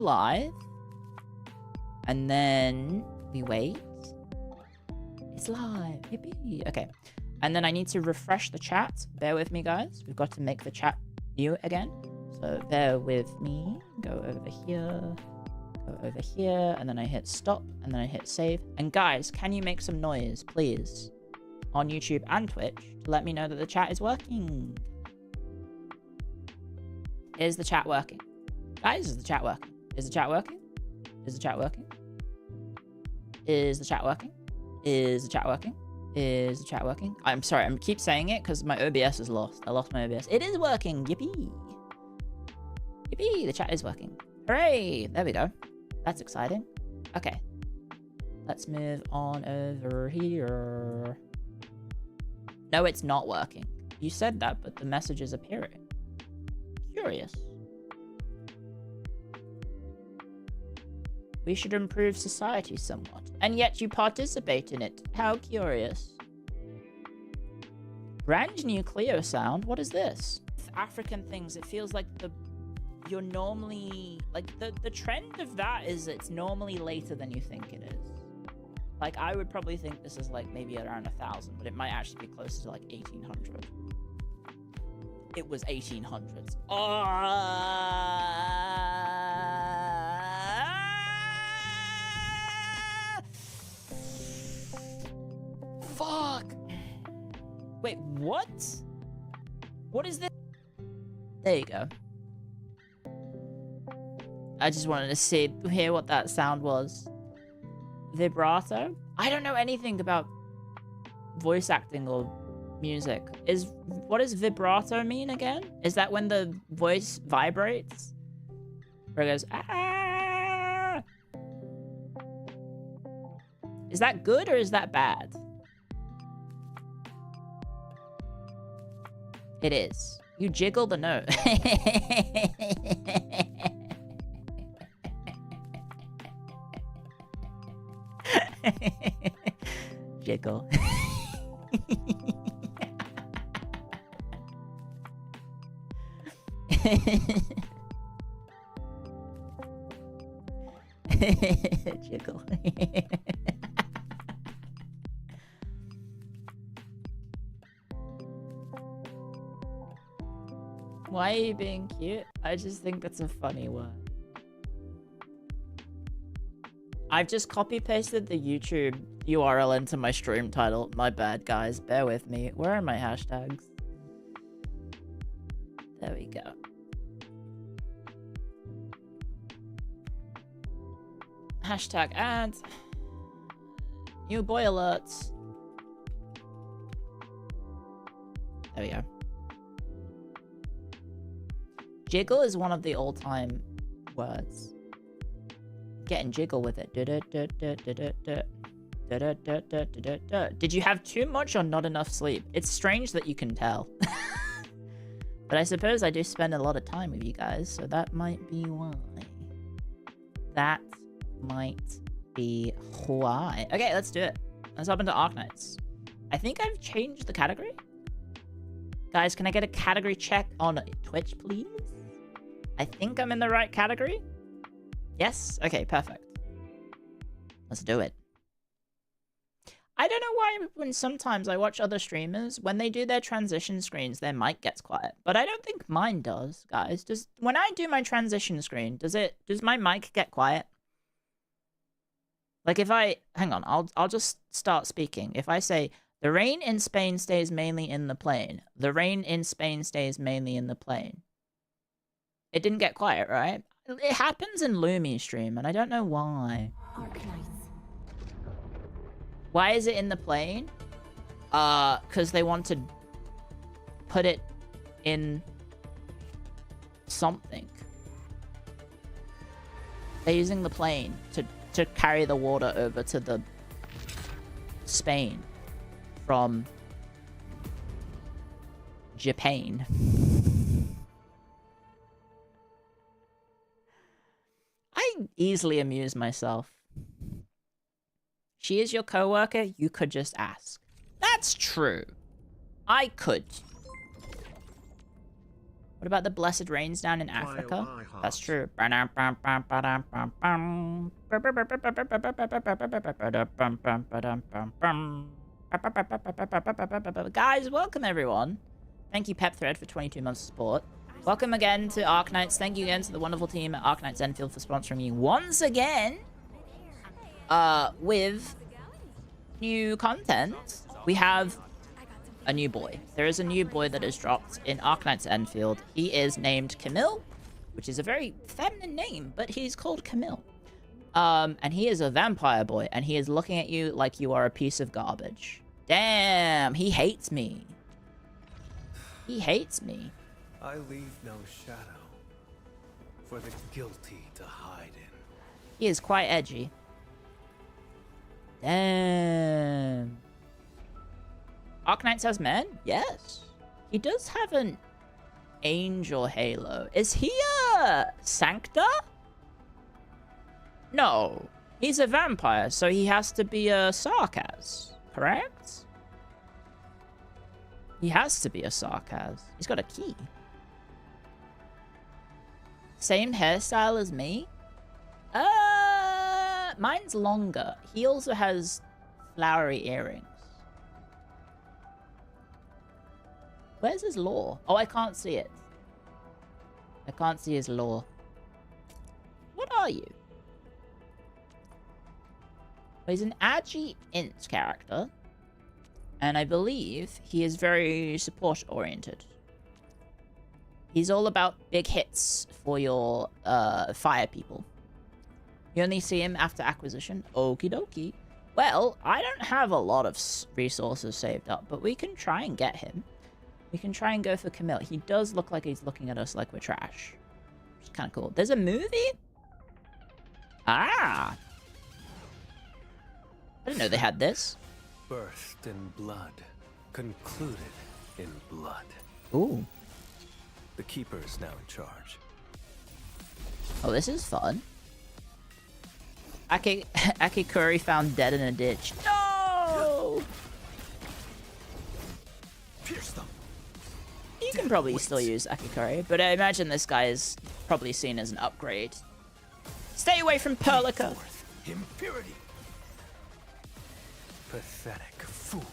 live. And then we wait. It's live. Yippee. Okay. And then I need to refresh the chat. Bear with me, guys. We've got to make the chat new again. So bear with me. Go over here. Go over here. And then I hit stop. And then I hit save. And guys, can you make some noise, please? On YouTube and Twitch to let me know that the chat is working. Is the chat working? Guys, is the chat working? Is the chat working? Is the chat working? Is the chat working? Is the chat working? Is the chat working? I'm sorry, I keep saying it because my OBS is lost. I lost my OBS. It is working. Yippee. Yippee, the chat is working. Hooray! There we go. That's exciting. Okay. Let's move on over here. No, it's not working. You said that, but the message is appearing. Curious. We should improve society somewhat. And yet you participate in it. How curious. Brand new Clio sound. What is this? African things. It feels like you're normally... Like, the trend of that is it's normally later than you think it is. Like, I would probably think this is, like, maybe around 1,000, but it might actually be closer to, like, 1,800. It was 1800s. Fuck! Wait, what? What is this? There you go. I just wanted to hear what that sound was. Vibrato? I don't know anything about voice acting or music. What does vibrato mean again? Is that when the voice vibrates? Where it goes, ah! Is that good or is that bad? It is. You jiggle the note. Jiggle. Jiggle. Why are you being cute? I just think that's a funny word. I've just copy-pasted the YouTube URL into my stream title. My bad, guys. Bear with me. Where are my hashtags? There we go. Hashtag ads. New boy alerts. There we go. Jiggle is one of the all-time words. Getting jiggle with it. Did you have too much or not enough sleep? It's strange that you can tell. But I suppose I do spend a lot of time with you guys, so that might be why. That might be why. Okay, let's do it. Let's hop into Arknights. I think I've changed the category. Guys, can I get a category check on Twitch, please? I think I'm in the right category. Yes? Okay, perfect. Let's do it. I don't know why when sometimes I watch other streamers, when they do their transition screens, their mic gets quiet. But I don't think mine does, guys. When I do my transition screen, does my mic get quiet? Like if hang on, I'll just start speaking. If I say, the rain in Spain stays mainly in the plain. The rain in Spain stays mainly in the plain. It didn't get quiet, right? It happens in Lumi's stream, and I don't know why. Arknights. Why is it in the plane? Because they want to put it in something. They're using the plane to carry the water over to the Spain from Japan. I easily amuse myself. She is your coworker? You could just ask. That's true. I could. What about the blessed rains down in Africa? That's true. Guys, welcome everyone. Thank you, Pepthread, for 22 months of support. Welcome again to Ark Knights. Thank you again to the wonderful team at Ark Knights Endfield for sponsoring me once again. With new content. We have a new boy. There is a new boy that is dropped in Ark Knights Endfield. He is named Camille, which is a very feminine name, but he's called Camille. And he is a vampire boy, and he is looking at you like you are a piece of garbage. Damn, he hates me. He hates me. I leave no shadow for the guilty to hide in. He is quite edgy. Damn. Ark Knights has men? Yes. He does have an angel halo. Is he a Sancta? No. He's a vampire, so he has to be a Sarkaz, correct? He has to be a Sarkaz. He's got a key. Same hairstyle as me? Mine's longer. He also has flowery earrings. Where's his lore? Oh, I can't see it. I can't see his lore. What are you? Well, he's an Agi int character. And I believe he is very support-oriented. He's all about big hits for your fire people. You only see him after acquisition. Okie dokie. Well, I don't have a lot of resources saved up, but we can try and get him. We can try and go for Camille. He does look like he's looking at us like we're trash. Which is kind of cool. There's a movie? Ah! I didn't know they had this. Birthed in blood, concluded in blood. Ooh. The Keeper is now in charge. Oh, this is fun. Akikuri found dead in a ditch. No! Pierce them. You can probably still use Akikuri, but I imagine this guy is probably seen as an upgrade. Stay away from Perlica. Impurity. Pathetic fool.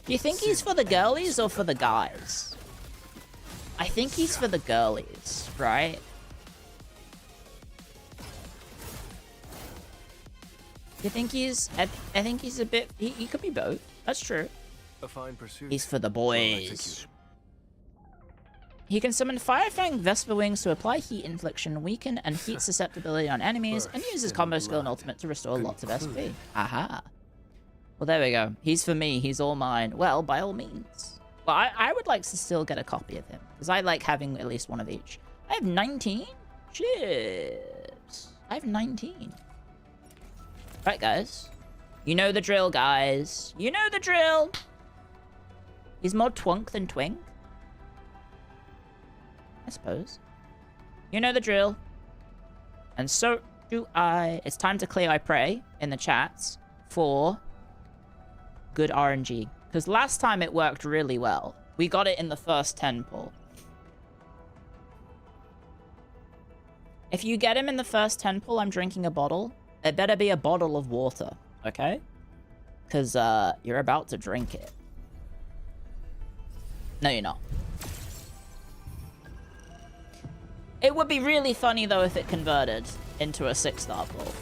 Do you think he's for the girlies or for the guys? I think he's for the girlies, right? You think he's... I think he's a bit... He could be both. That's true. A fine pursuit. He's for the boys. He can summon Firefang Vesper Wings to apply heat infliction, weaken, and heat susceptibility on enemies, and use his combo skill and ultimate to restore lots of SP. Aha. Well, there we go. He's for me. He's all mine. Well, by all means. But I would like to still get a copy of him, because I like having at least one of each. I have 19? Chips. I have 19. Right, guys. You know the drill, guys. You know the drill. He's more twunk than twink. I suppose. You know the drill. And so do I. It's time to Clio, I pray, in the chats for good RNG. Because last time it worked really well. We got it in the first 10 pull. If you get him in the first 10 pull, I'm drinking a bottle. It better be a bottle of water, okay? Because you're about to drink it. No, you're not. It would be really funny, though, if it converted into a 6-star pull.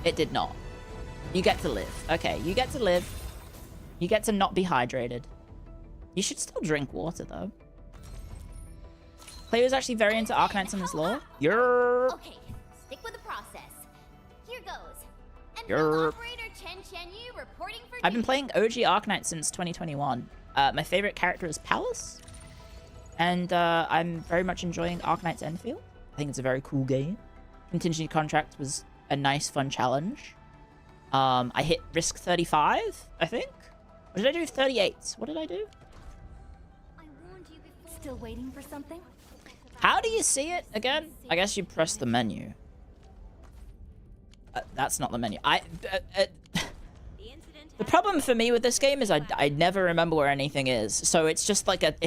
It did not. You get to live. Okay, you get to live. You get to not be hydrated. You should still drink water, though. Clio is actually very into Ark Knights and his lore. You're... Okay, stick with the process. Here goes. You're... Operator Chen Yu reporting for I've been playing OG Ark Knights since 2021. My favorite character is Palace. And I'm very much enjoying Ark Knights Endfield. I think it's a very cool game. Contingency contract was a nice, fun challenge. I hit risk 35, I think. Or did I do 38? What did I do? I warned you before. Still waiting for something? How do you see it again? I guess you press the menu. That's not the menu. The The problem for me with this game is I never remember where anything is. So it's just like it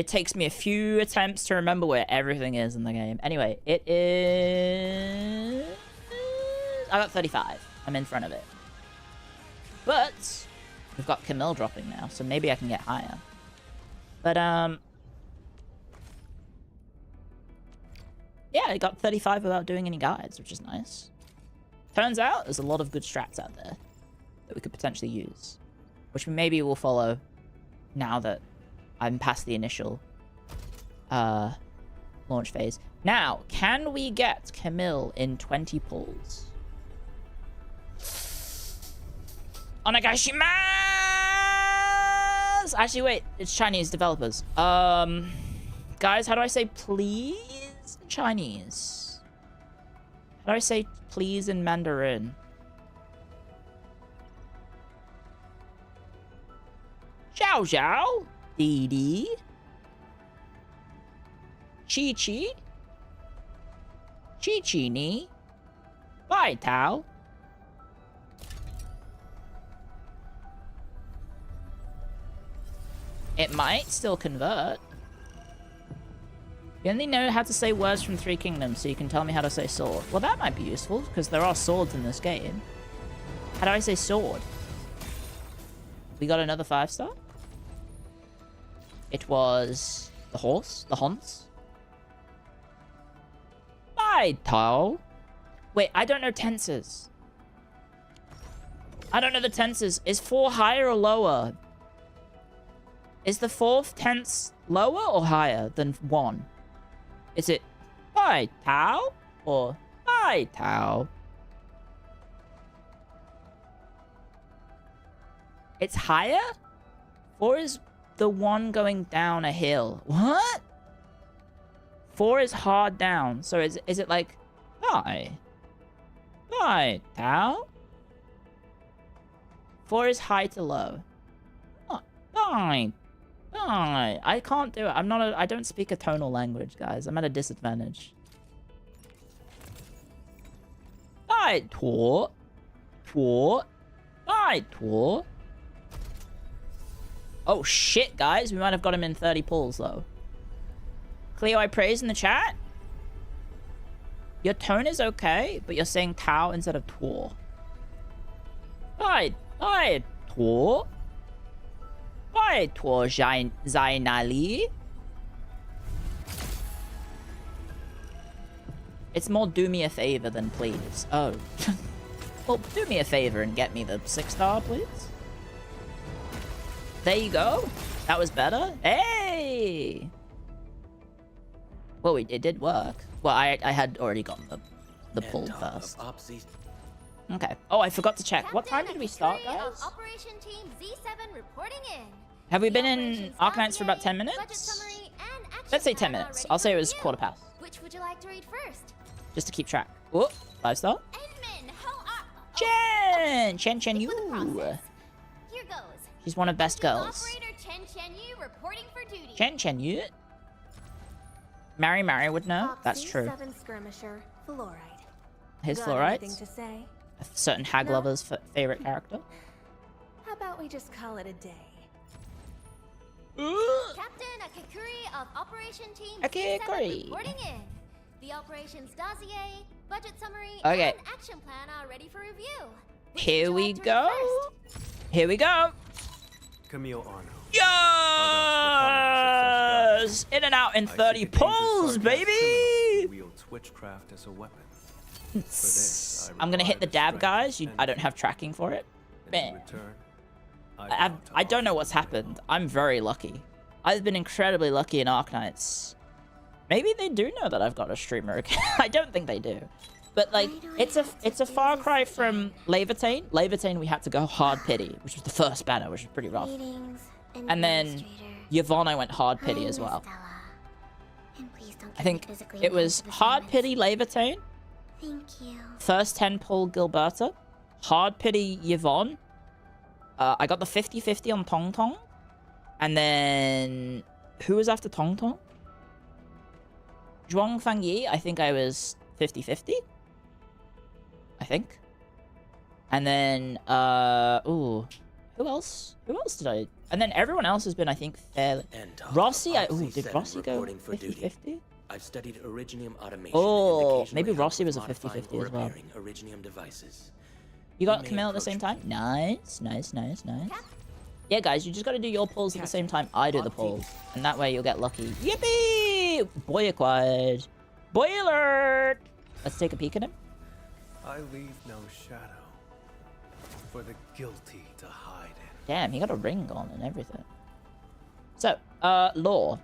takes me a few attempts to remember where everything is in the game. Anyway, it is... I got 35. I'm in front of it. But we've got Camille dropping now, so maybe I can get higher. But yeah, I got 35 without doing any guides, which is nice. Turns out there's a lot of good strats out there that we could potentially use, which maybe we'll follow now that I'm past the initial launch phase. Now, can we get Camille in 20 pulls? Onegaishimasu! Actually, wait, it's Chinese developers. Guys, how do I say please in Chinese? How do I say please in Mandarin? Xiao Xiao, Didi, Chi Chi, Chi Chi Ni, Bai Tao. It might still convert. You only know how to say words from 3 kingdoms, so you can tell me how to say sword. Well, that might be useful, because there are swords in this game. How do I say sword? We got another 5-star. It was the horse, the Hans. Bai Tao. Wait, I don't know tenses. I don't know the tenses. Is 4 higher or lower? Is the 4th tense lower or higher than 1? Is it Bai Tao or Bai Tao? It's higher? 4 is the one going down a hill. What? 4 is hard down. So is it like Bai Tao? 4 is high to low. Bai. I can't do it. I don't speak a tonal language, guys. I'm at a disadvantage. Bai Tuo. Bai Tuo. Oh shit, guys. We might have got him in 30 pulls though. Clio, I praise in the chat. Your tone is okay, but you're saying Tao instead of Tuo. Bai Tuo. Bai Tuo Zainali. It's more do me a favor than please. Oh. Well, do me a favor and get me the 6-star, please. There you go. That was better. Hey! Well, it did work. Well, I had already gotten the pull first. Okay. Oh, I forgot to check. What time did we start, guys? Operation Team Z7 reporting in. Have we been in Ark Knights for about 10 minutes? Let's say 10 minutes. I'll say it was quarter past. Which would you like to read first? Just to keep track. Whoop. 5-star. Edmund, how are... Chen Yu. Here goes. She's one of best girls. Operator Chen Yu reporting for duty. Chen Yu. Mary would know. That's true. Skirmisher, fluoride. His Got fluorides. anything to say? A certain hag lover's favorite character. How about we just call it a day? Captain Akikuri of Operation Team Z7 reporting in. The operations dossier, budget summary, Okay. and action plan are ready for review. Which Here would you we like to read go. first? Here we go. Camille Arno. Yes! In and out in 30 pulls, baby! Wields witchcraft as a weapon. I'm gonna hit the dab, guys. I don't have tracking for it. Man. I don't know what's happened. I'm very lucky. I've been incredibly lucky in Arknights. Maybe they do know that I've got a streamer account. I don't think they do. But like, it's a far cry from Levitain. Levitain, we had to go hard pity, which was the first banner, which was pretty rough. And then Yvonne, I went hard pity as well. I think it was hard pity Levitain. Thank you. First 10 pull Gilberta. Hard pity Yvonne. I got the 50-50 on Tong Tong. And then... Who was after Tong Tong? Zhuang Fangyi, I think I was 50-50. I think. And then, ooh, who else? Who else did I? And then everyone else has been, I think, fairly. Rossi, did Rossi go 50-50? I've studied Originium automation. Oh, maybe Rossi was a 50-50 as well. Originium devices. You got Camille at the same time? Nice, nice, nice, nice. Yeah, guys, you just got to do your pulls at the same time I do the pulls. And that way you'll get lucky. Yippee! Boy acquired. Boy alert! Let's take a peek at him. I leave no shadow for the guilty to hide in. Damn, he got a ring on and everything. So, lore.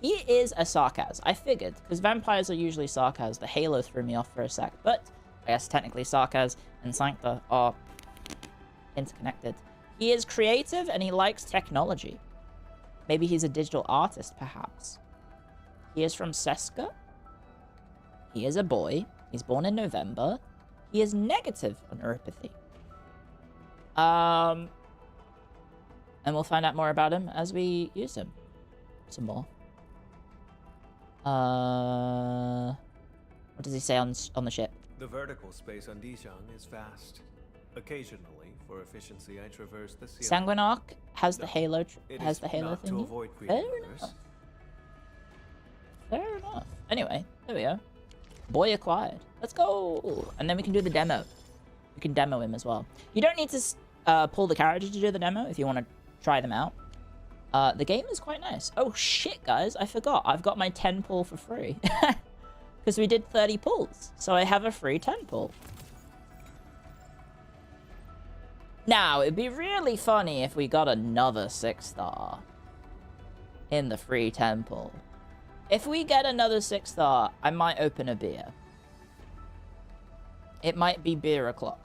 He is a Sarkaz. I figured, because vampires are usually Sarkaz. The Halo threw me off for a sec, but I guess technically Sarkaz and Sancta are interconnected. He is creative and he likes technology. Maybe he's a digital artist, perhaps. He is from Seska. He is a boy. He's born in November. He is negative on neuropathy. And we'll find out more about him as we use him. Some more. What does he say on the ship? The vertical space on Dijon is vast. Occasionally, for efficiency, I traverse the sea. Sanguinarch has the Halo. Has the Halo not thing. to avoid Fair enough. Fair enough. Anyway, there we go. Boy acquired. Let's go. And then we can do the demo. We can demo him as well. You don't need to pull the character to do the demo if you want to try them out. The game is quite nice. Oh shit, guys, I forgot. I've got my 10 pull for free. Because we did 30 pulls. So I have a free 10 pull. Now, it'd be really funny if we got another 6-star in the free 10 pull. If we get another 6-star, I might open a beer. It might be beer o'clock.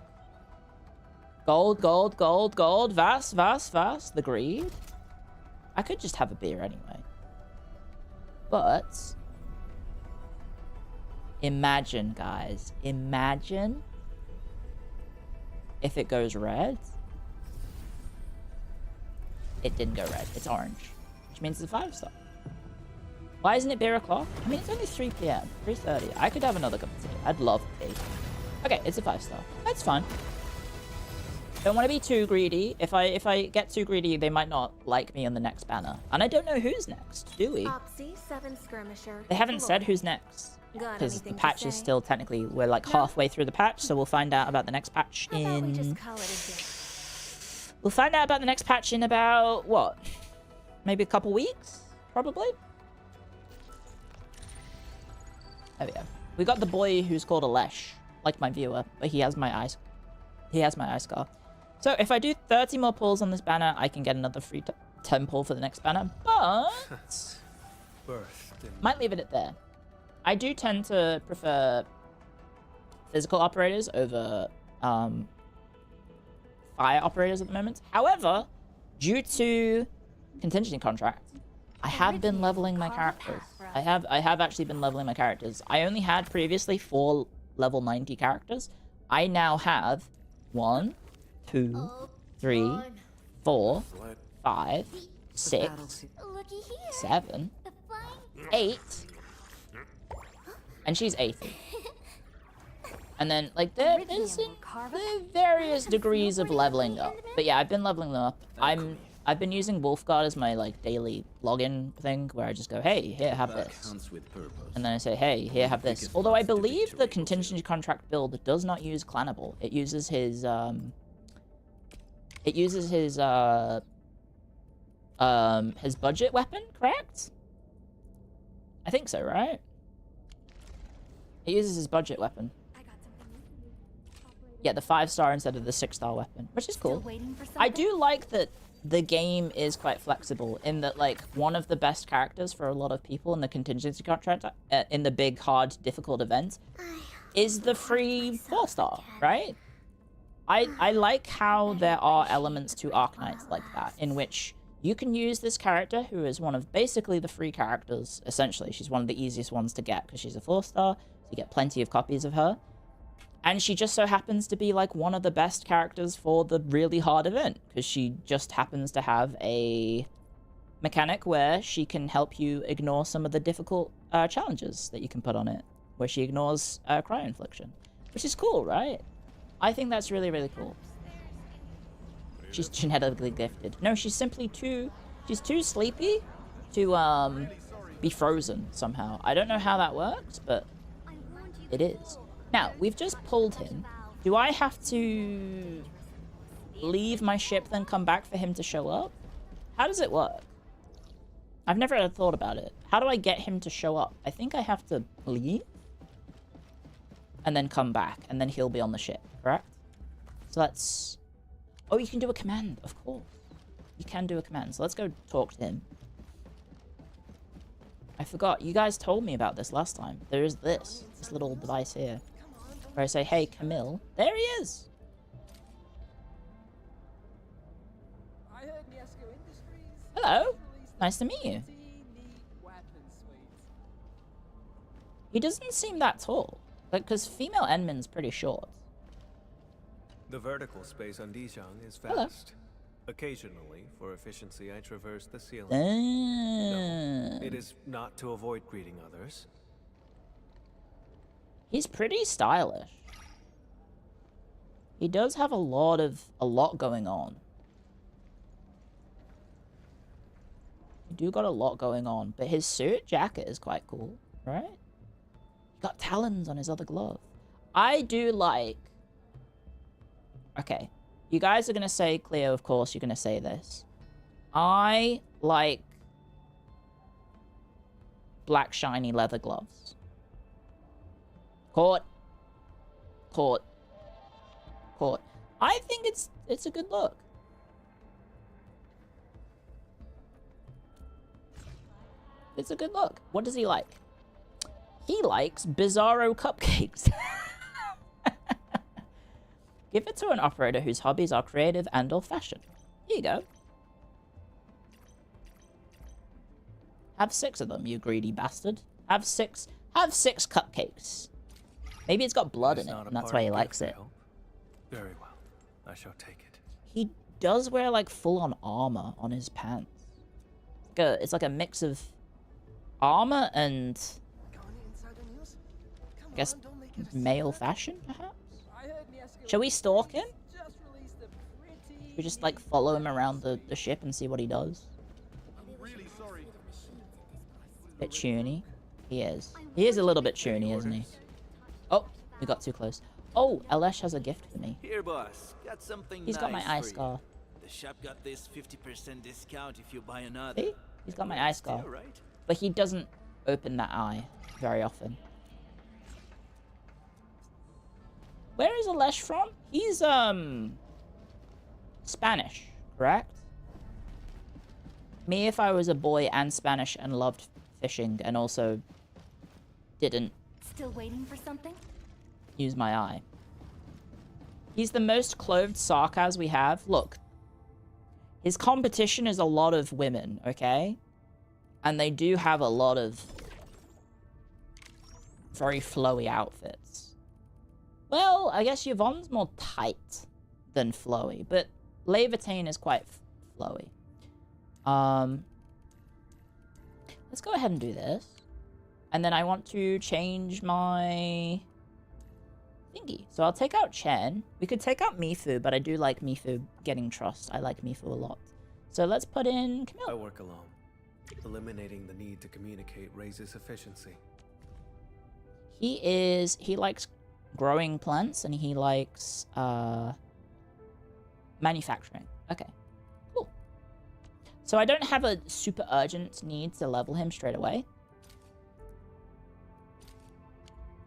Gold, gold, gold, gold. Vast, vast, vast. The greed. I could just have a beer anyway. But imagine, guys. Imagine if it goes red. It didn't go red. It's orange. Which means it's a 5-star. Why isn't it beer o'clock? I mean, it's only 3 p.m. 3:30. I could have another cup of tea. I'd love tea. Okay, it's a 5-star. That's fine. Don't want to be too greedy. If I get too greedy, they might not like me on the next banner. And I don't know who's next, do we? They haven't said who's next. Because the patch is still technically, we're like halfway through the patch, so we'll find out about the next patch in... We'll find out about the next patch in about, what? Maybe a couple weeks? Probably? There we go. We got the boy who's called Alesh, like my viewer, but he has my eyes. He has my eye scar. So if I do 30 more pulls on this banner, I can get another free 10 pull for the next banner, but might leave it at there. I do tend to prefer physical operators over fire operators at the moment. However, due to contingency contract, I have been leveling my characters. I have actually been leveling my characters. I only had previously 4 level 90 characters. I now have 1, 2, 3, 4, 5, 6, 7, 8, and she's 80. And then, like, there is various degrees of leveling up. But yeah, I've been leveling them up. I've been using Wolfguard as my, like, daily login thing, where I just go, hey, here, have this. And then I say, hey, here, have this. Although I believe the contingency contract build does not use Clannable. It uses his, his budget weapon, correct? I think so, right? It uses his budget weapon. Yeah, the 5-star instead of the 6-star weapon, which is cool. I do like that the game is quite flexible in that, like, one of the best characters for a lot of people in the contingency contract, in the big, hard, difficult event, is the free 4-star, right? I like how there are elements to Arknights like that, in which you can use this character, who is one of basically the free characters, essentially. She's one of the easiest ones to get, because she's a 4-star, so you get plenty of copies of her. And she just so happens to be, like, one of the best characters for the really hard event, because she just happens to have a mechanic where she can help you ignore some of the difficult challenges that you can put on it, where she ignores cryo infliction, which is cool, right? I think that's really, really cool. She's genetically gifted. No, she's simply too... She's too sleepy to, be frozen somehow. I don't know how that works, but it is. Now, we've just pulled him. Do I have to leave my ship, then come back for him to show up? How does it work? I've never thought about it. How do I get him to show up? I think I have to leave and then come back, and then he'll be on the ship, correct? So that's... Oh, you can do a command, of course. You can do a command, so let's go talk to him. I forgot. You guys told me about this last time. There is this little device here, where I say, hey, Camille. There he is! Hello. Nice to meet you. He doesn't seem that tall. Like, because female Enman's pretty short. The vertical space on Dijiang is fast. Hello. Occasionally, for efficiency, I traverse the ceiling. Ah. No, it is not to avoid greeting others. He's pretty stylish. He does have a lot going on. You do got a lot going on, but his suit jacket is quite cool, right? He got talons on his other glove. I do like... Okay, you guys are gonna say, Clio, of course you're gonna say this. I like black shiny leather gloves. Caught. Caught. Caught. I think it's a good look. It's a good look. What does he like? He likes Bizarro cupcakes. Give it to an operator whose hobbies are creative and or fashion. Here you go. Have 6 of them, you greedy bastard. Have six cupcakes. Maybe it's got blood in it, and that's why he likes it. Very well. I shall take it. He does wear, like, full-on armor on his pants. It's like a mix of armor and... I guess male fashion, perhaps? Shall we stalk him? We just, like, follow him around the ship and see what he does? Bit chuny. He is. He is a little bit chuny, isn't he? Oh, we got too close. Oh, Alesh has a gift for me. Here, boss. Got something He's got my eye for you. scar. The shop got this 50% discount if you buy another. See? He's got my eye scar. Right? But he doesn't open that eye very often. Where is Alesh from? He's, Spanish, correct? Me if I was a boy and Spanish and loved fishing and also didn't Still waiting for something? use my eye. He's the most clothed Sarkaz we have. Look, his competition is a lot of women, okay? And they do have a lot of very flowy outfits. Well, I guess Yvonne's more tight than flowy, but Levitain is quite flowy. Let's go ahead and do this. And then I want to change my thingy. So I'll take out Chen. We could take out Mifu, but I do like Mifu getting trust. I like Mifu a lot. So let's put in Camille. I work alone. Eliminating the need to communicate raises efficiency. He likes growing plants and he likes manufacturing. Okay, cool. So I don't have a super urgent need to level him straight away.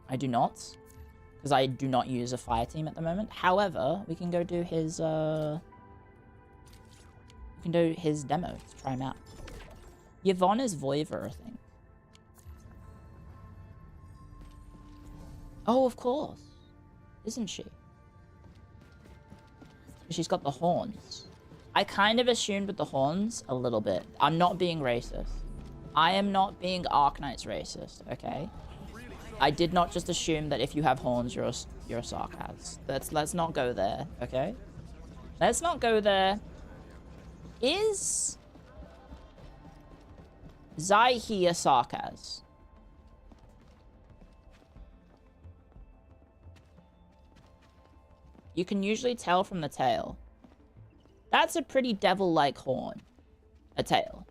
I do not, because I do not use a fire team at the moment. However, we can go do his demo to try him out. Yvonne is Voiver, I think. Oh, of course. Isn't she? She's got the horns. I kind of assumed with the horns a little bit. I'm not being racist. I am not being Arknights racist, okay? I did not just assume that if you have horns, you're a Sarkaz. Let's not go there, okay? Let's not go there. Is Zaihi a Sarkaz? You can usually tell from the tail. That's a pretty devil-like horn. A tail.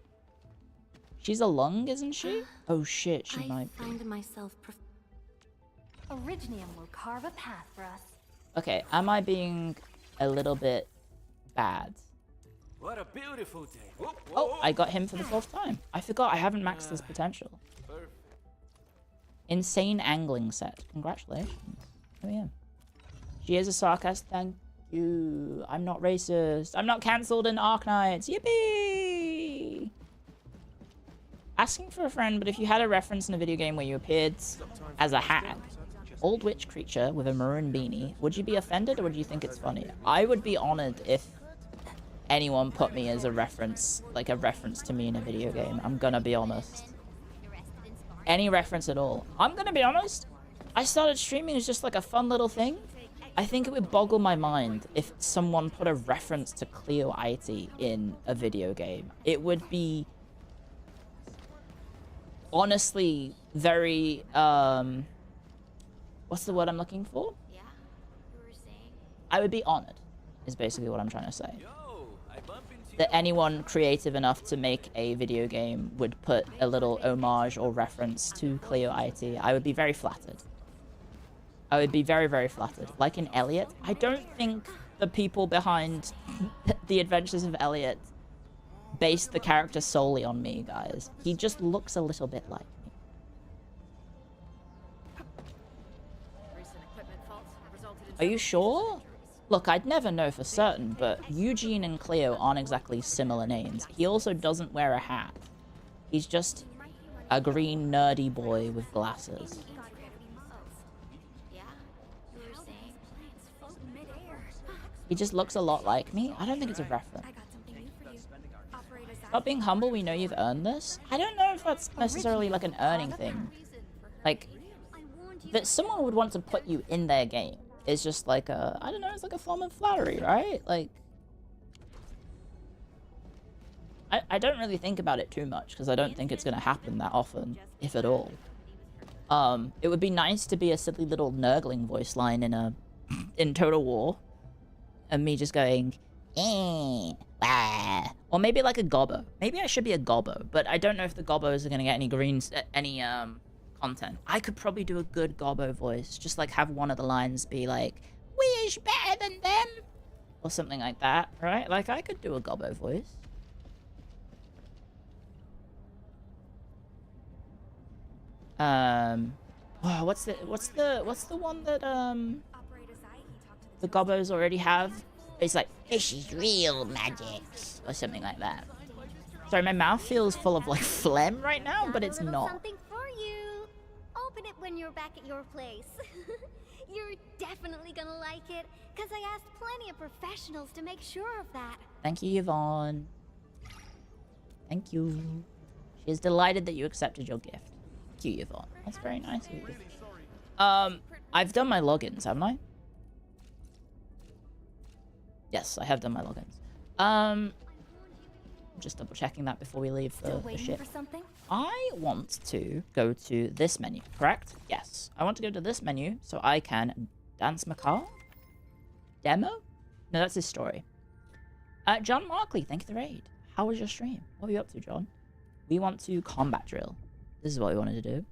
She's a lung, isn't she? Oh shit, she might be. I find myself Originium will carve a path for us. Okay, am I being a little bit bad? What a beautiful day. Whoop, whoop. Oh, I got him for the 4th time. I forgot I haven't maxed his potential. Perfect. Insane angling set. Congratulations. Oh yeah. She is a sarcastic. Thank you. I'm not racist. I'm not cancelled in Arknights. Yippee! Asking for a friend, but if you had a reference in a video game where you appeared as a hag, old witch creature with a maroon beanie, would you be offended or would you think it's funny? I would be honored if anyone put me as a reference, like a reference to me in a video game. I'm gonna be honest. Any reference at all. I'm gonna be honest. I started streaming as just like a fun little thing. I think it would boggle my mind if someone put a reference to Clio IT in a video game. It would be honestly very, what's the word I'm looking for? Yeah, you were saying? I would be honored, is basically what I'm trying to say. Yo, I bump into That anyone creative enough to make a video game would put a little homage or reference to Clio IT. I would be very flattered. I would be very, very flattered. Like in Elliot, I don't think the people behind The Adventures of Elliot based the character solely on me, guys. He just looks a little bit like me. Are you sure? Look, I'd never know for certain, but Eugene and Clio aren't exactly similar names. He also doesn't wear a hat. He's just a green nerdy boy with glasses. Yeah, you were saying? He just looks a lot like me. I don't think it's a reference. I got something new for you. Operate as Stop being humble, we know you've earned this. I don't know if that's necessarily like an earning thing. Like, that someone would want to put you in their game is just like a, I don't know, it's like a form of flattery, right? Like, I don't really think about it too much because I don't think it's going to happen that often, if at all. It would be nice to be a silly little nurgling voice line in Total War. And me just going, wah. Or maybe like a gobbo. Maybe I should be a gobbo, but I don't know if the gobbos are going to get any content. I could probably do a good gobbo voice. Just like have one of the lines be like, we is better than them. Or something like that, right? Like I could do a gobbo voice. Oh, what's the one that the gobbos already have? It's like, this is real magic, or something like that. Sorry, my mouth feels full of like phlegm right now, but it's not. Something for you. Open it when you're back at your place. You're definitely gonna like it, cause I asked plenty of professionals to make sure of that. Thank you, Yvonne. Thank you. She is delighted that you accepted your gift. Thank you, Yvonne. That's very nice of you. I've done my logins, haven't I? Yes, I have done my logins. Just double checking that before we leave the ship. for something? I want to go to this menu, correct? Yes. I want to go to this menu so I can dance macabre? Demo? No, that's his story. John Markley, thank you for the raid. How was your stream? What were you up to, John? We want to combat drill. This is what we wanted to do.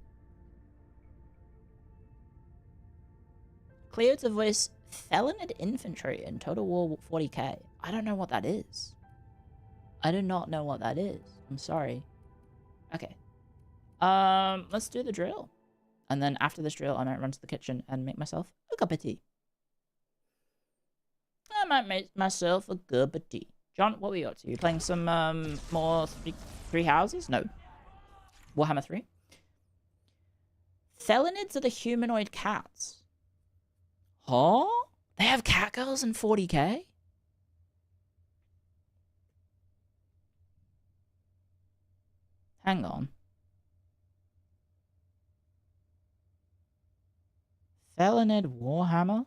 Clear to voice Feloned Infantry in Total War 40k. I don't know what that is. I do not know what that is. I'm sorry. Okay. Let's do the drill. And then after this drill, I might run to the kitchen and make myself a cup of tea. I might make myself a cup of tea. John, what were you up to? You playing some more three houses? No. Warhammer 3? Felonids are the humanoid cats. Huh? They have cat girls in 40k? Hang on. Felonid Warhammer?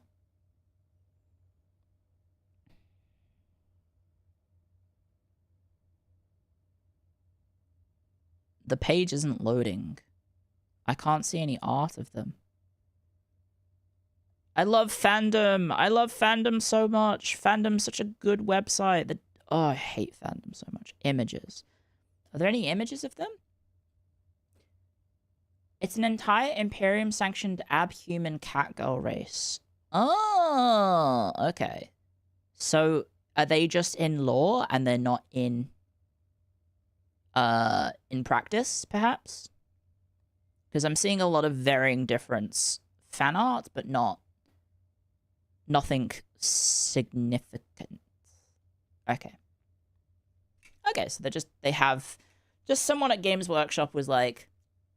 The page isn't loading. I can't see any art of them. I love fandom. I love fandom so much. Fandom's such a good website. That oh, I hate fandom so much. Images. Are there any images of them? It's an entire Imperium-sanctioned abhuman catgirl race. Oh, okay. So are they just in lore and they're not in practice, perhaps? Because I'm seeing a lot of varying different fan art, but nothing significant. Okay. Okay, so they have just someone at Games Workshop was like,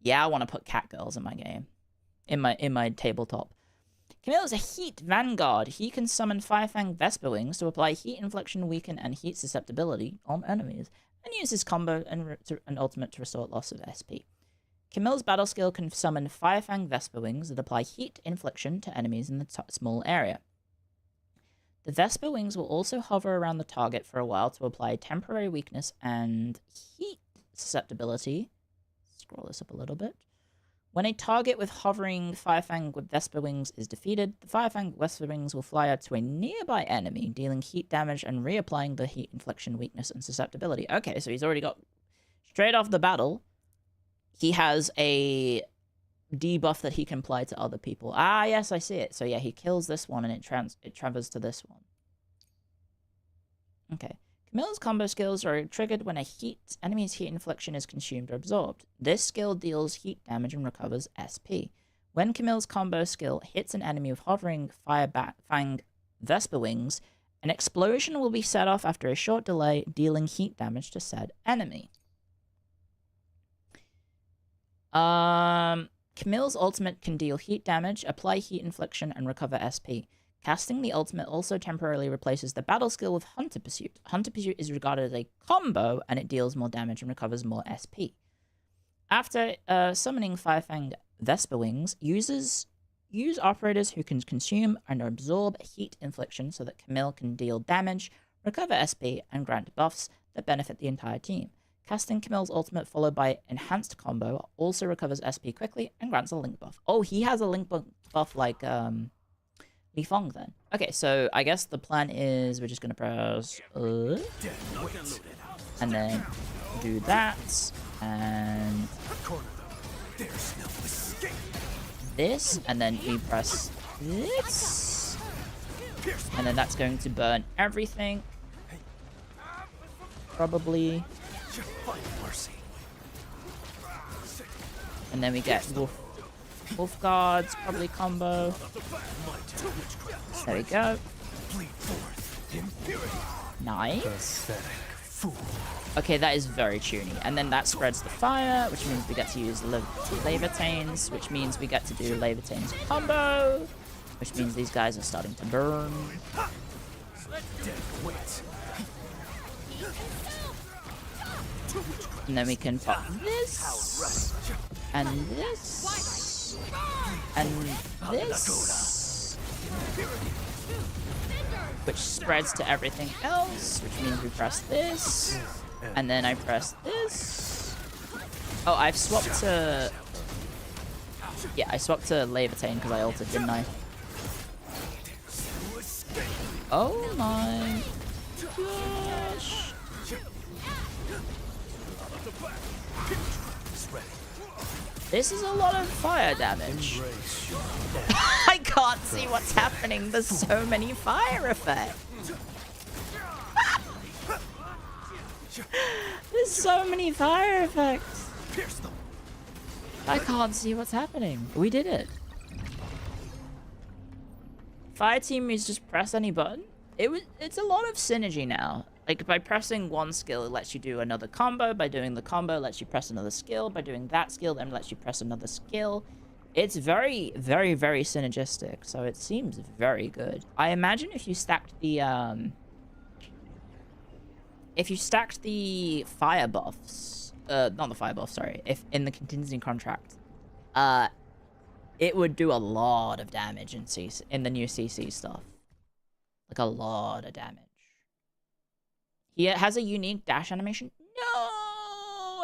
yeah, I want to put catgirls in my game. In my tabletop. Camille is a heat vanguard. He can summon Firefang Vesper Wings to apply heat infliction, weaken, and heat susceptibility on enemies, and use his combo and ultimate to restore loss of SP. Camille's battle skill can summon Firefang Vesper Wings that apply heat infliction to enemies in the small area. The Vesper Wings will also hover around the target for a while to apply temporary weakness and heat susceptibility. Scroll this up a little bit. When a target with hovering Firefang with Vesper Wings is defeated, the Firefang Vesper Wings will fly out to a nearby enemy, dealing heat damage and reapplying the heat infliction, weakness, and susceptibility. Okay, so he's already got... Straight off the battle, he has a debuff that he can apply to other people. Ah, yes, I see it. So yeah, he kills this one and it travels to this one. Okay. Camille's combo skills are triggered when enemy's heat infliction is consumed or absorbed. This skill deals heat damage and recovers SP. When Camille's combo skill hits an enemy with hovering Firefang Vesper Wings, an explosion will be set off after a short delay, dealing heat damage to said enemy. Camille's ultimate can deal heat damage, apply heat infliction, and recover SP. Casting the ultimate also temporarily replaces the battle skill with Hunter Pursuit. Hunter Pursuit is regarded as a combo, and it deals more damage and recovers more SP. After summoning Firefang Vesper Wings, use operators who can consume and absorb heat infliction so that Camille can deal damage, recover SP, and grant buffs that benefit the entire team. Casting Camille's ultimate followed by enhanced combo also recovers SP quickly and grants a link buff. Oh, he has a link buff like Li Fong then. Okay, so I guess the plan is we're just gonna press and then do that and this, and then we press this, and then that's going to burn everything. Probably. And then we get Wolf Guards, probably combo. There we go. Nice. Okay, that is very tuney. And then that spreads the fire, which means we get to use Levitains, which means we get to do Levitains combo, which means these guys are starting to burn. And then we can pop this, and this, and this, which spreads to everything else, which means we press this, and then I press this. Oh, I've swapped to... Yeah, I swapped to Levitain because I ulted, didn't I? Oh my gosh. This is a lot of fire damage. I can't see what's happening. There's so many fire effects. There's so many fire effects. I can't see what's happening. We did it. Fire team is just press any button. It's a lot of synergy now. Like, by pressing one skill, it lets you do another combo. By doing the combo, it lets you press another skill. By doing that skill, then it lets you press another skill. It's very, very, very synergistic, so it seems very good. I imagine if you stacked the, fire buffs, not the fire buffs, sorry, if in the contingency contract, it would do a lot of damage in the new CC stuff. Like, a lot of damage. He has a unique dash animation. No,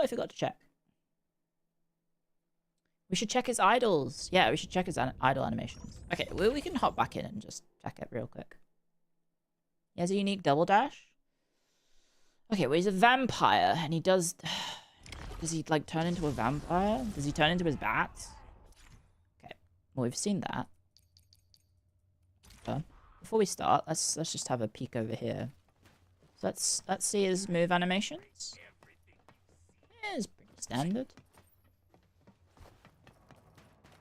I forgot to check. We should check his idols. Yeah, we should check his idol animations. Okay, well, we can hop back in and just check it real quick. He has a unique double dash. Okay, well, he's a vampire, and he does... Does he, like, turn into a vampire? Does he turn into his bats? Okay, well, we've seen that. Okay. Before we start, let's just have a peek over here. So let's see his move animations. Yeah, it's pretty standard.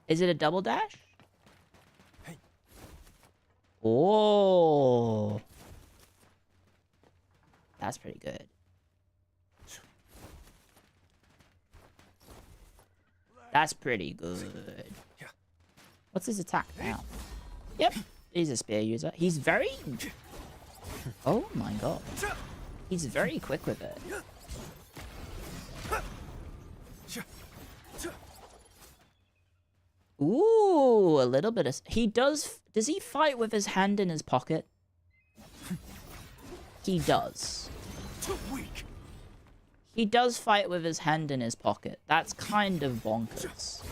Is it a double dash? Oh. That's pretty good. That's pretty good. What's his attack now? Yep, he's a spear user. He's very... Oh my god. He's very quick with it. Ooh, a little bit of... He does... Does he fight with his hand in his pocket? He does. He does fight with his hand in his pocket. That's kind of bonkers.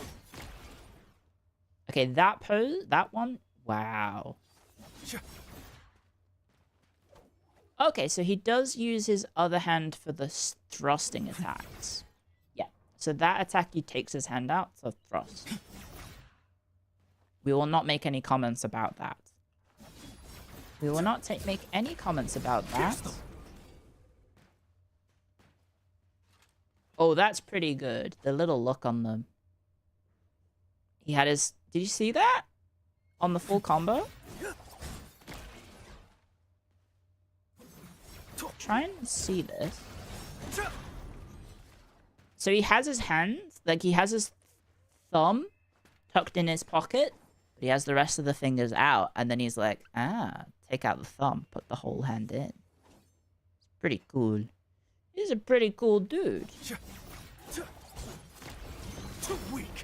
Okay, that pose... That one... Wow. Okay, so he does use his other hand for the thrusting attacks. Yeah, so that attack, he takes his hand out to thrust. We will not make any comments about that. We will not make any comments about that. Oh, that's pretty good. The little look on them. He had his... Did you see that? On the full combo? Try and see this. So he has his hand, like he has his thumb tucked in his pocket, but he has the rest of the fingers out, and then he's like, take out the thumb, put the whole hand in. It's pretty cool. He's a pretty cool dude.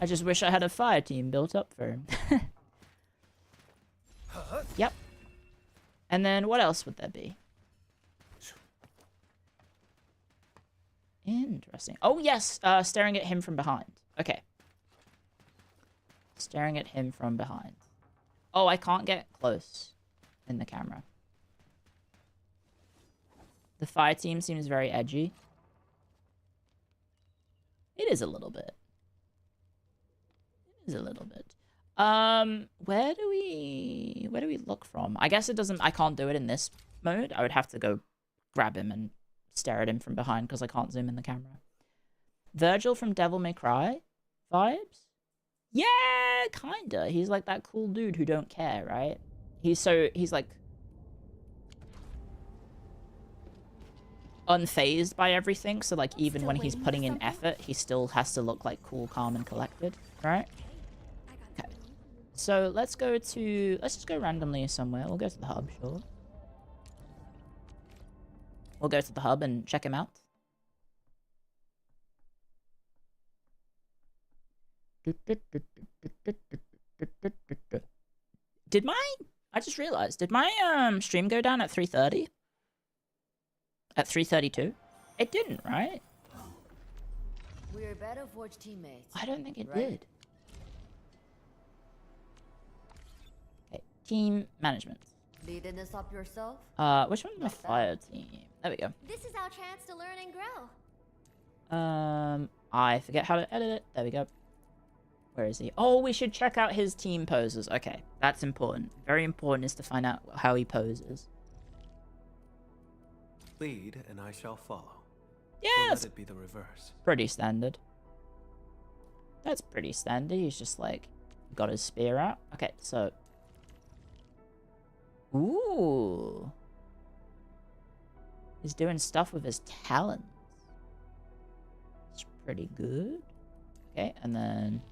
I just wish I had a fire team built up for him. Yep. And then what else would there be? Interesting. Oh, yes. Staring at him from behind. Okay. Staring at him from behind. Oh, I can't get close in the camera. The fire team seems very edgy. It is a little bit. It is a little bit. Where do we look from? I guess it doesn't... I can't do it in this mode. I would have to go grab him and stare at him from behind because I can't zoom in the camera. Virgil from Devil May Cry vibes? Yeah, kinda. He's like that cool dude who don't care, right? He's like unfazed by everything, so like even when he's putting in effort, he still has to look like cool, calm, and collected, right? Okay. So let's just go randomly somewhere. We'll go to the hub, sure. We'll go to the hub and check him out. I just realized, did my stream go down at 3:30? At 3:32? It didn't, right? We're better Forge teammates. I don't think it did. Okay, team management. Leading this up yourself? Which one's my fire team? There we go. This is our chance to learn and grow. I forget how to edit it. There we go. Where is he? Oh, we should check out his team poses. Okay, that's important. Very important is to find out how he poses. Lead, and I shall follow. Yeah, Or that's let it be the reverse. pretty standard. That's pretty standard. He's just like got his spear out. Okay, so. Ooh. He's doing stuff with his talons. It's pretty good. Okay, and then...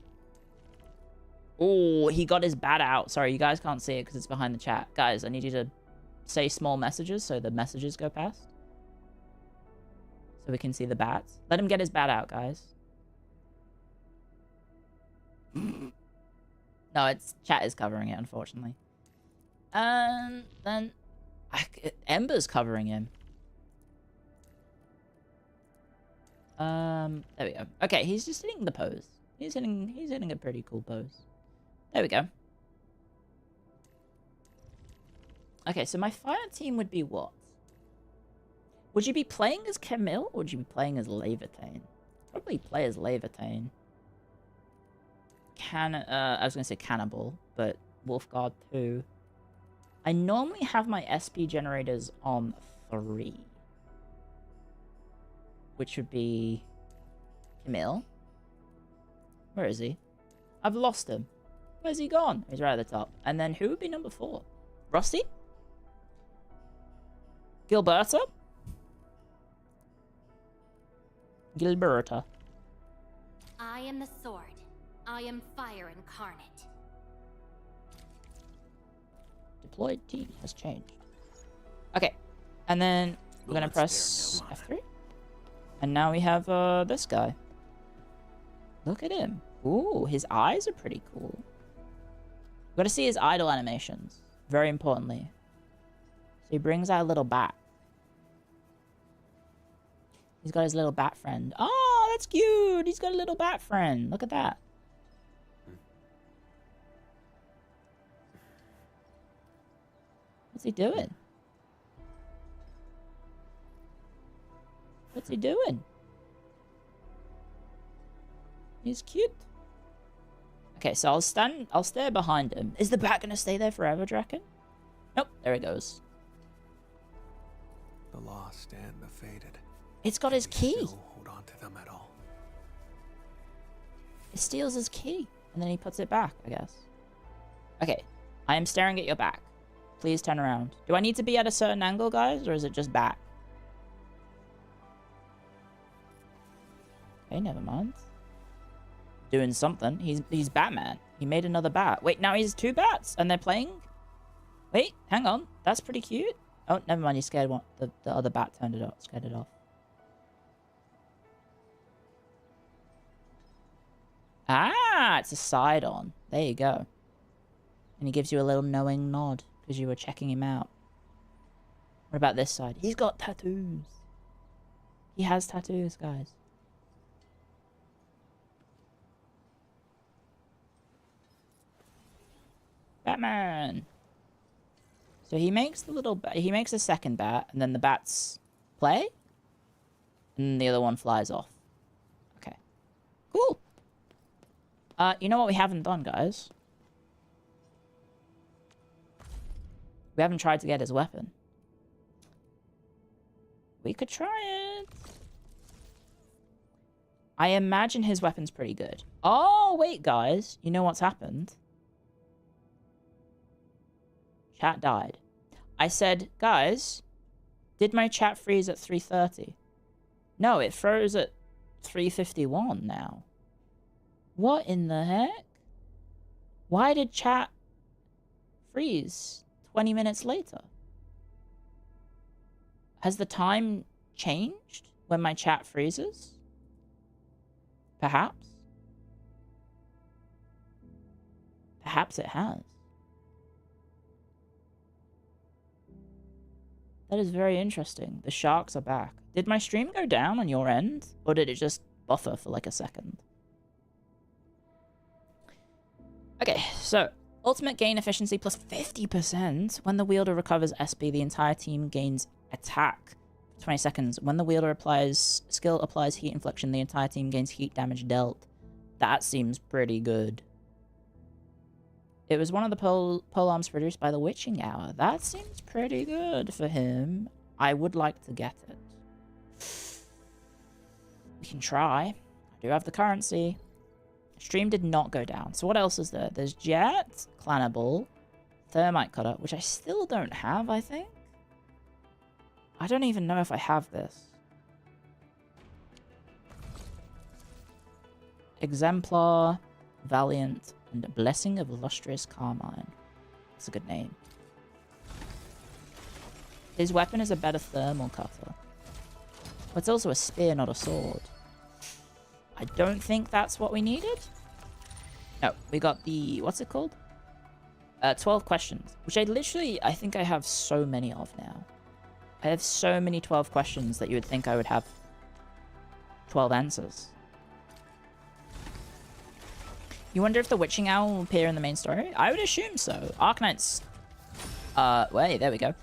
Oh, he got his bat out. Sorry, you guys can't see it because it's behind the chat. Guys, I need you to say small messages so the messages go past. So we can see the bats. Let him get his bat out, guys. No, it's chat is covering it, unfortunately. And then Ember's covering him. There we go. Okay, he's just hitting the pose. He's hitting a pretty cool pose. There we go. Okay, so my fire team would be what? Would you be playing as Camille, or would you be playing as Levitain? Probably play as Levitain. I was gonna say Cannibal, but Wolfguard 2. I normally have my SP generators on 3. Which would be Camille. Where is he? I've lost him. Where's he gone? He's right at the top. And then who would be number 4? Rusty? Gilberta? Gilberta. I am the sword. I am fire incarnate. Deployed team has changed. Okay. And then we're going to press F3. And now we have this guy. Look at him. Ooh, his eyes are pretty cool. We've got to see his idle animations. Very importantly. So he brings out a little bat. He's got his little bat friend. Oh, that's cute. He's got a little bat friend. Look at that. What's he doing? What's he doing? He's cute. Okay, so I'll stare behind him. Is the bat gonna stay there forever, do you reckon? Nope, there he goes. The lost and the fated. It's got his key. Still hold on to them at all. It steals his key, and then he puts it back, I guess. Okay, I am staring at your back. Please turn around. Do I need to be at a certain angle, guys, or is it just back? Okay, never mind. Doing something. He's Batman. He made another bat. Wait, now he's 2 bats, and they're playing? Wait, hang on. That's pretty cute. Oh, never mind. He scared one. The other bat turned it off. Scared it off. Ah, it's a side-on. There you go. And he gives you a little knowing nod because you were checking him out. What about this side? He's got tattoos. He has tattoos, guys. Batman. So he makes the little he makes a second bat, and then the bats play, and the other one flies off. Okay, cool. You know what we haven't done, guys? We haven't tried to get his weapon. We could try it. I imagine his weapon's pretty good. Oh, wait, guys. You know what's happened? Chat died. I said, guys, did my chat freeze at 3:30? No, it froze at 3:51 now. What in the heck? Why did chat freeze 20 minutes later? Has the time changed when my chat freezes? Perhaps? Perhaps it has. That is very interesting. The sharks are back. Did my stream go down on your end? Or did it just buffer for like a second? Okay, so ultimate gain efficiency plus 50%. When the wielder recovers SP, the entire team gains attack for 20 seconds. When the wielder skill applies heat infliction, the entire team gains heat damage dealt. That seems pretty good. It was one of the polearms produced by the Witching Hour. That seems pretty good for him. I would like to get it. We can try. I do have the currency. Stream did not go down. So what else is there? There's Jet, Clanable, Thermite Cutter, which I still don't have, I think. I don't even know if I have this. Exemplar, Valiant, and Blessing of Lustrous Carmine. That's a good name. His weapon is a better thermal cutter. But it's also a spear, not a sword. I don't think that's what we needed. No, we got the... what's it called? 12 questions. Which I think I have so many of now. I have so many 12 questions that you would think I would have 12 answers. You wonder if the witching owl will appear in the main story? I would assume so. Arknights. Wait, there we go.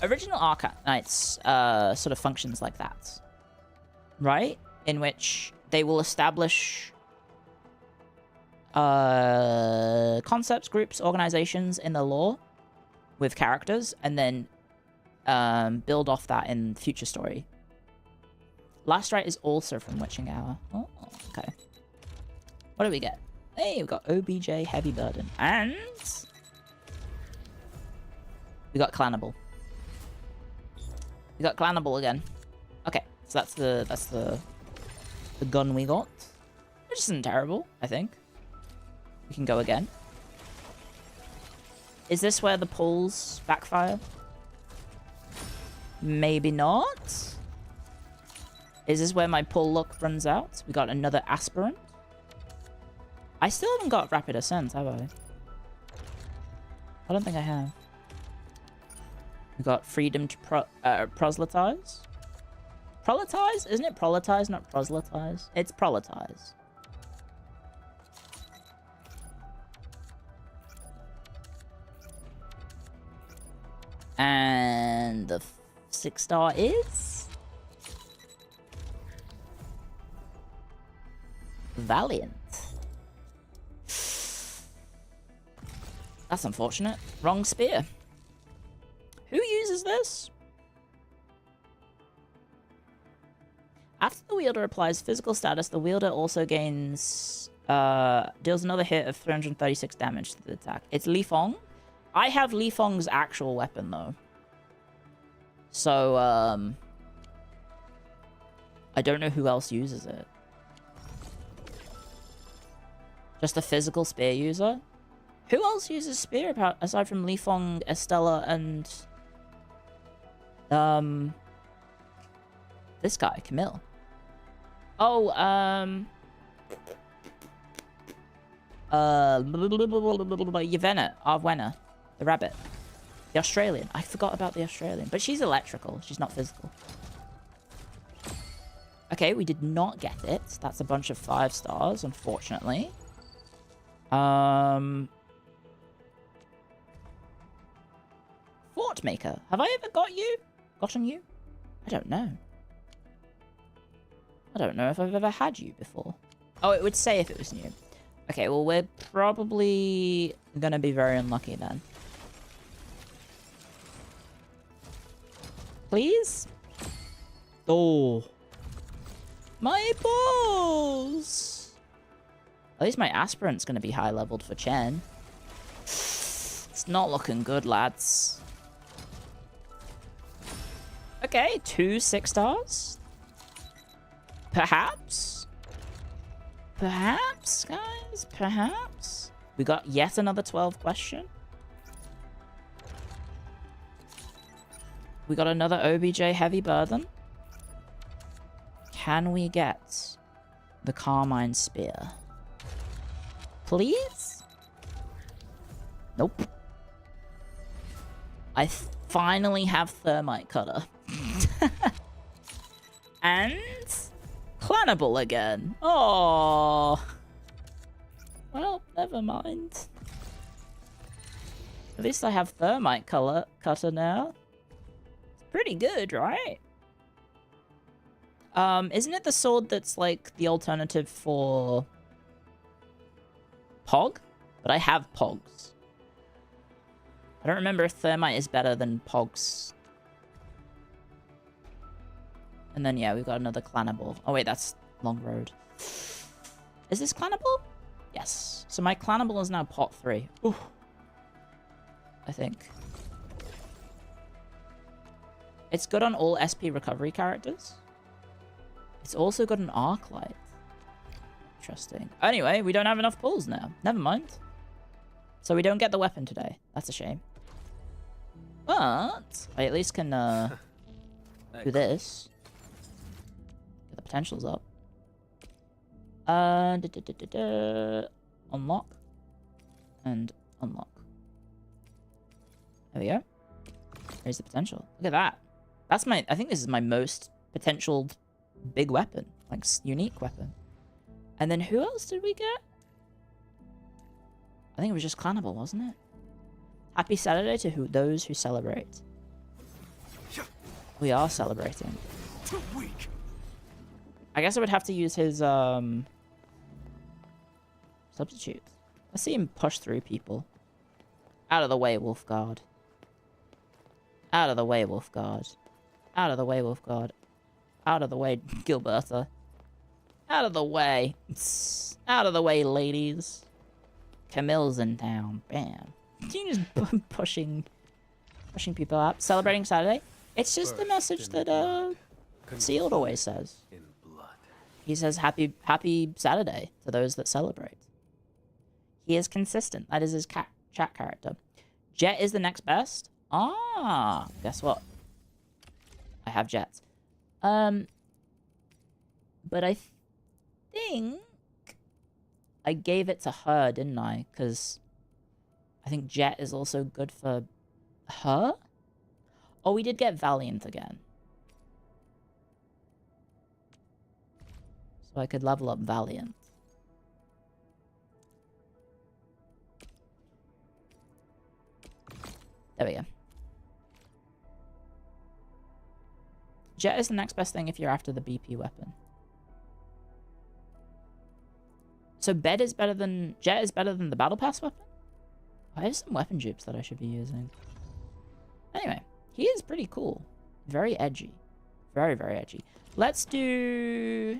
Original Arknights sort of functions like that, right? In which they will establish concepts, groups, organizations in the lore with characters, and then build off that in future story. Last Rite is also from Witching Hour. Oh, okay. What do we get? Hey, we've got OBJ Heavy Burden, and we got Clannable. We got Clannable again. Okay, so that's the gun we got, which isn't terrible, I think. We can go again. Is this where the pulls backfire? Maybe not. Is this where my pull luck runs out? We got another aspirant. I still haven't got rapid ascent, have I? I don't think I have. We got freedom to proselytize. Proletize? Isn't it proletize, not proselytize? It's proletize. And the 6-star is Valiant. That's unfortunate. Wrong spear. Who uses this? After the wielder applies physical status, the wielder also gains deals another hit of 336 damage to the attack. It's Li Fong. I have Li Fong's actual weapon though. So I don't know who else uses it. Just a physical spear user? Who else uses spear aside from Li Fong, Estella, and this guy, Camille? Oh, Yavena, Arvwena, the rabbit. The Australian. I forgot about the Australian. But she's electrical. She's not physical. Okay, we did not get it. That's a bunch of 5 stars, unfortunately. Fort Maker. Have I ever gotten you? I don't know. I don't know if I've ever had you before. Oh, it would say if it was new. Okay, well, we're probably gonna be very unlucky then. Please? Oh. My balls! At least my aspirant's gonna be high leveled for Chen. It's not looking good, lads. Okay, 2 6-stars. Perhaps? Perhaps, guys? Perhaps? We got yet another 12 question. We got another OBJ Heavy Burden. Can we get the Carmine Spear? Please? Nope. I finally have Thermite Cutter. And Clannable again. Oh. Well, never mind. At least I have Thermite Cutter now. It's pretty good, right? Isn't it the sword that's like the alternative for Pog? But I have Pogs. I don't remember if Thermite is better than Pogs. And then, yeah, we've got another Clannable. Oh, wait, that's Long Road. Is this Clannable? Yes. So my Clannable is now pot 3. Ooh. I think. It's good on all SP recovery characters. It's also got an Arklight. Interesting. Anyway, we don't have enough pulls now. Never mind. So we don't get the weapon today. That's a shame. But I at least can do this. Get the potentials up. Unlock. And unlock. There we go. There's the potential. Look at that. That's my... I think this is my most potential big weapon. Like, unique weapon. And then who else did we get? I think it was just Cannibal, wasn't it? Happy Saturday to those who celebrate. We are celebrating. Too weak. I guess I would have to use his substitute. Let's see him push through people. Out of the way, Wolfguard. Out of the way, Wolfguard. Out of the way, Wolfguard. Out of the way, Gilberta. Out of the way. Out of the way, ladies. Camille's in town. Bam. You just pushing people up. Celebrating Saturday. It's just the message that Sealed always says. In blood. He says happy Saturday to those that celebrate. He is consistent. That is his chat character. Jet is the next best. Ah, guess what? I have Jets. But I think I gave it to her, didn't I? Because I think Jet is also good for her. Oh, we did get Valiant again. So I could level up Valiant. There we go. Jet is the next best thing if you're after the BP weapon. So Jet is better than the Battle Pass weapon? I have some weapon dupes that I should be using. Anyway, he is pretty cool. Very edgy. Very, very edgy. Let's do...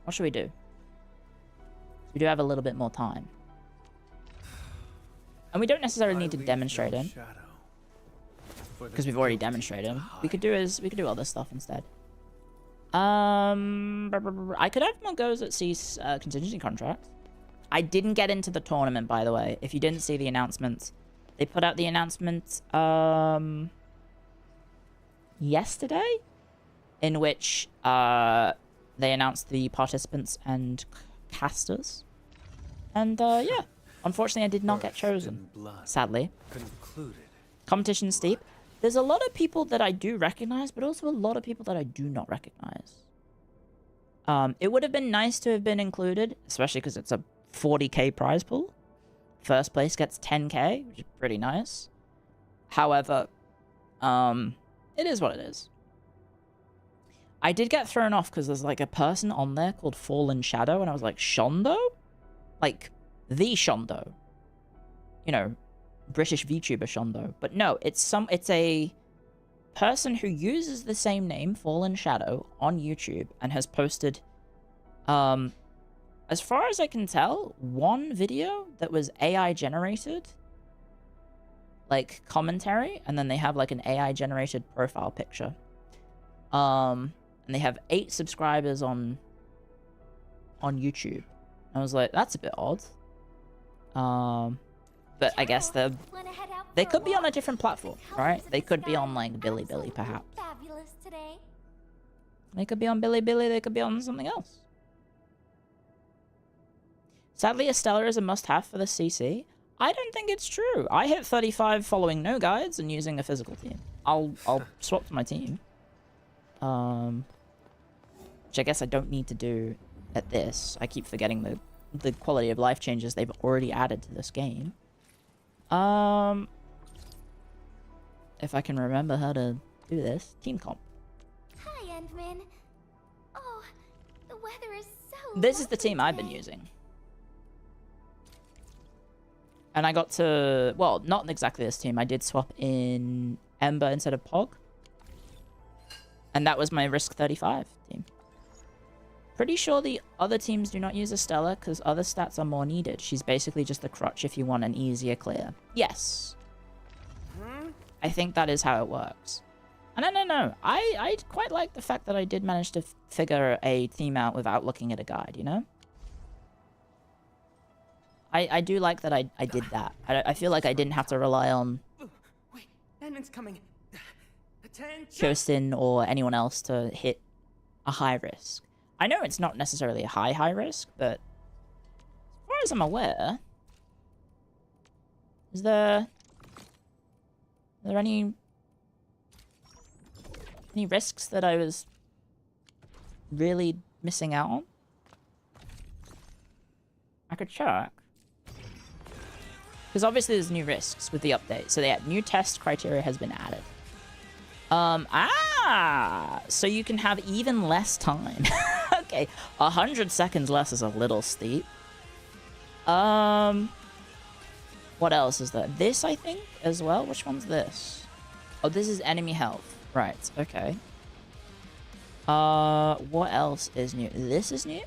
What should we do? We do have a little bit more time. And we don't necessarily need to demonstrate him. Because we've already demonstrated him. We could do other stuff instead. I could have more goes at C's contingency contract. I didn't get into the tournament, by the way. If you didn't see the announcement, they put out the announcement yesterday, in which they announced the participants and casters. And yeah, unfortunately, I did not get chosen. Sadly, competition's steep. There's a lot of people that I do recognize, but also a lot of people that I do not recognize. It would have been nice to have been included, especially because it's a 40k prize pool. First place gets 10k, which is pretty nice. However, it is what it is. I did get thrown off because there's like a person on there called Fallen Shadow, and I was like, Shondo? Like, the Shondo. You know, British VTuber Shondo. But no, it's a person who uses the same name, Fallen Shadow, on YouTube and has posted, as far as I can tell, one video that was AI generated, like commentary, and then they have like an AI generated profile picture. And they have 8 subscribers on YouTube. I was like, that's a bit odd. But I guess they could be on a different platform, right? They could be on like Bilibili, perhaps. They could be on Bilibili, they could be on something else. Sadly, a Stellar is a must-have for the CC. I don't think it's true. I hit 35 following no guides and using a physical team. I'll swap to my team. Which I guess I don't need to do at this. I keep forgetting the quality of life changes they've already added to this game. If I can remember how to do this. Team comp. Hi, Endman. Oh, the weather is so This is the lovely team I've been today. using. And I got to... Well, not exactly this team. I did swap in Ember instead of Pog. And that was my Risk 35 team. Pretty sure the other teams do not use Estella because other stats are more needed. She's basically just the crutch if you want an easier clear. Yes. I think that is how it works. And no. I quite like the fact that I did manage to figure a theme out without looking at a guide, you know? I do like that I did that. I feel like I didn't have to rely on Wait, Endman's coming. Attention. Kirsten or anyone else to hit a high risk. I know it's not necessarily a high risk, but as far as I'm aware, is there any risks that I was really missing out on? I could check. Because obviously there's new risks with the update. So yeah, new test criteria has been added. So you can have even less time. Okay, 100 seconds less is a little steep. What else is there? This, I think, as well. Which one's this? Oh, this is enemy health. Right, okay. What else is new? This is new?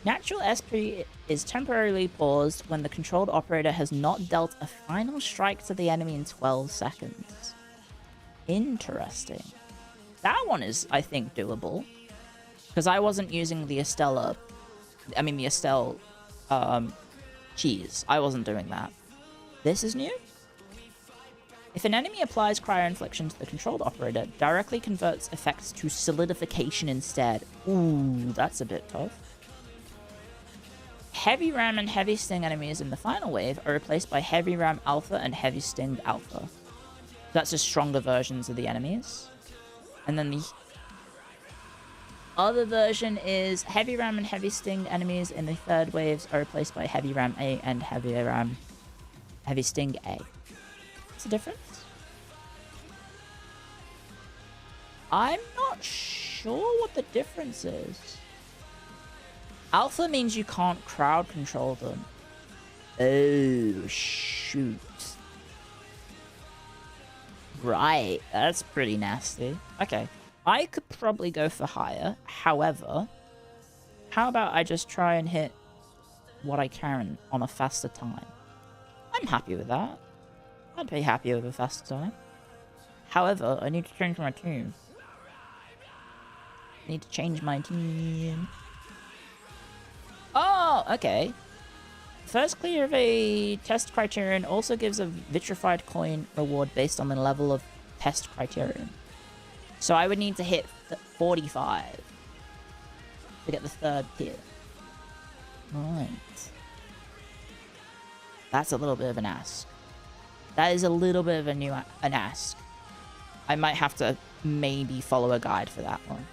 Natural SP is temporarily paused when the controlled operator has not dealt a final strike to the enemy in 12 seconds. Interesting. That one is, I think, doable. Because I wasn't using the Estelle cheese. I wasn't doing that. This is new? If an enemy applies cryo infliction to the controlled operator, directly converts effects to solidification instead. Ooh, that's a bit tough. Heavy Ram and Heavy Sting enemies in the final wave are replaced by Heavy Ram Alpha and Heavy Sting Alpha. That's just stronger versions of the enemies. And then the other version is Heavy Ram and Heavy Sting enemies in the third waves are replaced by Heavy Ram A and Heavy Sting A. What's the difference? I'm not sure what the difference is. Alpha means you can't crowd control them. Oh, shoot. Right, that's pretty nasty. Okay, I could probably go for higher. However, how about I just try and hit what I can on a faster time? I'm happy with that. I'd be happy with a faster time. However, I need to change my team. I need to change my team. Oh, okay. First clear of a test criterion also gives a vitrified coin reward based on the level of test criterion. So I would need to hit 45 to get the third tier. Right. That's a little bit of an ask. That is a little bit of an ask. I might have to maybe follow a guide for that one.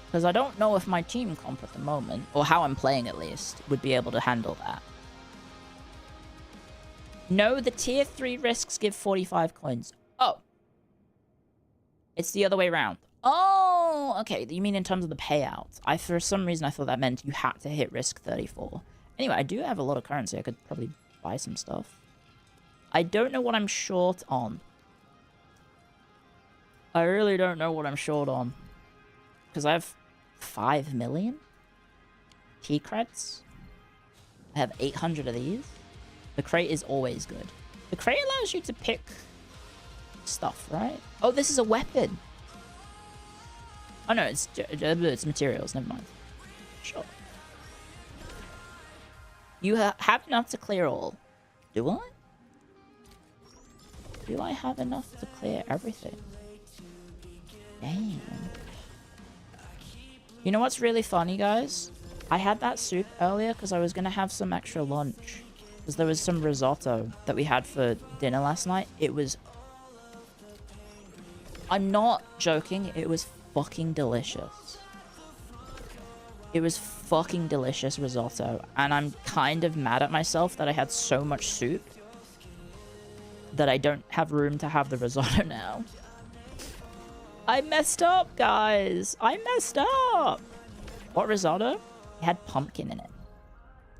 Because I don't know if my team comp at the moment, or how I'm playing at least, would be able to handle that. No, the tier 3 risks give 45 coins. Oh. It's the other way around. Oh, okay. You mean in terms of the payouts? For some reason, I thought that meant you had to hit risk 34. Anyway, I do have a lot of currency. I could probably buy some stuff. I don't know what I'm short on. I really don't know what I'm short on. Because I have 5 million T-creds. I have 800 of these. The crate is always good. The crate allows you to pick stuff, right? Oh, this is a weapon. Oh no, it's materials. Never mind. Sure. You have enough to clear all. Do I? Do I have enough to clear everything? Damn. You know what's really funny, guys? I had that soup earlier because I was going to have some extra lunch. Because there was some risotto that we had for dinner last night. It was... I'm not joking. It was fucking delicious. It was fucking delicious risotto. And I'm kind of mad at myself that I had so much soup that I don't have room to have the risotto now. I messed up, guys. I messed up. What risotto? It had pumpkin in it.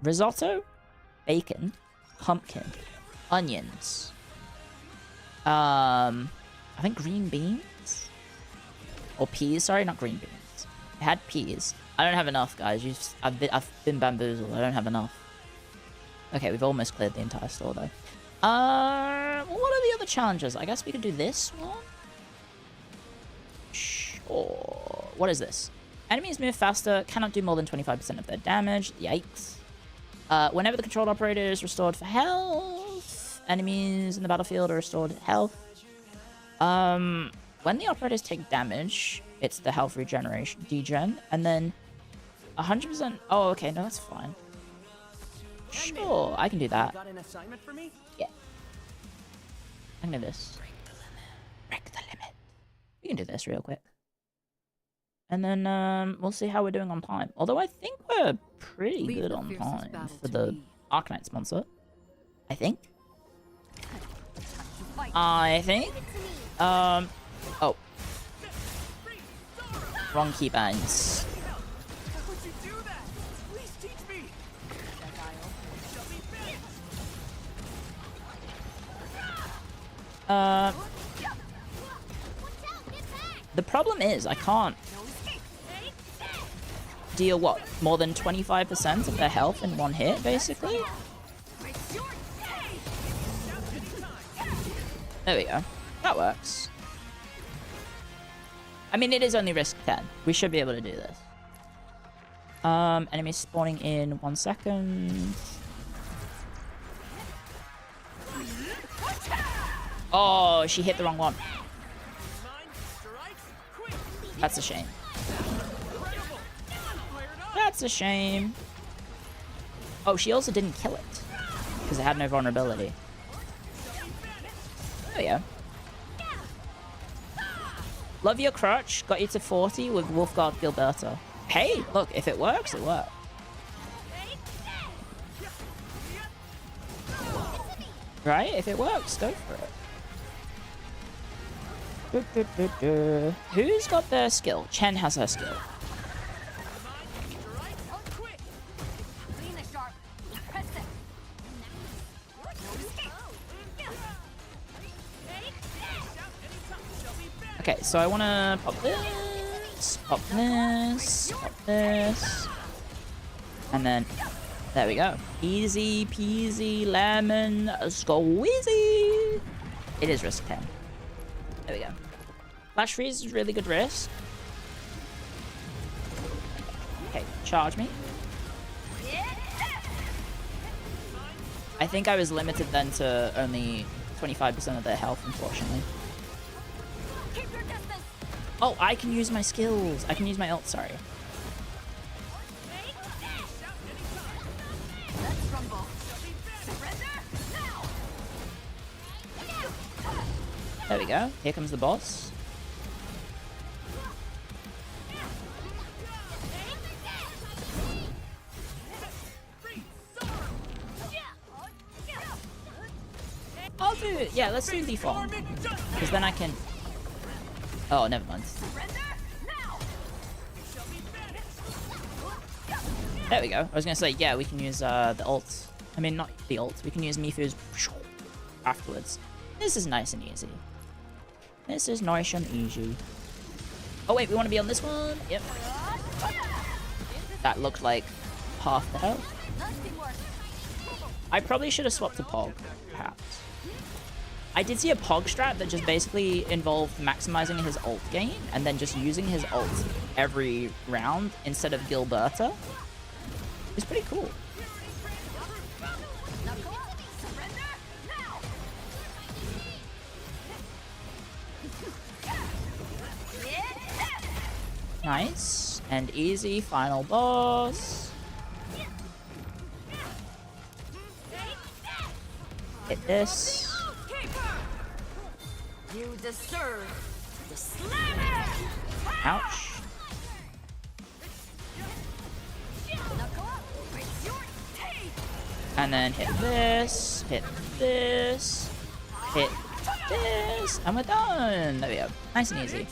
Risotto, bacon, pumpkin, onions. I think green beans? Or peas, sorry, not green beans. It had peas. I don't have enough, guys. I've been bamboozled. I don't have enough. Okay, we've almost cleared the entire store, though. What are the other challenges? I guess we could do this one. Sure. What is this? Enemies move faster, cannot do more than 25% of their damage. Yikes. Whenever the controlled operator is restored for health, enemies in the battlefield are restored health. When the operators take damage, it's the health regeneration, degen, and then 100%. Oh, okay, no, that's fine. Sure, I can do that. Got an assignment for me? Yeah. I can do this. Break the limit. We can do this real quick. And then we'll see how we're doing on time. Although I think we're pretty good on time for the Arknight sponsor. I think. Oh. Wrong keybinds. How would you do that? Please teach me. The problem is I can't deal what? More than 25% of their health in one hit, basically? There we go. That works. I mean, it is only risk 10. We should be able to do this. Enemy spawning in 1 second. Oh, she hit the wrong one. That's a shame. That's a shame. Oh, she also didn't kill it. Because it had no vulnerability. There we go. Love your crutch. Got you to 40 with Wolfguard Gilberto. Hey, look, if it works, it works. Right? If it works, go for it. Who's got their skill? Chen has her skill. Okay, so I want to pop this, pop this, pop this, and then there we go. Easy peasy lemon squeezy. It is risk 10. There we go. Flash freeze is really good risk. Okay, charge me. I think I was limited then to only 25% of their health, unfortunately. Oh, I can use my skills. I can use my ult, sorry. There we go. Here comes the boss. I'll do it. Yeah, let's do default. Because then I can... Oh, never mind. There we go. I was going to say, yeah, we can use the ult. I mean, not the ult. We can use Mifu's afterwards. This is nice and easy. This is nice and easy. Oh, wait, we want to be on this one? Yep. That looked like half the health. I probably should have swapped to Pog, perhaps. I did see a Pog strat that just basically involved maximizing his ult gain and then just using his ult every round instead of Gilberta. It's pretty cool. Nice and easy final boss. Hit this. You deserve the slammer. Ouch. And then hit this, hit this, hit this, and we're done. There we go. Nice and easy.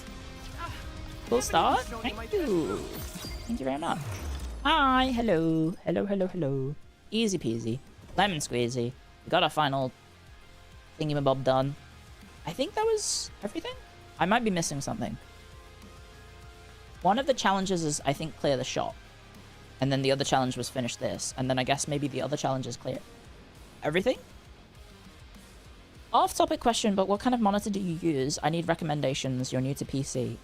Cool start. Thank you. Thank you very much. Hi. Hello. Hello, hello, hello. Easy peasy. Lemon squeezy. We got our final thingy-mabob done. I think that was everything? I might be missing something. One of the challenges is, I think, clear the shop. And then the other challenge was finish this. And then I guess maybe the other challenge is clear everything? Off-topic question, but what kind of monitor do you use? I need recommendations. You're new to PC.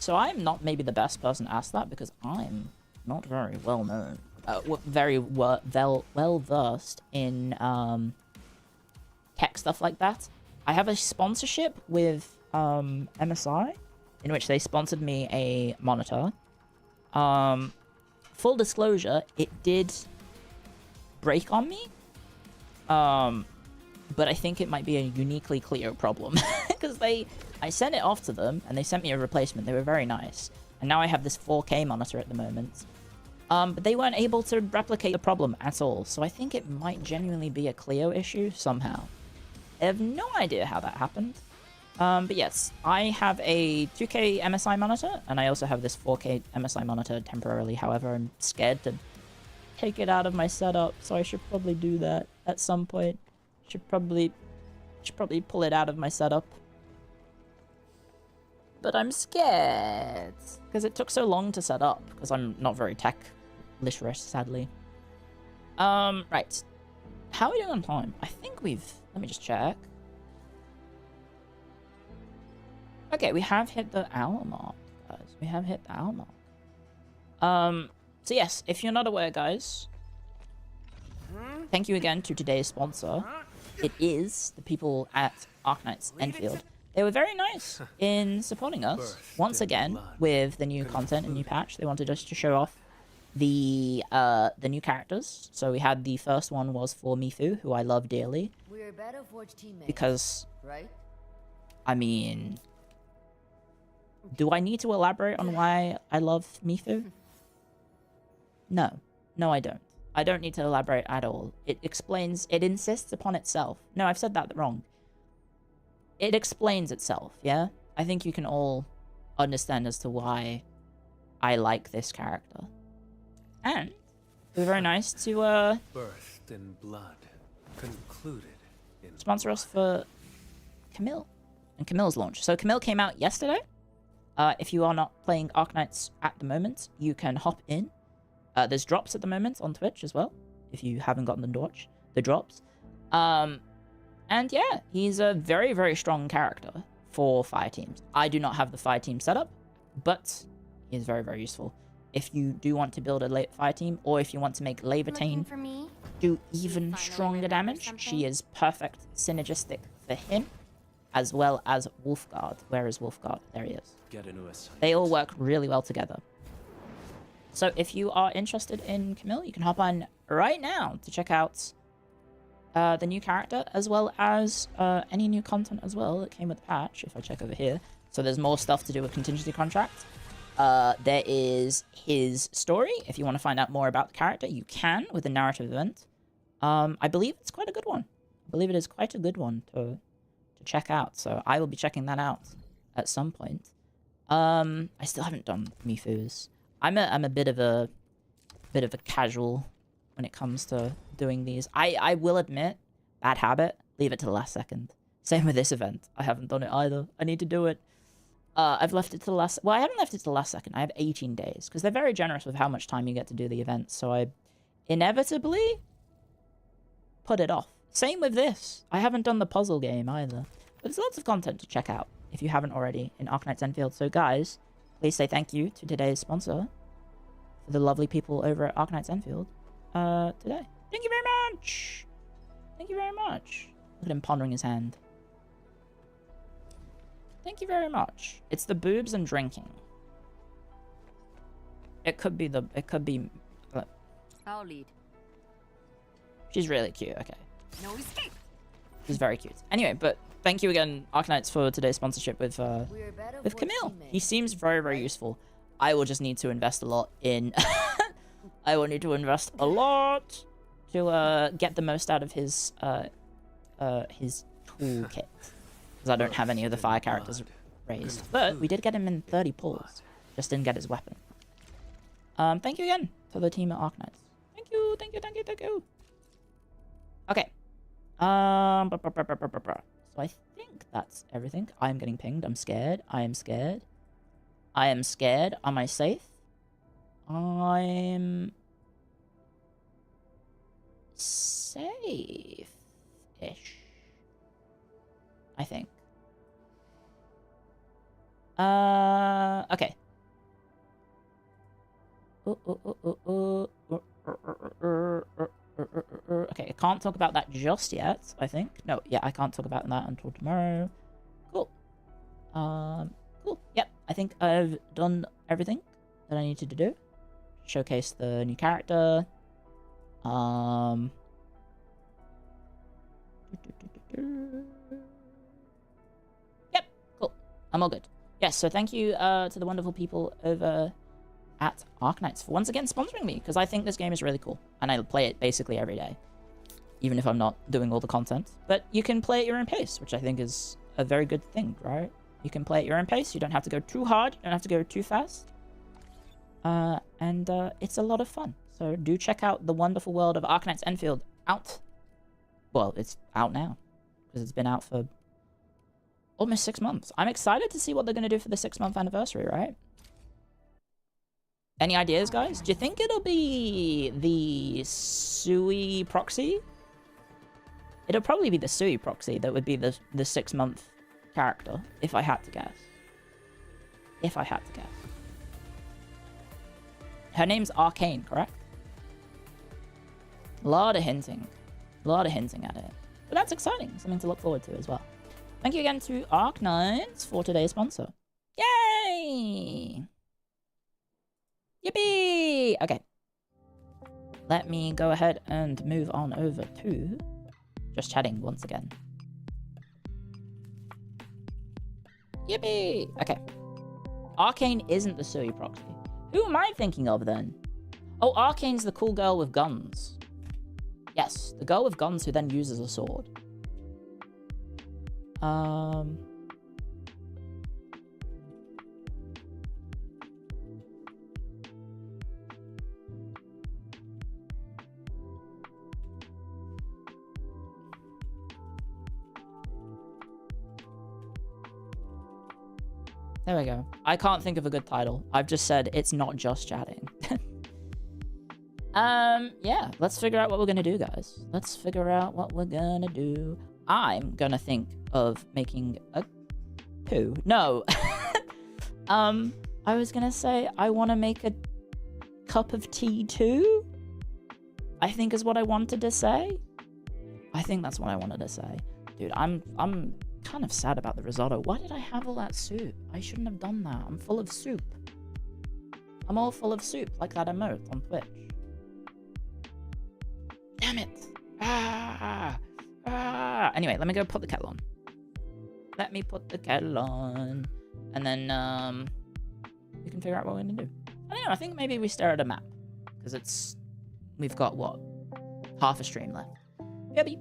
So I'm not maybe the best person to ask that because I'm not very well known. Very well versed in tech stuff like that. I have a sponsorship with MSI, in which they sponsored me a monitor. Full disclosure, it did break on me. But I think it might be a uniquely Clio problem. Because I sent it off to them, and they sent me a replacement. They were very nice. And now I have this 4K monitor at the moment. But they weren't able to replicate the problem at all. So I think it might genuinely be a Clio issue somehow. I have no idea how that happened. But yes, I have a 2K MSI monitor, and I also have this 4K MSI monitor temporarily. However, I'm scared to take it out of my setup, so I should probably do that at some point. Should probably pull it out of my setup. But I'm scared because it took so long to set up because I'm not very tech literate, sadly. Right. How are we doing on time? I think we've... Let me just check. Okay, we have hit the hour mark, guys. We have hit the hour mark. So yes, if you're not aware, guys, thank you again to today's sponsor. It is the people at Arknights Endfield. They were very nice in supporting us once again with the new content and new patch. They wanted us to show off the new characters. So we had the first one was for Mifu, who I love dearly. We're Battleforge teammates, Because, right? I mean, do I need to elaborate on why I love Mifu? No. No, I don't. I don't need to elaborate at all. It explains, it insists upon itself. No, I've said that wrong. It explains itself, yeah? I think you can all understand as to why I like this character. And it was very nice to Birthed in blood, concluded in sponsor us for Camille and Camille's launch. So Camille came out yesterday. If you are not playing Arknights at the moment, you can hop in. There's drops at the moment on Twitch as well, if you haven't gotten them to watch the drops. And yeah, he's a very, very strong character for fire teams. I do not have the fire team setup, but he is very, very useful. If you do want to build a fire team, or if you want to make Leviatane do even stronger damage, she is perfect synergistic for him, as well as Wolfguard. Where is Wolfguard? There he is. They all work really well together. So if you are interested in Camille, you can hop on right now to check out the new character, as well as any new content as well that came with the patch, if I check over here. So there's more stuff to do with Contingency contract. There is his story. If you want to find out more about the character, you can with the narrative event. I believe it's quite a good one. I believe it is quite a good one to check out. So I will be checking that out at some point. I still haven't done Mifu's. I'm a bit of a casual when it comes to doing these. I will admit, bad habit, leave it to the last second. Same with this event. I haven't done it either. I need to do it. I've left it to the last... Well, I haven't left it to the last second. I have 18 days, because they're very generous with how much time you get to do the event, so I inevitably put it off. Same with this. I haven't done the puzzle game either. But there's lots of content to check out, if you haven't already, in Arknights Enfield. So guys, please say thank you to today's sponsor, for the lovely people over at Arknights Enfield, today. Thank you very much! Thank you very much. Look at him pondering his hand. Thank you very much. It's the boobs and drinking. It could be I'll lead. She's really cute, okay. No escape. She's very cute. Anyway, but thank you again, Arknights, for today's sponsorship with Camille. He seems very, very useful. I will just need to invest a lot in... I will need to invest a lot to get the most out of his toolkit. Because I don't have any of the fire characters raised. But we did get him in 30 pulls. Just didn't get his weapon. Thank you again to the team at Arknights. Thank you, thank you, thank you, thank you. Okay. So I think that's everything. I'm getting pinged. I'm scared. I am scared. I am scared. Am I safe? I'm... safe-ish. I think. Okay. Okay, I can't talk about that just yet, I think. No, yeah, I can't talk about that until tomorrow. Cool. Cool. Yep, I think I've done everything that I needed to do. Showcase the new character. Yep, cool. I'm all good. Yes, so thank you to the wonderful people over at Arknights for once again sponsoring me, because I think this game is really cool, and I play it basically every day, even if I'm not doing all the content. But you can play at your own pace, which I think is a very good thing, right? You can play at your own pace. You don't have to go too hard. You don't have to go too fast. And it's a lot of fun. So do check out the wonderful world of Arknights Endfield out. Well, it's out now, because it's been out for almost 6 months. I'm excited to see what they're going to do for the 6-month anniversary, right? Any ideas, guys? Do you think it'll be the Sui proxy? It'll probably be the Sui proxy that would be the 6-month character, if I had to guess. If I had to guess. Her name's Arcane, correct? A lot of hinting. A lot of hinting at it. But that's exciting. Something to look forward to as well. Thank you again to Arknights for today's sponsor. Yay! Yippee! Okay. Let me go ahead and move on over to just chatting once again. Yippee! Okay. Arcane isn't the Sui proxy. Who am I thinking of then? Oh, Arcane's the cool girl with guns. Yes, the girl with guns who then uses a sword. There we go. I can't think of a good title. I've just said it's not just chatting. Yeah, let's figure out what we're gonna do, guys. Let's figure out what we're gonna do. I'm gonna think of making a poo. No. I was gonna say I want to make a cup of tea too. I think is what I wanted to say. I think that's what I wanted to say. Dude, I'm kind of sad about the risotto. Why did I have all that soup? I shouldn't have done that. I'm full of soup. I'm all full of soup, like that emote on Twitch. Damn it. Anyway, let me go put the kettle on. Let me put the kettle on. And then, we can figure out what we're gonna do. I don't know, I think maybe we stare at a map. Because we've got, what? Half a stream left. Yabby.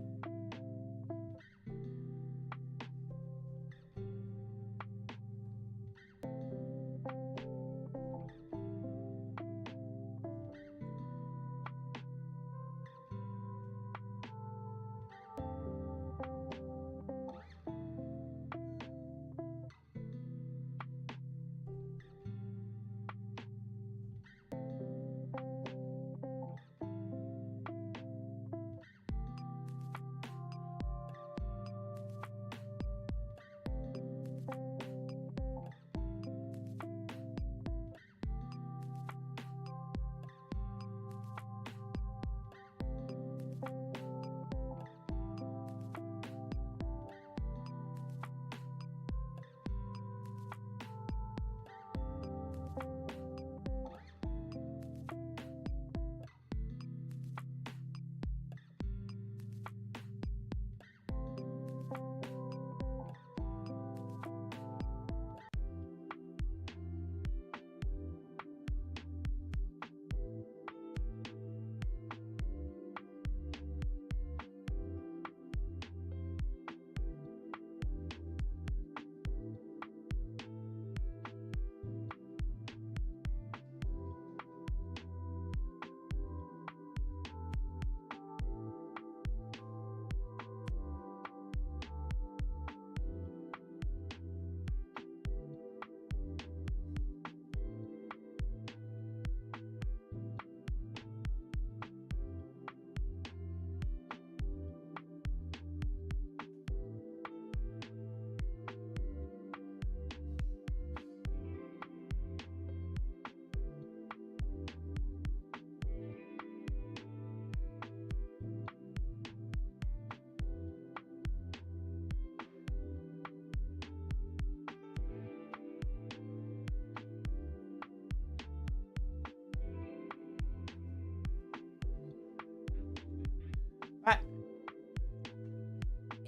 Right.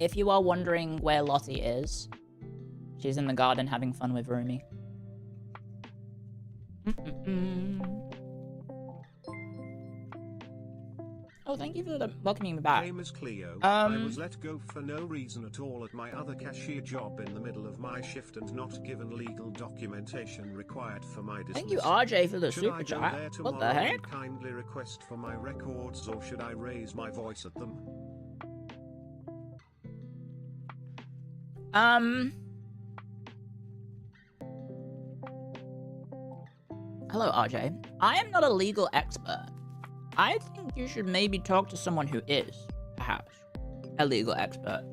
If you are wondering where Lottie is, she's in the garden having fun with Rumi. Oh, thank you for welcoming me back. Name is Clio. I was let go for no reason at all at my other cashier job in the middle of my shift and not given legal documentation required for my dismissal. Thank you, RJ, for the Should super I go chat. there What the tomorrow heck? and kindly request for my records, or should I raise my voice at them? Hello, RJ. I am not a legal expert. I think you should maybe talk to someone who is, perhaps, a legal expert.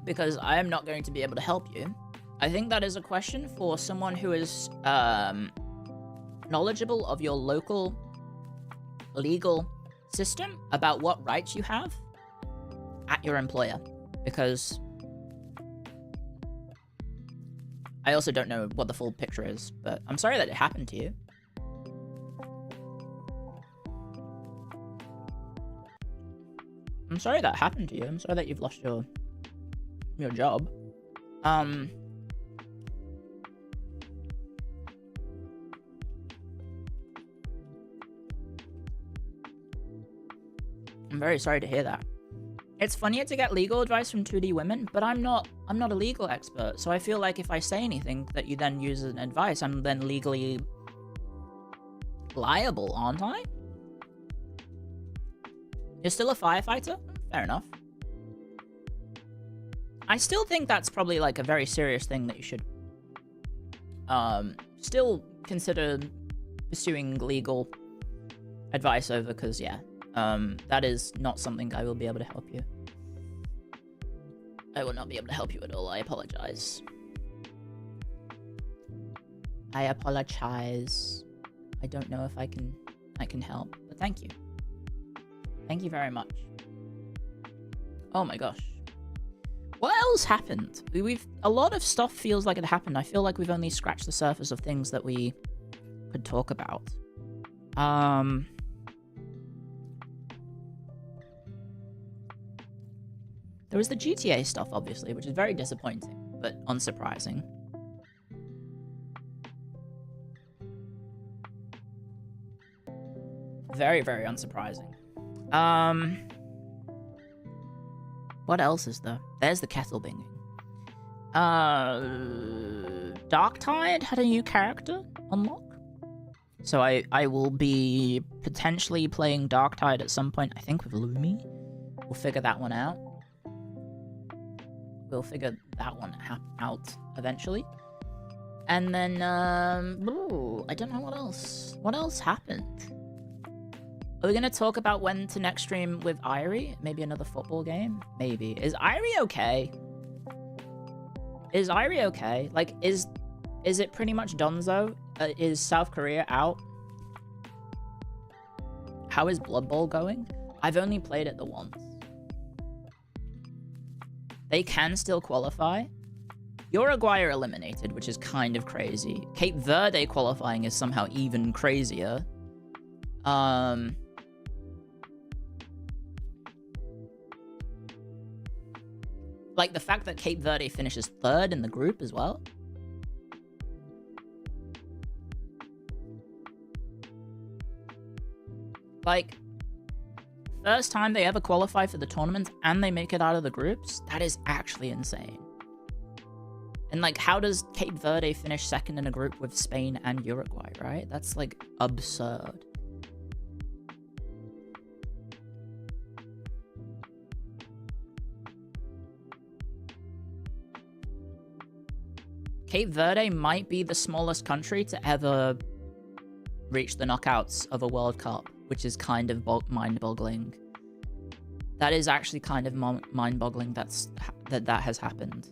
Because I am not going to be able to help you. I think that is a question for someone who is knowledgeable of your local legal system about what rights you have at your employer. Because I also don't know what the full picture is, but I'm sorry that it happened to you. I'm sorry that happened to you. I'm sorry that you've lost your job. I'm very sorry to hear that. It's funnier to get legal advice from 2D women, but I'm not a legal expert, so I feel like if I say anything that you then use as an advice, I'm then legally liable, aren't I? You're still a firefighter? Fair enough. I still think that's probably like a very serious thing that you should still consider pursuing legal advice over, because yeah, that is not something I will be able to help you. I will not be able to help you at all. I apologize. I apologize. I don't know if I can help, but thank you. Thank you very much. Oh my gosh. What else happened? A lot of stuff feels like it happened. I feel like we've only scratched the surface of things that we could talk about. There was the GTA stuff, obviously, which is very disappointing, but unsurprising. Very, very unsurprising. What else is there? There's the kettle binging. Darktide had a new character unlock. So I will be potentially playing Darktide at some point, I think with Lumi. We'll figure that one out. We'll figure that one out eventually. And then, ooh, I don't know what else. What else happened? Are we going to talk about when to next stream with Irie? Maybe another football game? Maybe. Is Irie okay? Is Irie okay? Like, is it pretty much donezo? Is South Korea out? How is Blood Bowl going? I've only played it the once. They can still qualify. Uruguay are eliminated, which is kind of crazy. Cape Verde qualifying is somehow even crazier. Like, the fact that Cape Verde finishes 3rd in the group as well. Like, first time they ever qualify for the tournament and they make it out of the groups? That is actually insane. And, like, how does Cape Verde finish 2nd in a group with Spain and Uruguay, right? That's, like, absurd. Cape Verde might be the smallest country to ever reach the knockouts of a World Cup, which is kind of mind-boggling. That is actually kind of mind-boggling that has happened.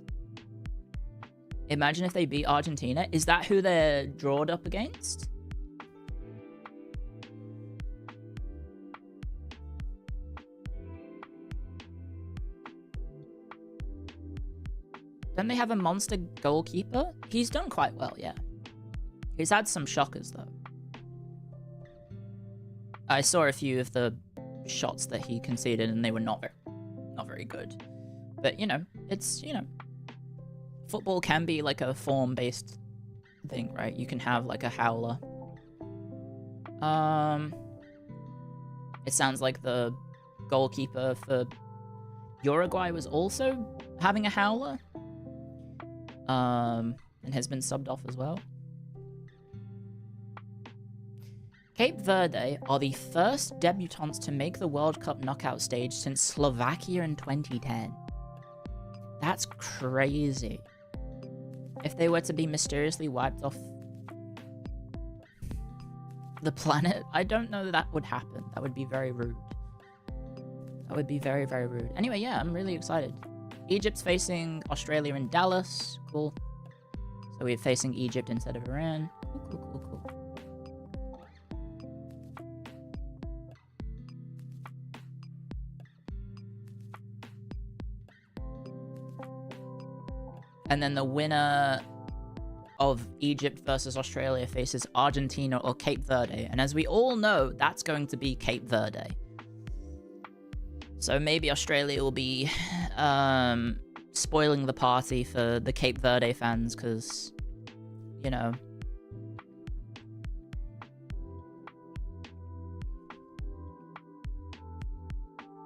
Imagine if they beat Argentina. Is that who they're drawed up against? Don't they have a monster goalkeeper? He's done quite well, yeah. He's had some shockers, though. I saw a few of the shots that he conceded, and they were not very good. But, you know, it's, you know, football can be like a form-based thing, right? You can have like a howler. It sounds like the goalkeeper for Uruguay was also having a howler. And has been subbed off as well. Cape Verde are the first debutants to make the World Cup knockout stage since Slovakia in 2010. That's crazy. If they were to be mysteriously wiped off the planet, I don't know that would happen. That would be very rude. That would be very, very rude. Anyway, yeah, I'm really excited. Egypt's facing Australia in Dallas. Cool. So we're facing Egypt instead of Iran. Cool. And then the winner of Egypt versus Australia faces Argentina or Cape Verde. And as we all know, that's going to be Cape Verde. So maybe Australia will be spoiling the party for the Cape Verde fans because, you know,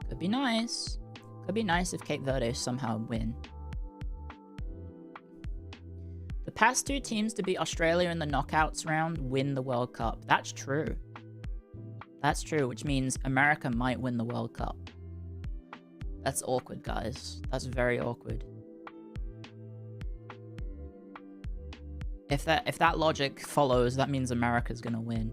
could be nice. Could be nice if Cape Verde somehow win. The past two teams to beat Australia in the knockouts round win the World Cup. That's true. That's true, which means America might win the World Cup. That's awkward, guys. That's very awkward. If that logic follows, that means America's gonna win.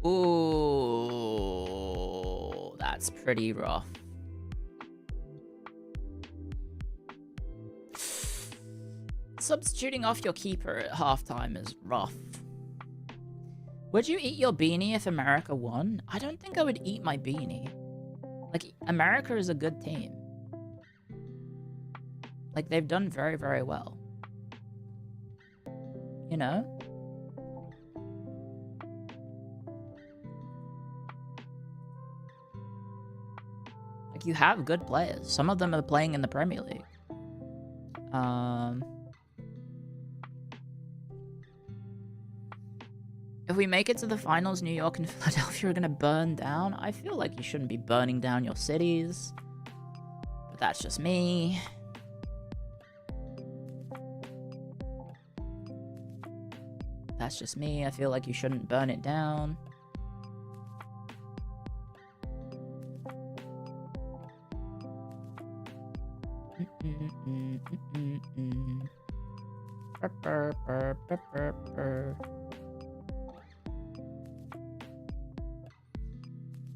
Ooh, that's pretty rough. Substituting off your keeper at halftime is rough. Would you eat your beanie if America won? I don't think I would eat my beanie. Like, America is a good team. Like, they've done very, very well. You know? Like, you have good players. Some of them are playing in the Premier League. If we make it to the finals, New York and Philadelphia are gonna burn down. I feel like you shouldn't be burning down your cities. But that's just me. That's just me. I feel like you shouldn't burn it down.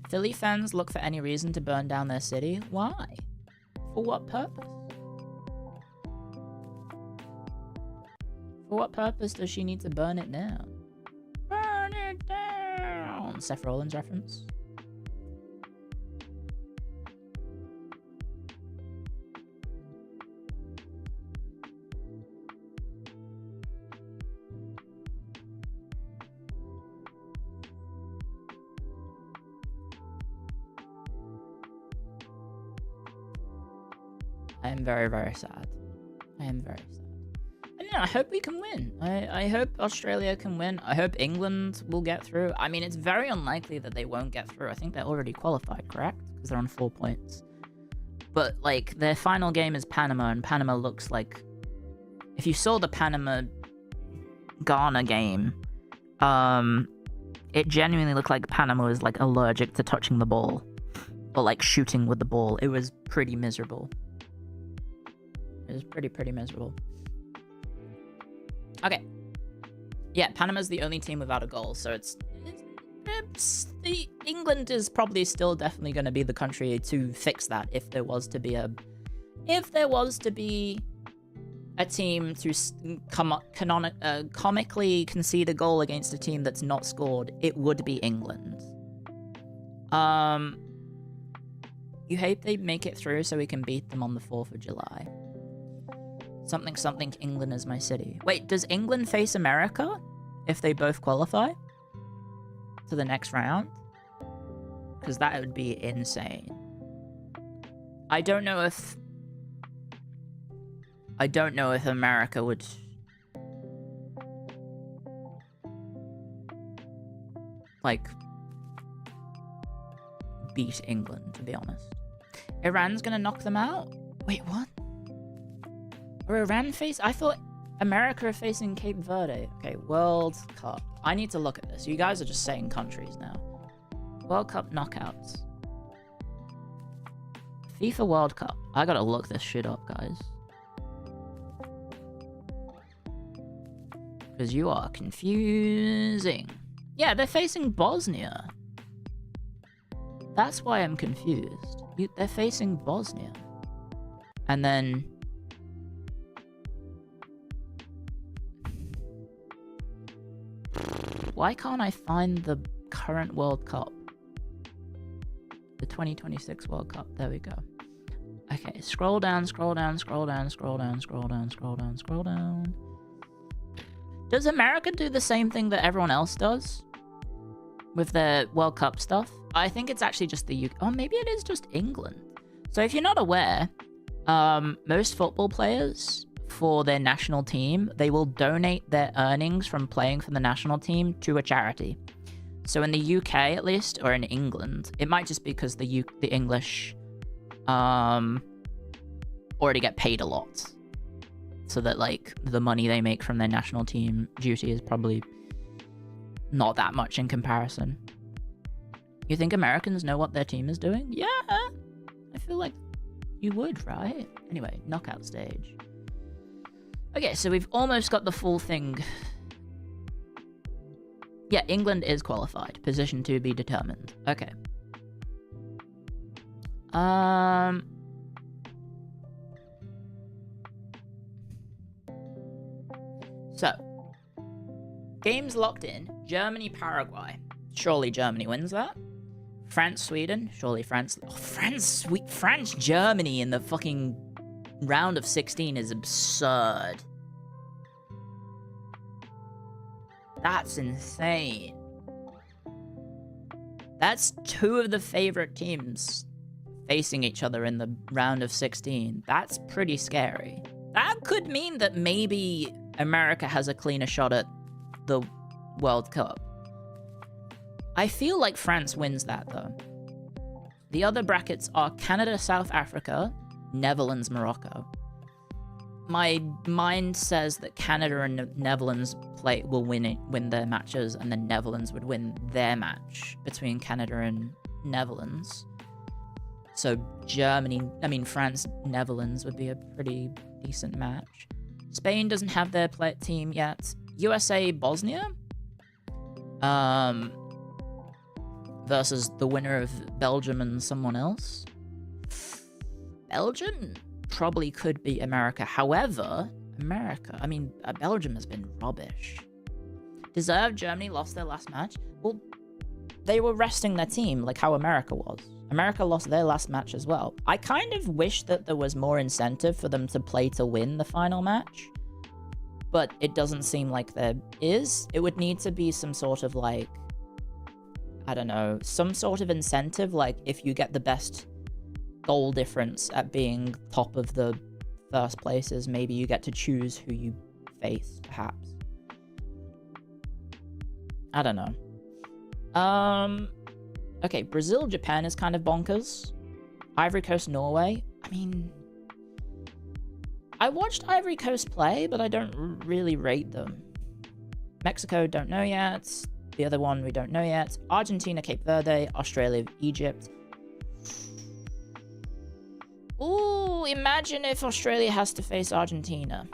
Philly fans look for any reason to burn down their city. Why? For what purpose? For what purpose does she need to burn it down? Burn it down! Seth Rollins reference. I am very, very sad. I am very sad. And I hope we can win. I hope Australia can win. I hope England will get through. I mean, it's very unlikely that they won't get through. I think they're already qualified, correct? Because they're on 4 points. But, like, their final game is Panama, and Panama looks like... If you saw the Panama-Ghana game, it genuinely looked like Panama was, like, allergic to touching the ball. Or, like, shooting with the ball. It was pretty miserable. It was pretty miserable. Okay. Yeah, Panama's the only team without a goal, so England is probably still definitely going to be the country to fix that if there was to be a team to comically concede a goal against a team that's not scored, it would be England. You hope they make it through so we can beat them on the 4th of July. Something something England is my city. Wait, does England face America if they both qualify to the next round? Because that would be insane. I don't know if America would like beat England, to be honest. Iran's gonna knock them out? Wait, what? Or Iran face? I thought America are facing Cape Verde. Okay, World Cup. I need to look at this. You guys are just saying countries now. World Cup knockouts. FIFA World Cup. I gotta look this shit up, guys. Because you are confusing. Yeah, they're facing Bosnia. That's why I'm confused. They're facing Bosnia. And then... Why can't I find the current World Cup? The 2026 World Cup. There we go. Okay, scroll down, scroll down, scroll down, scroll down, scroll down, scroll down, scroll down. Does America do the same thing that everyone else does? With their World Cup stuff? I think it's actually just the UK. Oh, maybe it is just England. So if you're not aware, most football players, for their national team, they will donate their earnings from playing for the national team to a charity. So in the UK, at least, or in England, it might just be because the English already get paid a lot. So that, like, the money they make from their national team duty is probably not that much in comparison. You think Americans know what their team is doing? Yeah! I feel like you would, right? Anyway, knockout stage. Okay, so we've almost got the full thing. Yeah, England is qualified. Position to be determined. Okay. So, games locked in. Germany, Paraguay. Surely Germany wins that. France, Sweden. Surely France. Oh, France, Germany in the fucking round of 16 is absurd. That's insane. That's two of the favorite teams facing each other in the round of 16. That's pretty scary. That could mean that maybe America has a cleaner shot at the World Cup. I feel like France wins that, though. The other brackets are Canada, South Africa, Netherlands, Morocco. My mind says that Canada and Netherlands will win their matches, and the Netherlands would win their match between Canada and Netherlands. So France, Netherlands would be a pretty decent match. Spain doesn't have their team yet. USA, Bosnia? Versus the winner of Belgium and someone else. Belgium probably could beat America. However, Belgium has been rubbish. Deserved Germany lost their last match? Well, they were resting their team like how America was. America lost their last match as well. I kind of wish that there was more incentive for them to play to win the final match. But it doesn't seem like there is. It would need to be some sort of like, I don't know, some sort of incentive. Like if you get the best goal difference at being top of the first places, maybe you get to choose who you face, perhaps. I don't know. Okay, Brazil, Japan is kind of bonkers. Ivory Coast, Norway. I mean, I watched Ivory Coast play, but I don't really rate them. Mexico, don't know yet. The other one, we don't know yet. Argentina, Cape Verde. Australia, Egypt. Ooh, imagine if Australia has to face Argentina.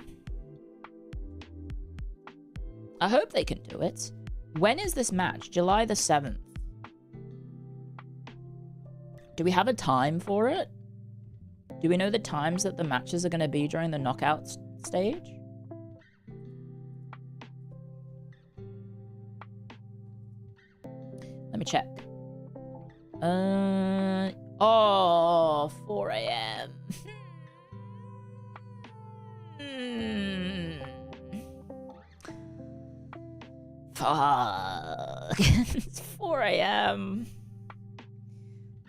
I hope they can do it. When is this match? July the 7th. Do we have a time for it? Do we know the times that the matches are going to be during the knockout stage? Let me check. 4 a.m. Fuck. It's 4 a.m.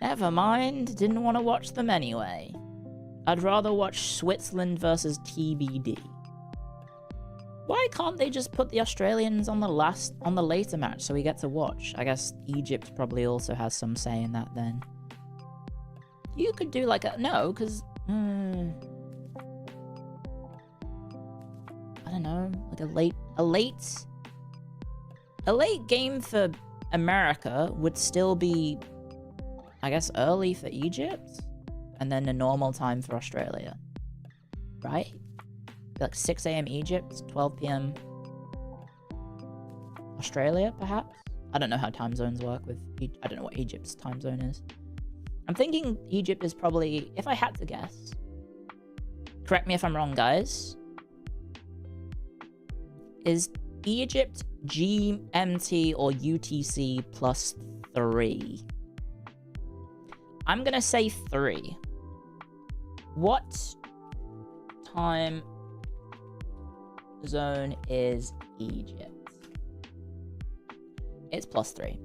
Never mind. Didn't want to watch them anyway. I'd rather watch Switzerland versus TBD. Why can't they just put the Australians on the later match so we get to watch? I guess Egypt probably also has some say in that then. You could do like a... No, because... I don't know. Like a late game for America would still be, I guess, early for Egypt. And then a normal time for Australia. Right? Like 6 a.m. Egypt, 12 p.m. Australia, perhaps? I don't know how time zones work with... I don't know what Egypt's time zone is. I'm thinking Egypt is probably... If I had to guess... Correct me if I'm wrong, guys. Is Egypt GMT or UTC +3? I'm gonna say 3. What time zone is Egypt? It's +3.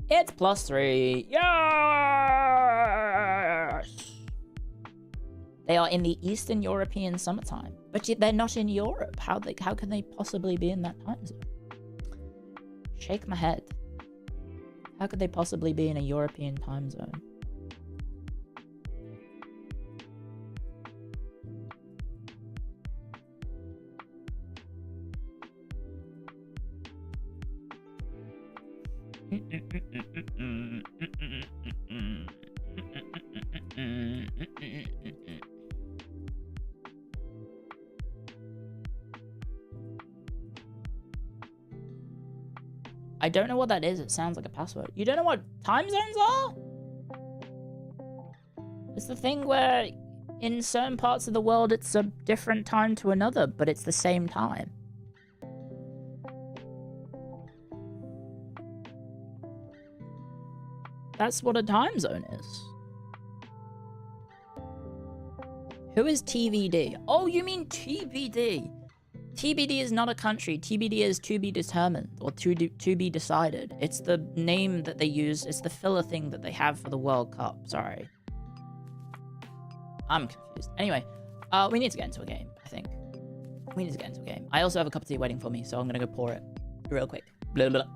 It's +3. Yes! They are in the Eastern European summertime, but they're not in Europe. How can they possibly be in that time zone? Shake my head. How could they possibly be in a European time zone? I don't know what that is. It sounds like a password. You don't know what time zones are? It's the thing where in certain parts of the world it's a different time to another, but it's the same time. That's what a time zone is. Who is TVD? Oh, you mean TBD. TBD is not a country. TBD is to be determined or to be decided. It's the name that they use. It's the filler thing that they have for the World Cup. Sorry. I'm confused. Anyway, we need to get into a game, I think. We need to get into a game. I also have a cup of tea waiting for me, so I'm going to go pour it real quick. Blah, blah, blah.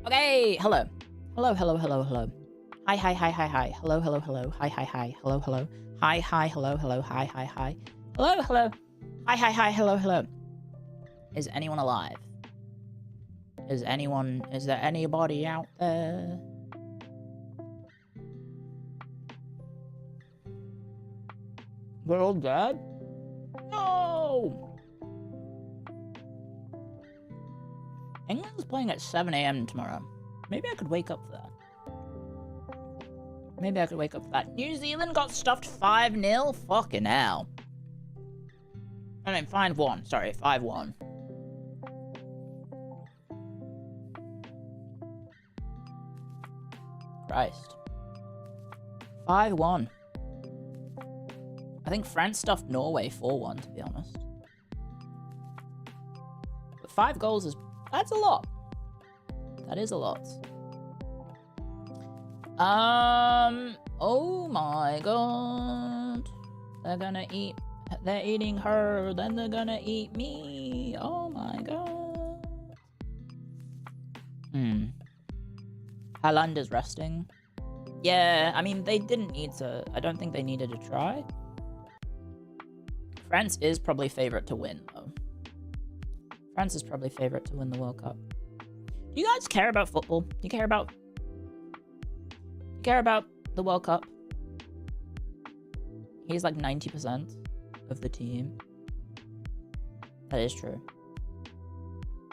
Okay, hello. Hello, hello, hello, hello. Hi, hi, hi, hi, hi. Hello, hello, hello. Hi, hi, hi. Hello, hello. Hi, hi, hello, hello. Hi, hi, hi. Hello, hello. Hi, hi, hi. Hello, hello. Is anyone alive? Is there anybody out there? We're all dead? No! England's playing at 7 a.m. tomorrow. Maybe I could wake up for that. Maybe I could wake up for that. New Zealand got stuffed 5-0? Fucking hell. I mean, 5-1. Sorry, 5-1. Christ. 5-1. I think France stuffed Norway 4-1, to be honest. But 5 goals is... That's a lot. That is a lot. Oh my god. They're gonna eat... They're eating her, then they're gonna eat me. Oh my god. Haaland is resting. Yeah, I mean, they didn't need to... I don't think they needed to try. France is probably favorite to win, though. France is probably favorite to win the World Cup. Do you guys care about football? Do you care about... You care about the World Cup? He's like 90% of the team. That is true.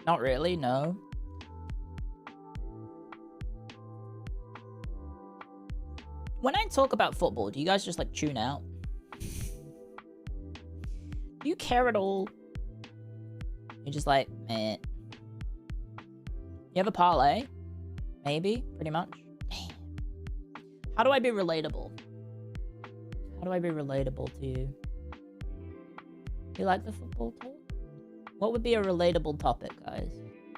Not really, no. When I talk about football, do you guys just like tune out? Do you care at all? You're just like, meh. You have a parlay? Maybe, pretty much. Damn. How do I be relatable? How do I be relatable to you? You like the football talk? What would be a relatable topic, guys?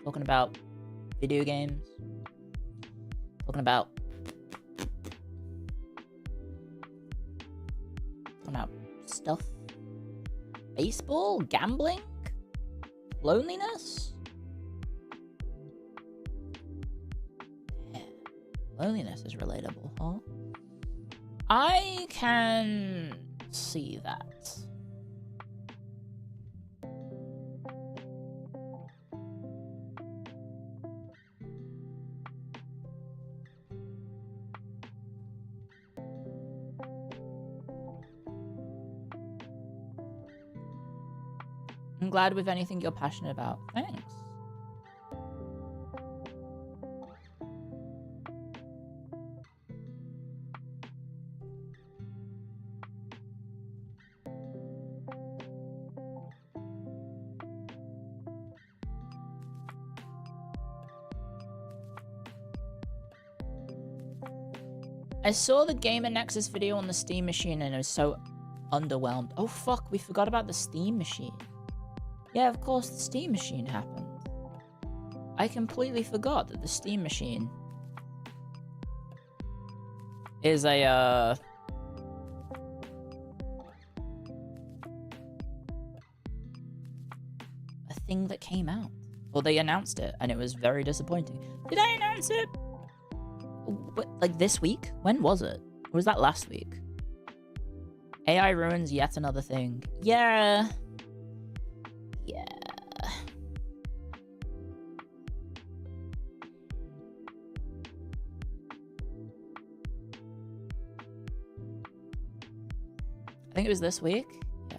Talking about video games? Talking about stuff? Baseball? Gambling? Loneliness? Yeah. Loneliness is relatable, huh? I can see that. I'm glad with anything you're passionate about. Thanks. I saw the Gamer Nexus video on the Steam machine and I was so underwhelmed. Oh fuck, we forgot about the Steam machine. Yeah, of course, the Steam machine happened. I completely forgot that the Steam machine is a thing that came out. Well, they announced it, and it was very disappointing. Did I announce it? What, like this week? When was it? Or was that last week? AI ruins yet another thing. Yeah. Yeah. I think it was this week. Yeah.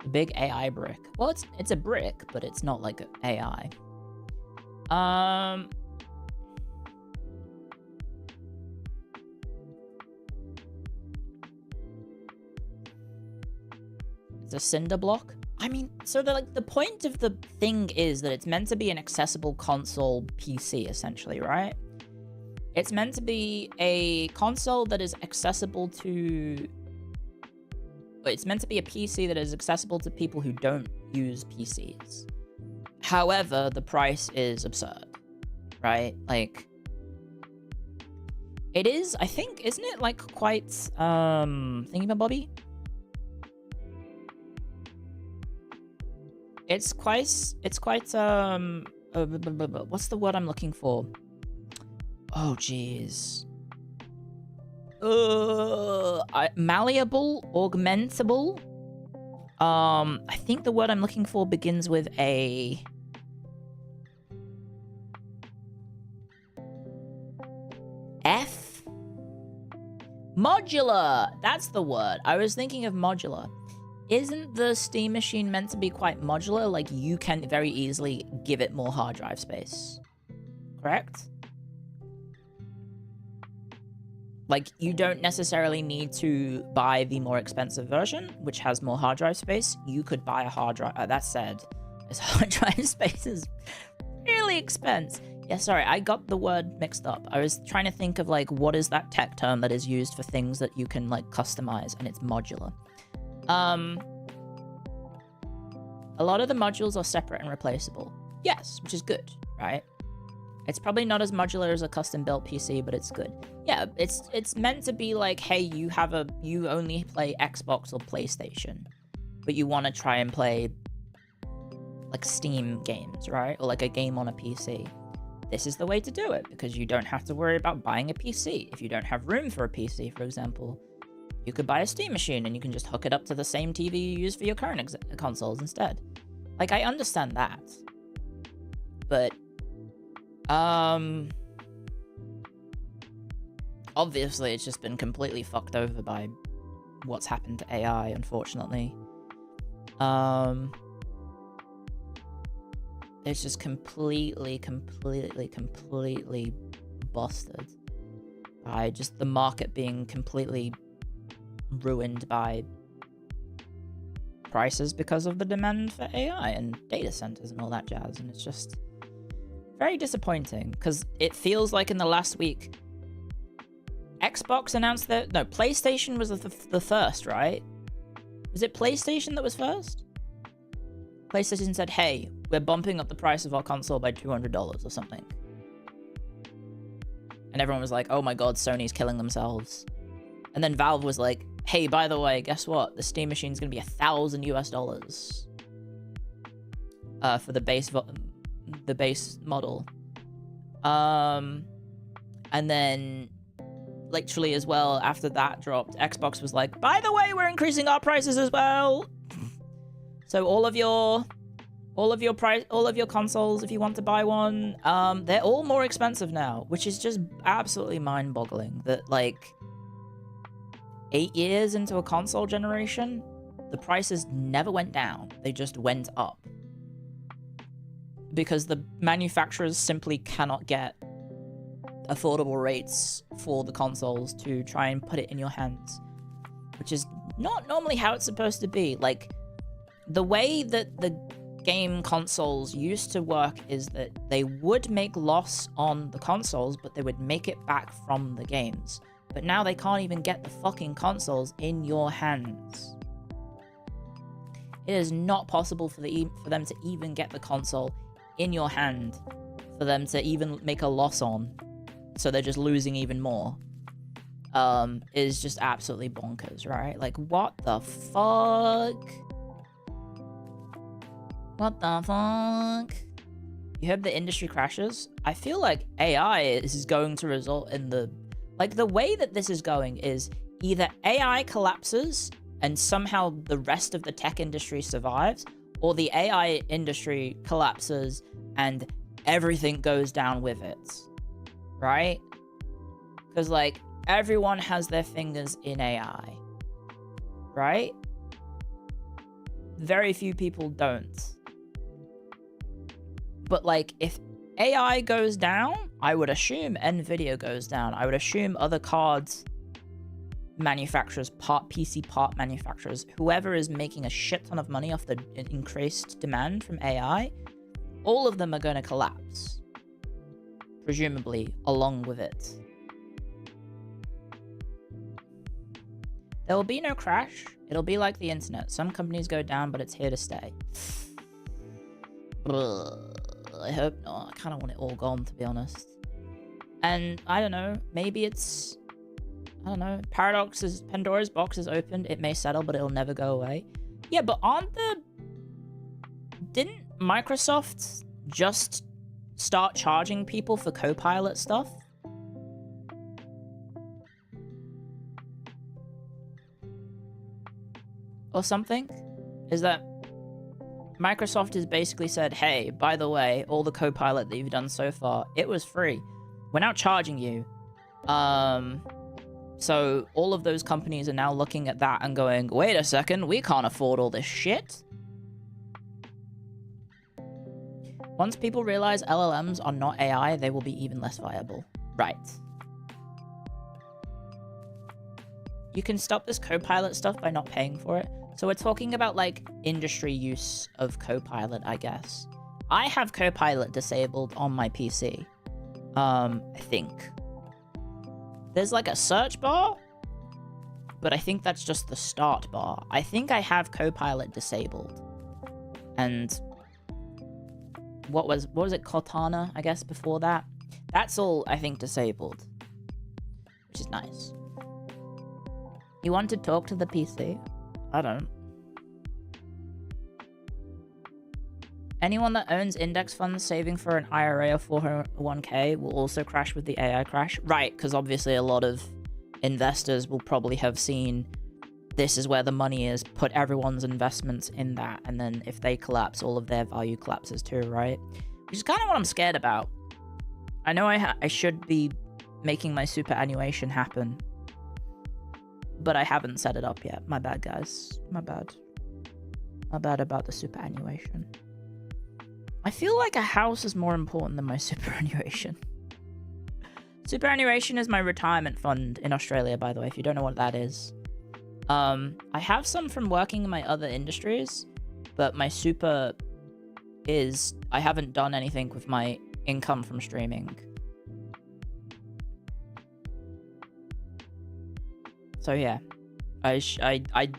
The big AI brick. Well, it's a brick, but it's not like AI. It's a cinder block. I mean, so the point of the thing is that it's meant to be an accessible console PC, essentially, right? It's meant to be a console that is accessible to... It's meant to be a PC that is accessible to people who don't use PCs. However, the price is absurd, right? Like, it is, I think, isn't it like quite, thingamabobby? It's quite, what's the word I'm looking for? Oh, jeez. Malleable, augmentable. I think the word I'm looking for begins with a... F? Modular! That's the word. I was thinking of modular. Isn't the Steam machine meant to be quite modular? Like, you can very easily give it more hard drive space. Correct? Like, you don't necessarily need to buy the more expensive version, which has more hard drive space. You could buy a hard drive. That said, this hard drive space is really expensive. Yeah, sorry, I got the word mixed up. I was trying to think of, like, what is that tech term that is used for things that you can, like, customize, and it's modular. A lot of the modules are separate and replaceable. Yes, which is good, right? It's probably not as modular as a custom-built PC, but it's good. Yeah, it's meant to be like, hey, you only play Xbox or PlayStation, but you want to try and play, like, Steam games, right? Or, like, a game on a PC. This is the way to do it, because you don't have to worry about buying a PC. If you don't have room for a PC, for example, you could buy a Steam machine, and you can just hook it up to the same TV you use for your current consoles instead. Like, I understand that. But, obviously, it's just been completely fucked over by what's happened to AI, unfortunately. It's just completely busted by just the market being completely ruined by prices because of the demand for AI and data centers and all that jazz. And it's just very disappointing, because it feels like in the last week, Xbox announced that... No, PlayStation was the first, right? Was it PlayStation that was first? PlayStation said, hey, we're bumping up the price of our console by $200 or something. And everyone was like, oh my god, Sony's killing themselves. And then Valve was like, hey, by the way, guess what? The Steam machine's gonna be $1,000 US for the base model. And then literally as well, after that dropped, Xbox was like, by the way, we're increasing our prices as well. So all of your consoles, if you want to buy one, they're all more expensive now, which is just absolutely mind-boggling that, like, 8 years into a console generation, the prices never went down. They just went up. Because the manufacturers simply cannot get affordable rates for the consoles to try and put it in your hands. Which is not normally how it's supposed to be. Like, the way that the game consoles used to work is that they would make loss on the consoles, but they would make it back from the games. But now they can't even get the fucking consoles in your hands. It is not possible for them to even get the console in your hand, for them to even make a loss on, so they're just losing even more. Is just absolutely bonkers, right? Like, what the fuck? What the fuck? You hope the industry crashes? I feel like AI is going to result in the... Like, the way that this is going is either AI collapses and somehow the rest of the tech industry survives, or the AI industry collapses and everything goes down with it. Right? Because, like, everyone has their fingers in AI. Right? Very few people don't. But, like, if AI goes down, I would assume NVIDIA goes down. I would assume other cards manufacturers, PC part manufacturers, whoever is making a shit ton of money off the increased demand from AI, all of them are going to collapse. Presumably, along with it. There will be no crash. It'll be like the internet. Some companies go down, but it's here to stay. I hope not. I kind of want it all gone, to be honest. And, I don't know, maybe it's... I don't know, Pandora's box is opened. It may settle, but it'll never go away. Yeah, but didn't Microsoft just start charging people for Copilot stuff? Or something? Is that Microsoft has basically said, hey, by the way, all the Copilot that you've done so far, it was free. We're now charging you. So all of those companies are now looking at that and going, wait a second, we can't afford all this shit. Once people realize LLMs are not AI, they will be even less viable. Right. you can stop this Copilot stuff by not paying for it. So we're talking about like industry use of Copilot, I guess. I have Copilot disabled on my PC. I think. There's like a search bar, but I think that's just the start bar. I think I have Copilot disabled. And what was it, Cortana, I guess, before that? That's all, I think, disabled. Which is nice. You want to talk to the PC? I don't. Anyone that owns index funds saving for an IRA or 401k will also crash with the AI crash. Right, because obviously a lot of investors will probably have seen this is where the money is, put everyone's investments in that, and then if they collapse, all of their value collapses too, right? Which is kind of what I'm scared about. I know I should be making my superannuation happen, but I haven't set it up yet. My bad, guys. My bad. My bad about the superannuation. I feel like a house is more important than my superannuation. Superannuation is my retirement fund in Australia, by the way, if you don't know what that is. I have some from working in my other industries, but my super is... I haven't done anything with my income from streaming. So yeah, I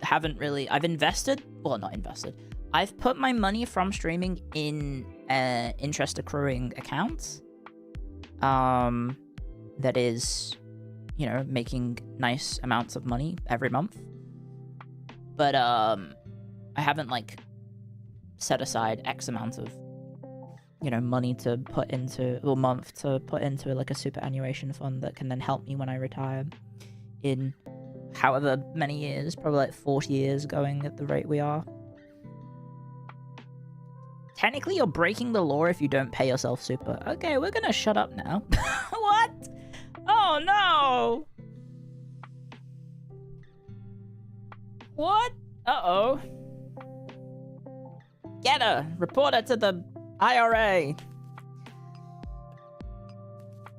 haven't really... I've invested... Well, not invested. I've put my money from streaming in interest accruing accounts. That is, you know, making nice amounts of money every month. But I haven't like set aside X amount of, you know, money to put into, or month to put into like a superannuation fund that can then help me when I retire in however many years, probably like 40 years going at the rate we are. Technically, you're breaking the law if you don't pay yourself super. Okay, we're gonna shut up now. What? Oh no! What? Uh-oh. Get her! Report her to the IRA.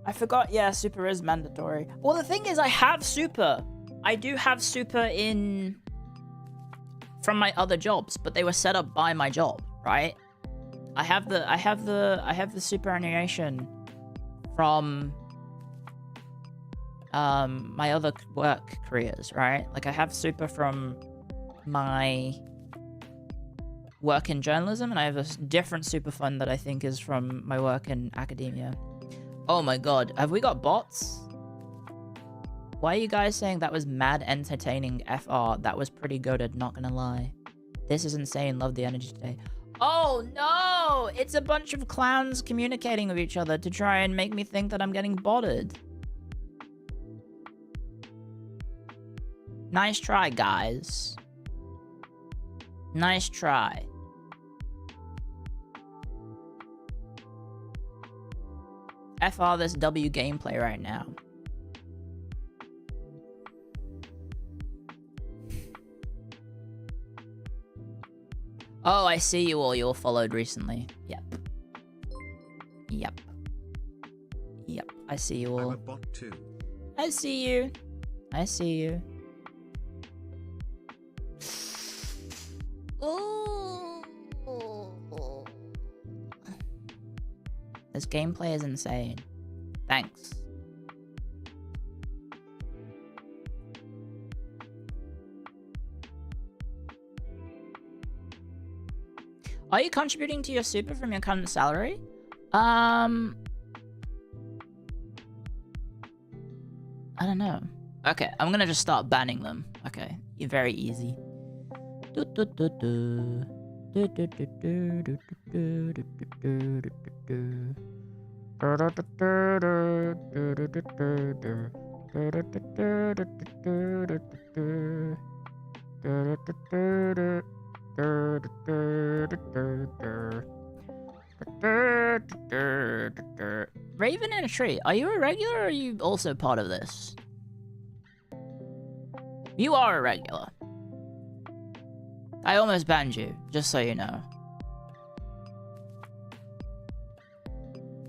I forgot, yeah, super is mandatory. Well, the thing is, I have super. I do have super in... from my other jobs, but they were set up by my job, right? I have the superannuation from my other work careers, right? Like I have super from my work in journalism, and I have a different super fund that I think is from my work in academia. Oh my god, have we got bots? Why are you guys saying that was mad entertaining FR? That was pretty goated, not gonna lie. This is insane, love the energy today. Oh no! It's a bunch of clowns communicating with each other to try and make me think that I'm getting botted. Nice try, guys. Nice try. FR this W gameplay right now. Oh, I see you all. You all followed recently. Yep. Yep. Yep. I see you all. I'm a bot too. I see you. I see you. Ooh. This gameplay is insane. Thanks. Are you contributing to your super from your current salary? I don't know. Okay, I'm gonna just start banning them. Okay, you're very easy. Raven in a tree. Are you a regular or are you also part of this? You are a regular. I almost banned you, just so you know.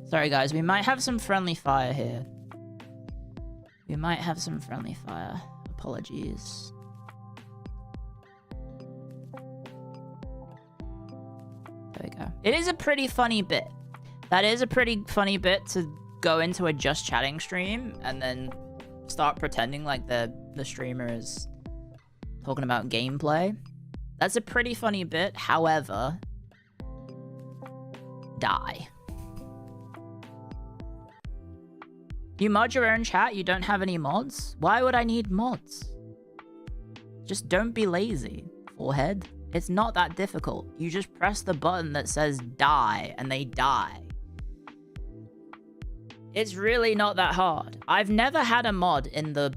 Sorry guys, we might have some friendly fire here. We might have some friendly fire. Apologies. There we go. It is a pretty funny bit. That is a pretty funny bit to go into a just chatting stream and then start pretending like the streamer is talking about gameplay. That's a pretty funny bit. However, die. You mod your own chat? You don't have any mods? Why would I need mods? Just don't be lazy, forehead. It's not that difficult. You just press the button that says die, and they die. It's really not that hard. I've never had a mod in the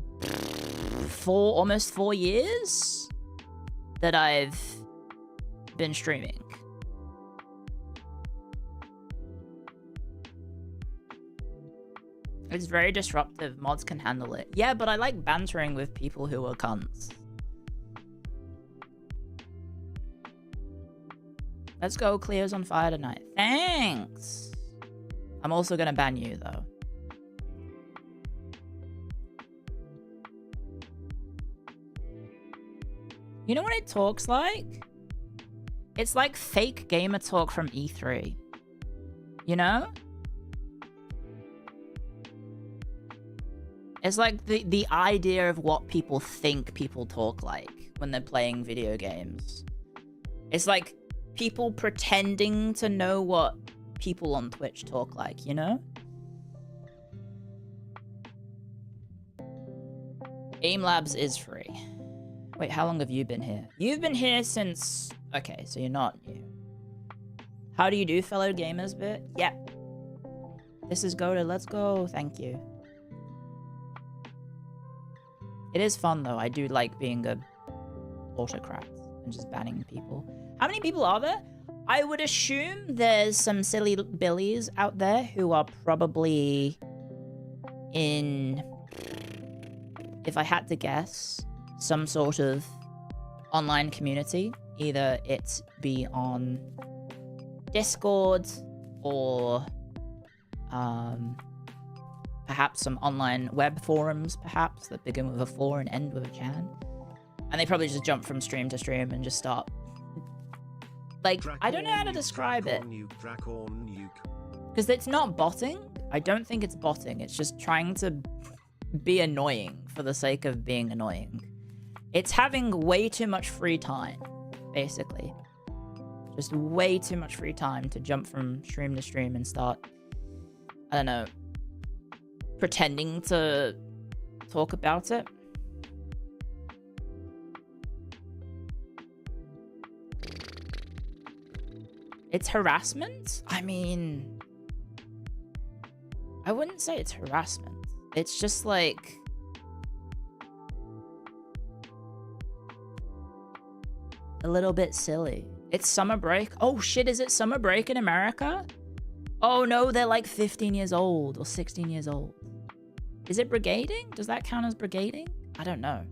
almost 4 years that I've been streaming. It's very disruptive. Mods can handle it. Yeah, but I like bantering with people who are cunts. Let's go. Clio's on fire tonight. Thanks. I'm also gonna ban you, though. You know what it talks like? It's like fake gamer talk from E3. You know? It's like the idea of what people think people talk like when they're playing video games. It's like people pretending to know what people on Twitch talk like, you know? AIM Labs is free. Wait, how long have you been here? You've been here since... Okay, so you're not new. How do you do, fellow gamers bit? Yep. This is Goda. Let's go. Thank you. It is fun, though. I do like being a autocrat and just banning people. How many people are there? I would assume there's some silly billies out there who are probably in, if I had to guess, some sort of online community. Either it be on Discord or perhaps some online web forums, perhaps, that begin with a 4 and end with a chan. And they probably just jump from stream to stream and just start... Like, I don't know how to describe it. Because it's not botting. I don't think it's botting. It's just trying to be annoying for the sake of being annoying. It's having way too much free time, basically. Just way too much free time to jump from stream to stream and start, I don't know, pretending to talk about it. It's harassment? I mean, I wouldn't say it's harassment. It's just like... a little bit silly. It's summer break. Oh shit, is it summer break in America? Oh no, they're like 15 years old or 16 years old. Is it brigading? Does that count as brigading? I don't know.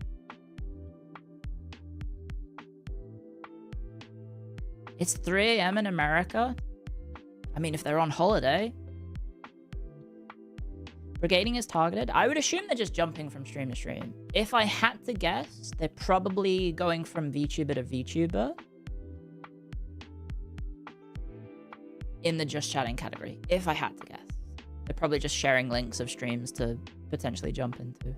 It's 3 AM in America. I mean, if they're on holiday. Brigading is targeted. I would assume they're just jumping from stream to stream. If I had to guess, they're probably going from VTuber to VTuber. In the just chatting category, if I had to guess. They're probably just sharing links of streams to potentially jump into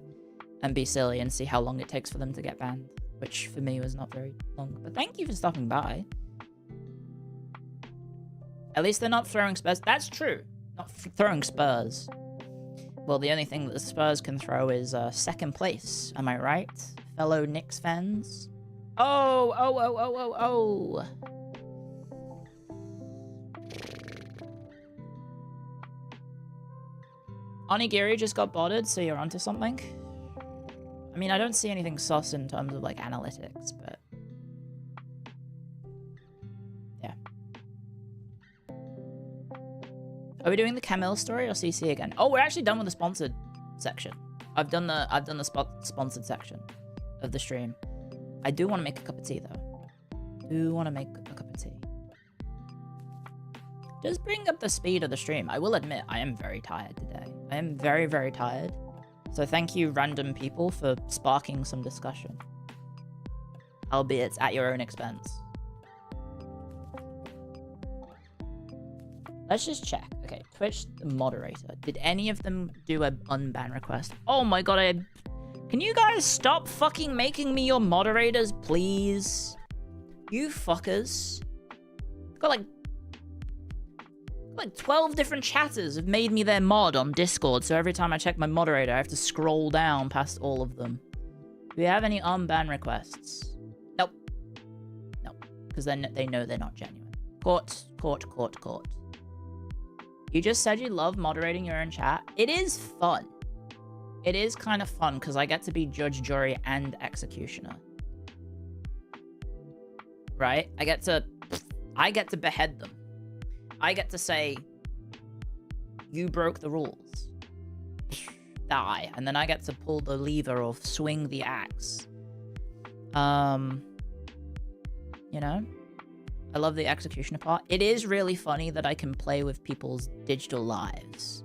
and be silly and see how long it takes for them to get banned, which for me was not very long. But thank you for stopping by. At least they're not throwing spurs. That's true. Not throwing spurs. Well, the only thing that the Spurs can throw is second place. Am I right, fellow Knicks fans? Oh. Onigiri just got botted, so you're onto something? I mean, I don't see anything sus in terms of, like, analytics, but... yeah. Are we doing the Camille story or CC again? Oh, we're actually done with the sponsored section. I've done the sponsored section of the stream. I do want to make a cup of tea, though. Do want to make a cup of tea. Just bring up the speed of the stream. I will admit, I am very tired today. I am very, very tired. So thank you, random people, for sparking some discussion. Albeit it's at your own expense. Let's just check. Okay, Twitch moderator. Did any of them do an unban request? Oh my god, Can you guys stop fucking making me your moderators, please? You fuckers. Got like 12 different chatters have made me their mod on Discord, so every time I check my moderator, I have to scroll down past all of them. Do we have any unban requests? Nope. Nope. Because then they know they're not genuine. Court. You just said you love moderating your own chat. It is fun. It is kind of fun because I get to be judge, jury, and executioner. Right? I get to behead them. I get to say, you broke the rules. Die. And then I get to pull the lever or swing the axe. You know? I love the executioner part. It is really funny that I can play with people's digital lives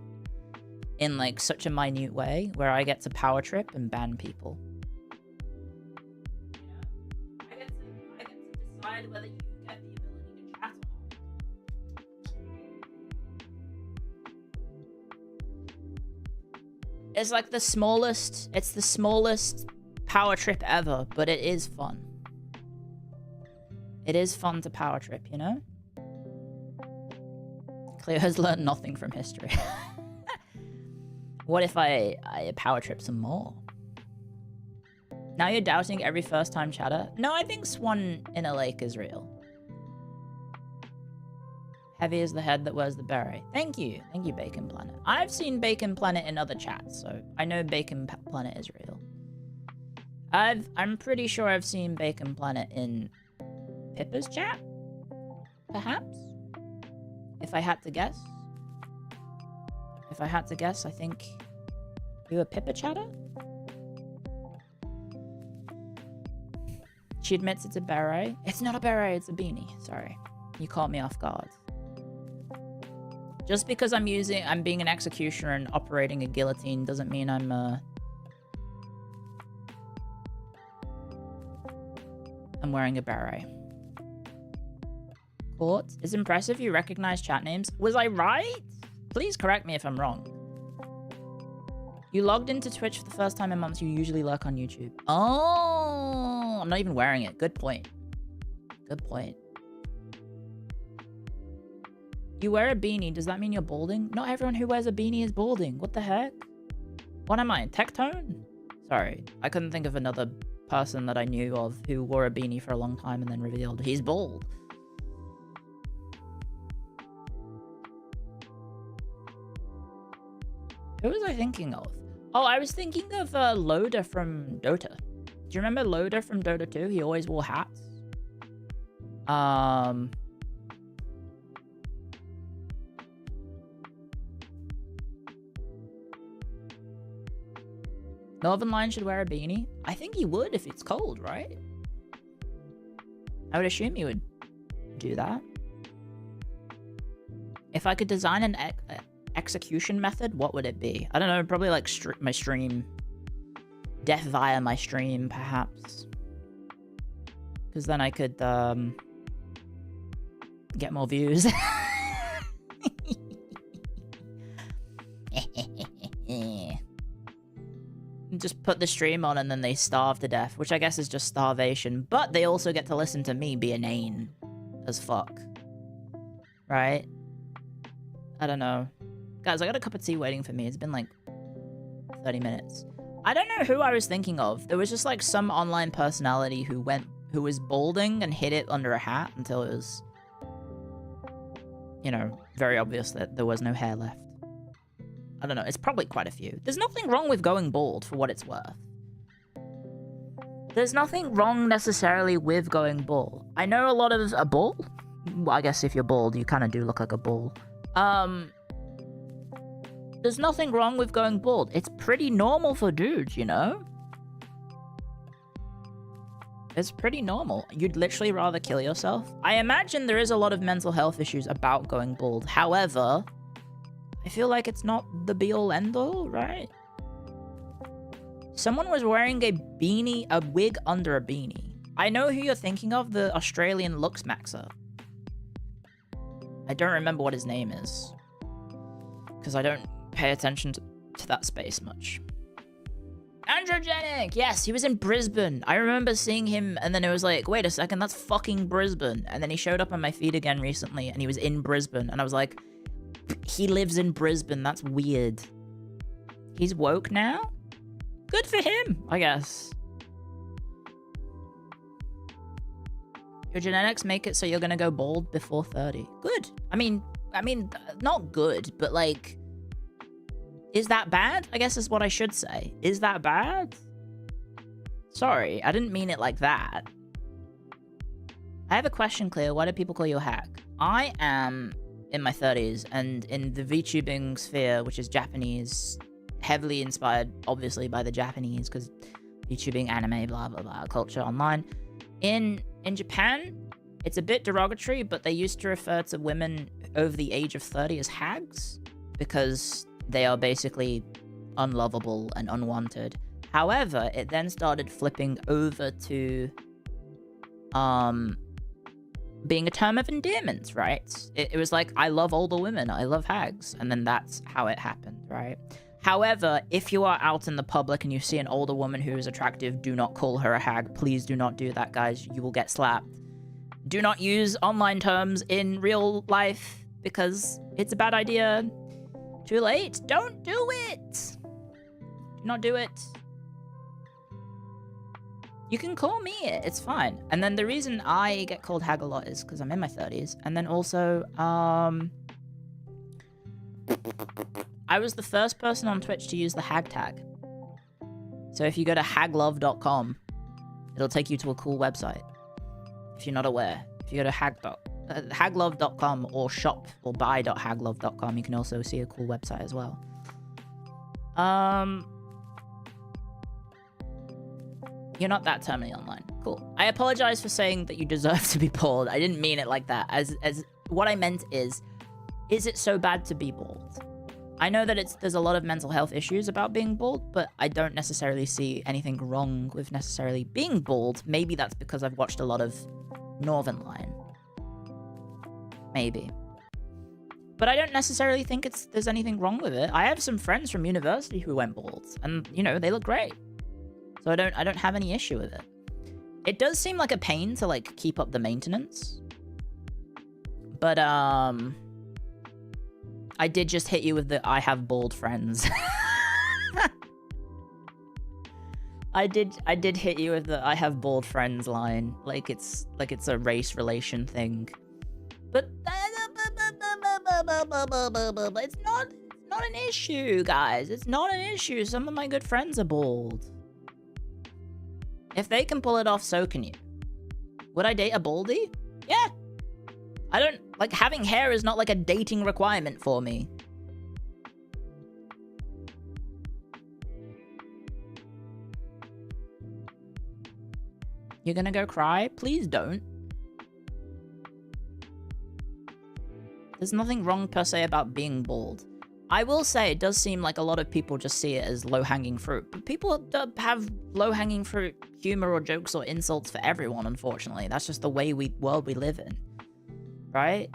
in like such a minute way where I get to power trip and ban people. I get to decide whether you get the ability to chat or not. It's like the smallest power trip ever, but it is fun. It is fun to power trip, you know? Clio has learned nothing from history. What if I power trip some more? Now you're doubting every first time chatter? No, I think Swan in a lake is real. Heavy is the head that wears the beret. Thank you. Thank you, Bacon Planet. I've seen Bacon Planet in other chats, so I know Bacon Planet is real. I'm pretty sure I've seen Bacon Planet in Pippa's chat? Perhaps? If I had to guess? I think you a Pippa chatter? She admits it's a beret. It's not a beret, it's a beanie. Sorry. You caught me off guard. Just because I'm being an executioner and operating a guillotine doesn't mean I'm wearing a beret. Court. It's impressive you recognize chat names. Was I right? Please correct me if I'm wrong. You logged into Twitch for the first time in months. You usually lurk on YouTube. Oh, I'm not even wearing it. Good point. Good point. You wear a beanie. Does that mean you're balding? Not everyone who wears a beanie is balding. What the heck? What am I? Tectone? Sorry. I couldn't think of another person that I knew of who wore a beanie for a long time and then revealed he's bald. Who was I thinking of? Oh, I was thinking of Loda from Dota. Do you remember Loda from Dota 2? He always wore hats. Northern Lion should wear a beanie. I think he would if it's cold, right? I would assume he would do that. If I could design an execution method, what would it be? I don't know, probably like my stream. Death via my stream, perhaps. Because then I could get more views. Just put the stream on and then they starve to death, which I guess is just starvation. But they also get to listen to me be inane as fuck. Right? I don't know. Guys, I got a cup of tea waiting for me. It's been like 30 minutes. I don't know who I was thinking of. There was just like some online personality who was balding and hid it under a hat until it was, you know, very obvious that there was no hair left. I don't know. It's probably quite a few. There's nothing wrong with going bald for what it's worth. There's nothing wrong necessarily with going bald. I know a lot of a bull. Well, I guess if you're bald, you kind of do look like a bull. There's nothing wrong with going bald. It's pretty normal for dudes, you know? It's pretty normal. You'd literally rather kill yourself. I imagine there is a lot of mental health issues about going bald. However, I feel like it's not the be-all end-all, right? Someone was wearing a beanie, a wig under a beanie. I know who you're thinking of, the Australian looks maxer. I don't remember what his name is. Because I don't pay attention to that space much. Androgenic! Yes, he was in Brisbane. I remember seeing him and then it was like, wait a second, that's fucking Brisbane. And then he showed up on my feed again recently and he was in Brisbane. And I was like, he lives in Brisbane, that's weird. He's woke now? Good for him, I guess. Your genetics make it so you're gonna go bald before 30. Good. I mean, not good, but like, is that bad? I guess is what I should say. Is that bad? Sorry, I didn't mean it like that. I have a question, Clio. Why do people call you a hag? I am in my 30s, and in the VTubing sphere, which is Japanese, heavily inspired, obviously, by the Japanese, because VTubing, anime, blah, blah, blah, culture online. In Japan, it's a bit derogatory, but they used to refer to women over the age of 30 as hags, because they are basically unlovable and unwanted. However, it then started flipping over to being a term of endearment, right? It was like, I love older women, I love hags, and then that's how it happened, right? However, if you are out in the public and you see an older woman who is attractive, do not call her a hag. Please do not do that, guys. You will get slapped. Do not use online terms in real life because it's a bad idea. Too late. Don't do it. Do not do it. You can call me it. It's fine. And then the reason I get called hag a lot is because I'm in my 30s. And then also, I was the first person on Twitch to use the hag tag. So if you go to haglove.com, it'll take you to a cool website. If you're not aware. If you go to haglove.com or shop or buy.haglove.com, you can also see a cool website as well. You're not that terminally online. Cool. I apologize for saying that you deserve to be bald. I didn't mean it like that. As what I meant is it so bad to be bald? I know that there's a lot of mental health issues about being bald, but I don't necessarily see anything wrong with necessarily being bald. Maybe that's because I've watched a lot of Northern Line. Maybe. But I don't necessarily think there's anything wrong with it. I have some friends from university who went bald, and you know, they look great. So I don't have any issue with it. It does seem like a pain to like keep up the maintenance. But I did just hit you with the I have bald friends. I did hit you with the I have bald friends line. Like it's a race relation thing. But it's not an issue, guys. It's not an issue. Some of my good friends are bald. If they can pull it off, so can you. Would I date a baldy? Yeah. I don't, like, having hair is not like a dating requirement for me. You're gonna go cry? Please don't. There's nothing wrong per se about being bald. I will say it does seem like a lot of people just see it as low-hanging fruit. But people have low-hanging fruit humor or jokes or insults for everyone, unfortunately. That's just the world we live in. Right?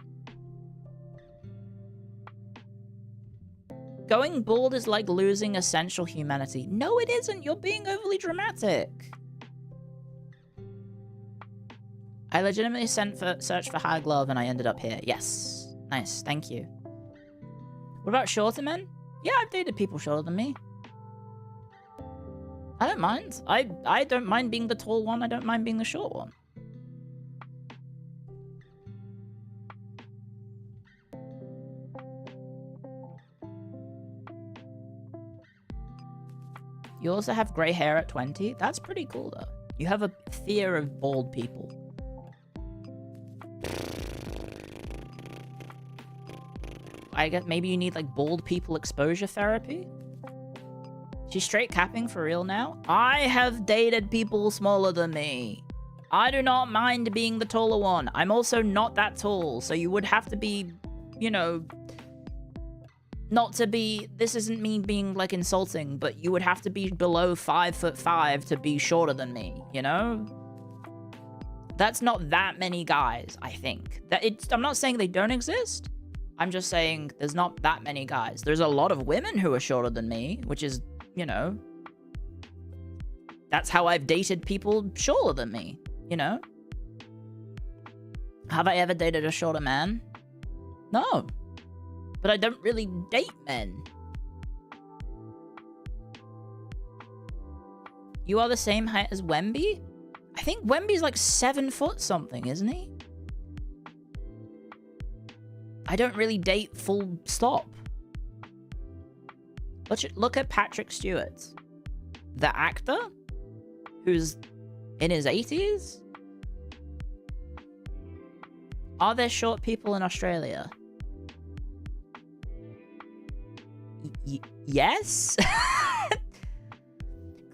Going bald is like losing essential humanity. No, it isn't. You're being overly dramatic. I legitimately searched for high glove and I ended up here. Yes. Nice. Thank you. What about shorter men? Yeah, I've dated people shorter than me. I don't mind. I don't mind being the tall one. I don't mind being the short one. You also have grey hair at 20? That's pretty cool, though. You have a fear of bald people. I guess maybe you need, like, bald people exposure therapy? She's straight capping for real now? I have dated people smaller than me. I do not mind being the taller one. I'm also not that tall, so you would have to be, you know, not to be, this isn't me being like insulting, but you would have to be below 5'5" to be shorter than me, you know? That's not that many guys, I think. I'm not saying they don't exist. I'm just saying there's not that many guys. There's a lot of women who are shorter than me, which is, you know, that's how I've dated people shorter than me, you know? Have I ever dated a shorter man? No. But I don't really date men. You are the same height as Wemby? I think Wemby's like 7 foot something, isn't he? I don't really date full stop. Look at Patrick Stewart. The actor? Who's in his 80s? Are there short people in Australia? Yes?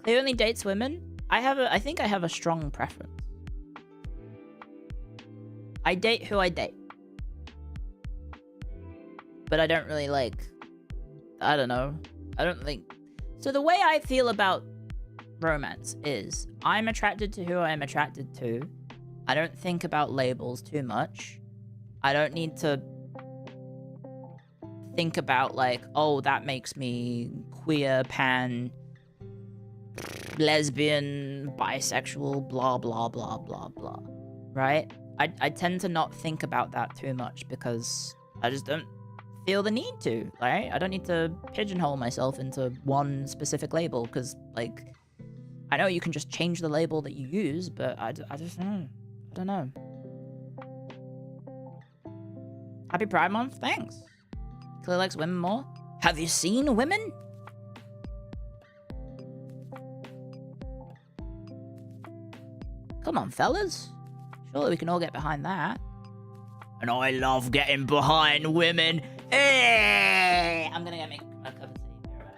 Clio only dates women? I think I have a strong preference. I date who I date. But I don't really like, I don't know. I don't think. So the way I feel about romance is I'm attracted to who I'm attracted to. I don't think about labels too much. I don't need to think about like, oh, that makes me queer, pan, lesbian, bisexual, blah, blah, blah, blah, blah. Right? I tend to not think about that too much because I just don't feel the need to, right? I don't need to pigeonhole myself into one specific label because, like, I know you can just change the label that you use, but I just I don't know. Happy Pride Month, thanks. Clearly likes women more. Have you seen women? Come on, fellas. Surely we can all get behind that. And I love getting behind women. Hey! I'm gonna go make a cup of tea. Be right back.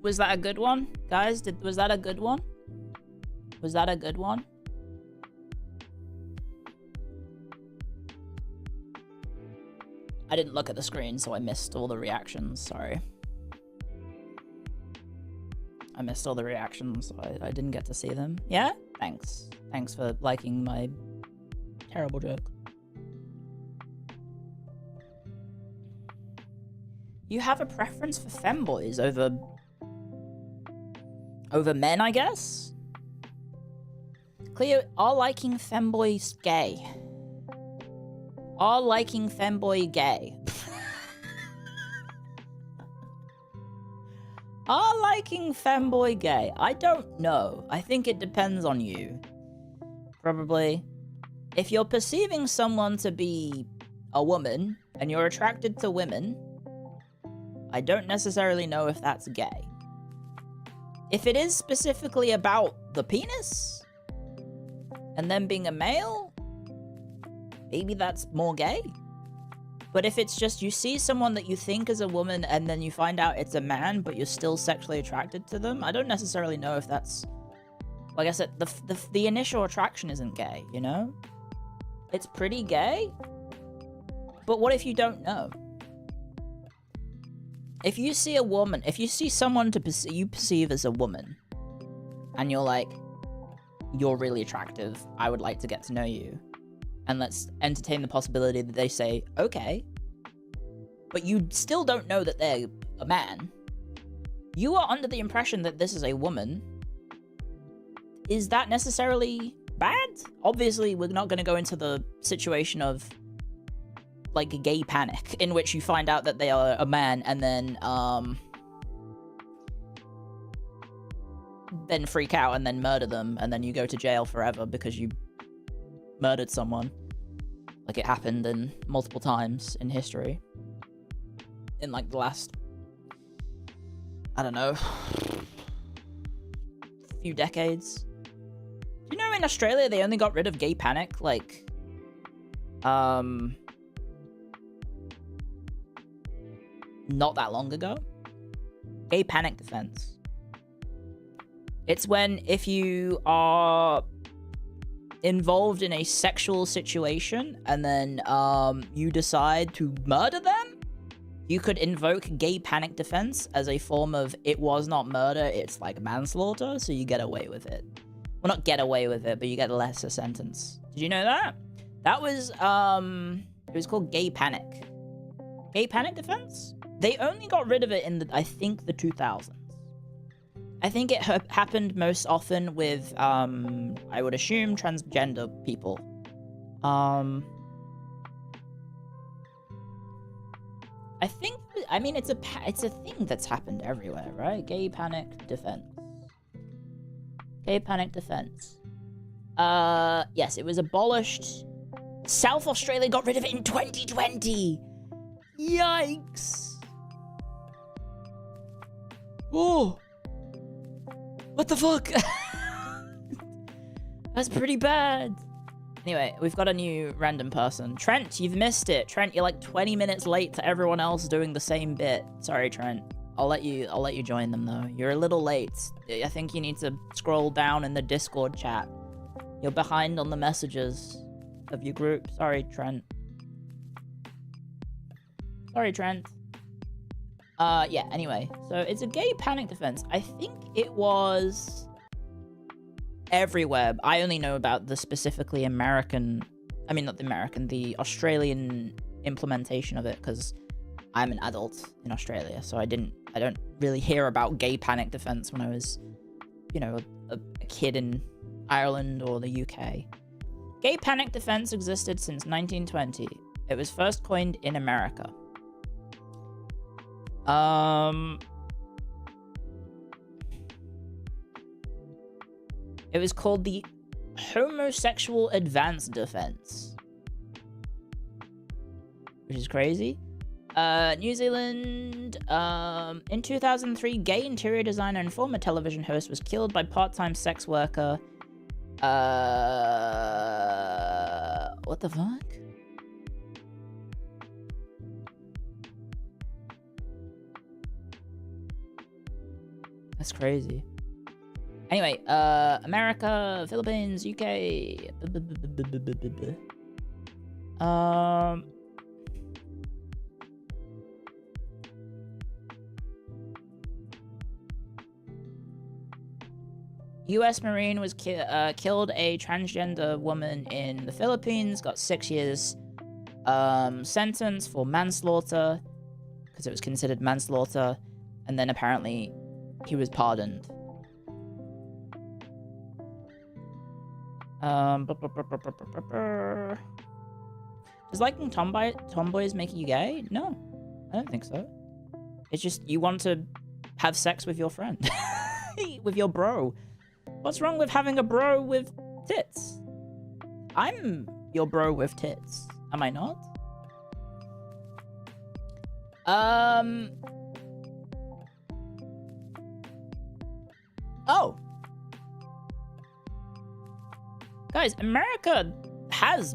Was that a good one? Guys, was that a good one? Was that a good one? I didn't look at the screen, so I missed all the reactions. Sorry. I missed all the reactions, so I didn't get to see them. Yeah? Thanks. Thanks for liking my terrible joke. You have a preference for femboys over men, I guess? Clio, are liking femboys gay? Are liking femboy gay? Are liking femboy gay? I don't know. I think it depends on you. Probably. If you're perceiving someone to be a woman, and you're attracted to women, I don't necessarily know if that's gay. If it is specifically about the penis, and then being a male, maybe that's more gay. But if it's just you see someone that you think is a woman and then you find out it's a man, but you're still sexually attracted to them, I don't necessarily know if that's... Like I said, the initial attraction isn't gay, you know? It's pretty gay, but what if you don't know? If you see a woman, if you see someone you perceive as a woman, and you're like, you're really attractive. I would like to get to know you. And let's entertain the possibility that they say, okay. But you still don't know that they're a man. You are under the impression that this is a woman. Is that necessarily bad? Obviously, we're not going to go into the situation of, like, a gay panic, in which you find out that they are a man, and then freak out and then murder them, and then you go to jail forever because you murdered someone. Like it happened in multiple times in history. In like the last, I don't know, few decades. Do you know in Australia they only got rid of gay panic like not that long ago? Gay panic defense. It's when if you are involved in a sexual situation and then you decide to murder them, you could invoke gay panic defense as a form of it was not murder, it's like manslaughter, so you get away with it. Well, not get away with it, but you get a lesser sentence. Did you know that? That was, it was called gay panic. Gay panic defense? They only got rid of it in, I think, the 2000s. I think it happened most often with, I would assume, transgender people. I think, I mean, it's a thing that's happened everywhere, right? Gay panic defense. Gay panic defense. Yes, it was abolished. South Australia got rid of it in 2020. Yikes. Oh. What the fuck? That's pretty bad. Anyway, we've got a new random person. Trent, you've missed it. Trent, you're like 20 minutes late to everyone else doing the same bit. Sorry, Trent. I'll let you join them though. You're a little late. I think you need to scroll down in the Discord chat. You're behind on the messages of your group. Sorry, Trent. Sorry, Trent. Yeah, anyway. So it's a gay panic defense. I think it was everywhere. I only know about the specifically American, I mean, not the American, the Australian implementation of it, because I'm an adult in Australia, so I don't really hear about gay panic defense when I was, you know, a kid in Ireland or the UK. Gay panic defense existed since 1920. It was first coined in America. It was called the homosexual advance defense, which is crazy. New Zealand, in 2003, gay interior designer and former television host was killed by part-time sex worker. What the fuck? That's crazy. Anyway, America, Philippines, UK. U.S. Marine was killed a transgender woman in the Philippines, got 6 years sentence for manslaughter, because it was considered manslaughter, and then apparently he was pardoned. Does liking tomboys make you gay? No, I don't think so. It's just you want to have sex with your friend. With your bro. What's wrong with having a bro with tits? I'm your bro with tits. Am I not? Oh. Guys, America has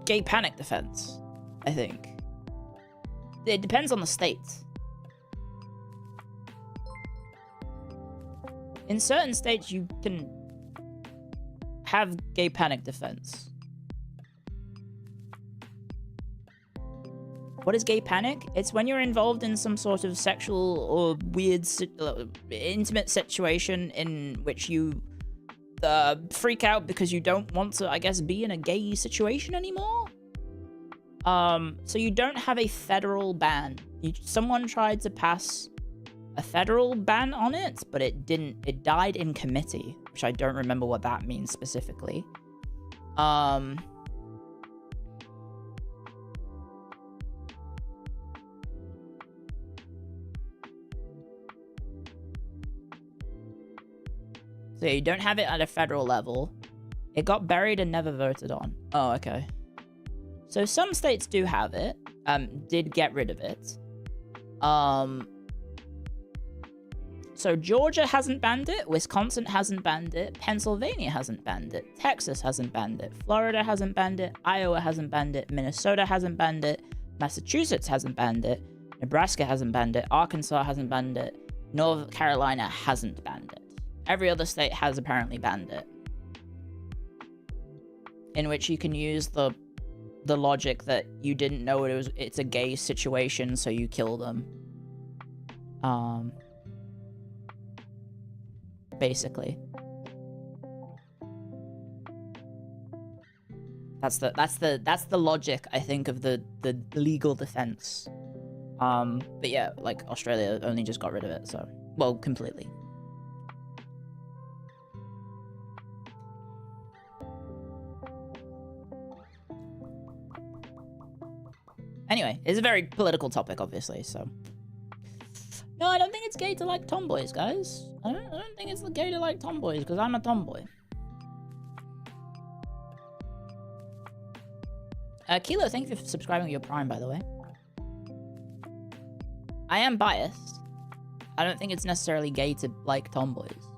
gay panic defense, I think. It depends on the state. In certain states, you can have gay panic defense. What is gay panic? It's when you're involved in some sort of sexual or weird, intimate situation in which you freak out because you don't want to, I guess, be in a gay situation anymore. So you don't have a federal ban. Someone tried to pass a federal ban on it, but it didn't. It died in committee, which I don't remember what that means specifically. So you don't have it at a federal level. It got buried and never voted on. Oh, okay. So some states do have it. Did get rid of it. So Georgia hasn't banned it. Wisconsin hasn't banned it. Pennsylvania hasn't banned it. Texas hasn't banned it. Florida hasn't banned it. Iowa hasn't banned it. Minnesota hasn't banned it. Massachusetts hasn't banned it. Nebraska hasn't banned it. Arkansas hasn't banned it. North Carolina hasn't banned it. Every other state has apparently banned it. In which you can use the logic that you didn't know it's a gay situation, so you kill them. Basically. That's the logic, I think, of the legal defense. But yeah, like Australia only just got rid of it, so well, completely. Anyway, it's a very political topic, obviously, so. No, I don't think it's gay to like tomboys, guys. I don't think it's gay to like tomboys, because I'm a tomboy. Kilo, thank you for subscribing to your Prime, by the way. I am biased. I don't think it's necessarily gay to like tomboys.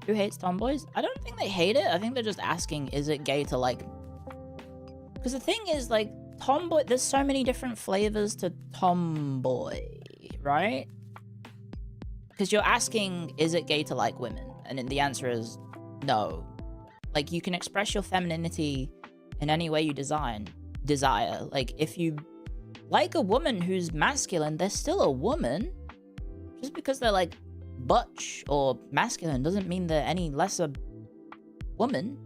Who hates tomboys? I don't think they hate it. I think they're just asking, is it gay to like... Because the thing is, like, tomboy... There's so many different flavors to tomboy, right? Because you're asking, is it gay to like women? And the answer is no. Like, you can express your femininity in any way you desire. Like, if you like a woman who's masculine, they're still a woman. Just because they're, like, butch or masculine doesn't mean they're any less a woman.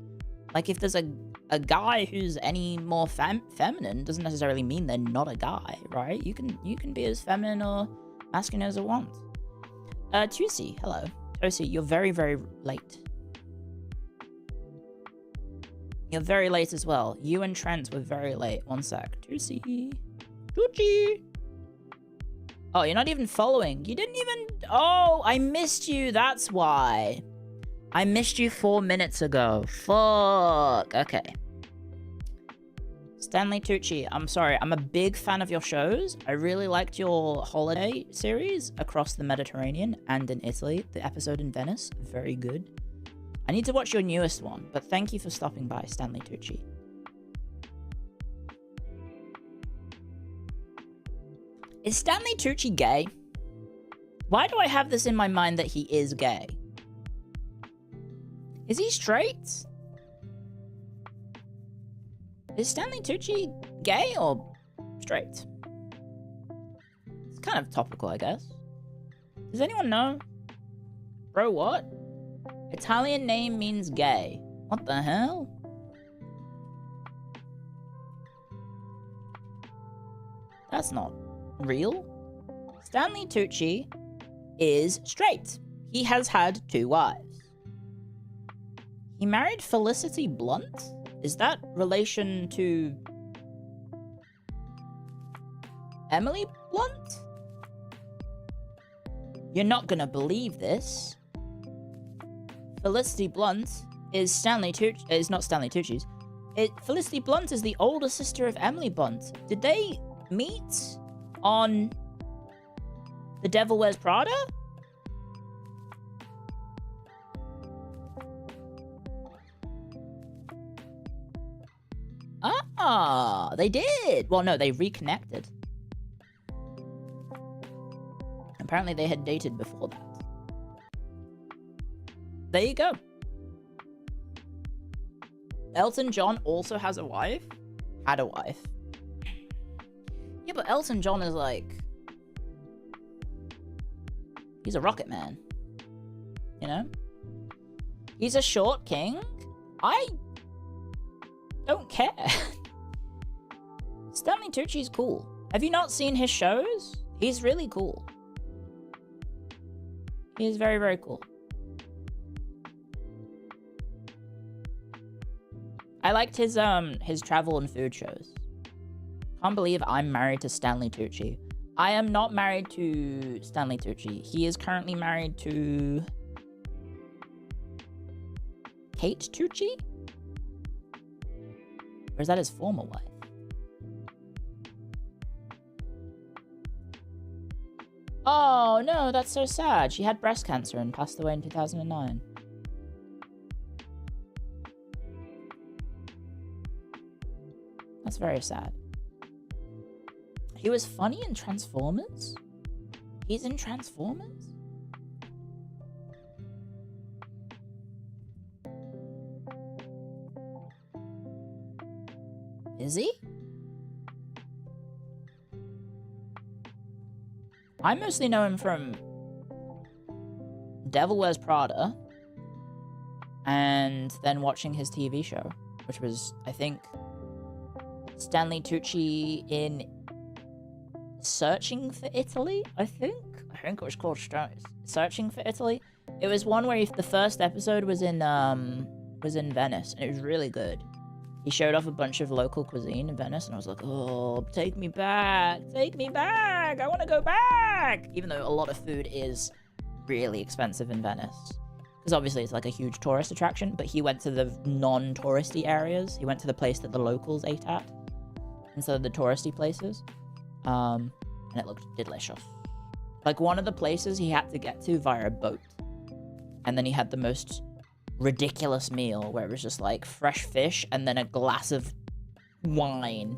Like, if there's a guy who's any more feminine, doesn't necessarily mean they're not a guy, right? You can be as feminine or masculine as you want. Tusi, hello. Tusi, you're very, very late. You're very late as well. You and Trent were very late. One sec. Tusi. Oh, you're not even following. You didn't even... Oh, I missed you. That's why. I missed you 4 minutes ago. Fuck. Okay. Stanley Tucci, I'm sorry. I'm a big fan of your shows. I really liked your holiday series across the Mediterranean and in Italy. The episode in Venice. Very good. I need to watch your newest one, but thank you for stopping by, Stanley Tucci. Is Stanley Tucci gay? Why do I have this in my mind that he is gay? Is he straight? Is Stanley Tucci gay or straight? It's kind of topical, I guess. Does anyone know? Bro, what? Italian name means gay. What the hell? That's not real. Stanley Tucci is straight. He has had 2 wives. He married Felicity Blunt? Is that relation to Emily Blunt? You're not gonna believe this. Felicity Blunt is not Stanley Tucci's. Felicity Blunt is the older sister of Emily Blunt. Did they meet on The Devil Wears Prada? Ah, they did. Well, no, they reconnected. Apparently they had dated before that. There you go. Elton John also has a wife? Had a wife. Yeah, but Elton John is like He's a rocket man. You know? He's a short king. I don't care. Stanley Tucci's cool. Have you not seen his shows? He's really cool. He is very, very cool. I liked his travel and food shows. Can't believe I'm married to Stanley Tucci. I am not married to Stanley Tucci. He is currently married to Kate Tucci? Or is that his former wife? Oh, no, that's so sad. She had breast cancer and passed away in 2009. That's very sad. He was funny in Transformers? He's in Transformers? Is he? I mostly know him from Devil Wears Prada and then watching his TV show, which was, I think, Stanley Tucci in Searching for Italy, I think it was called Searching for Italy. It was one where the first episode was in Venice, and it was really good. He showed off a bunch of local cuisine in Venice, and I was like, oh, take me back, I want to go back! Even though a lot of food is really expensive in Venice. Because obviously it's like a huge tourist attraction, but he went to the non-touristy areas. He went to the place that the locals ate at, instead of the touristy places. And it looked delicious. Like, one of the places he had to get to via a boat. And then he had the most ridiculous meal where it was just like fresh fish and then a glass of wine.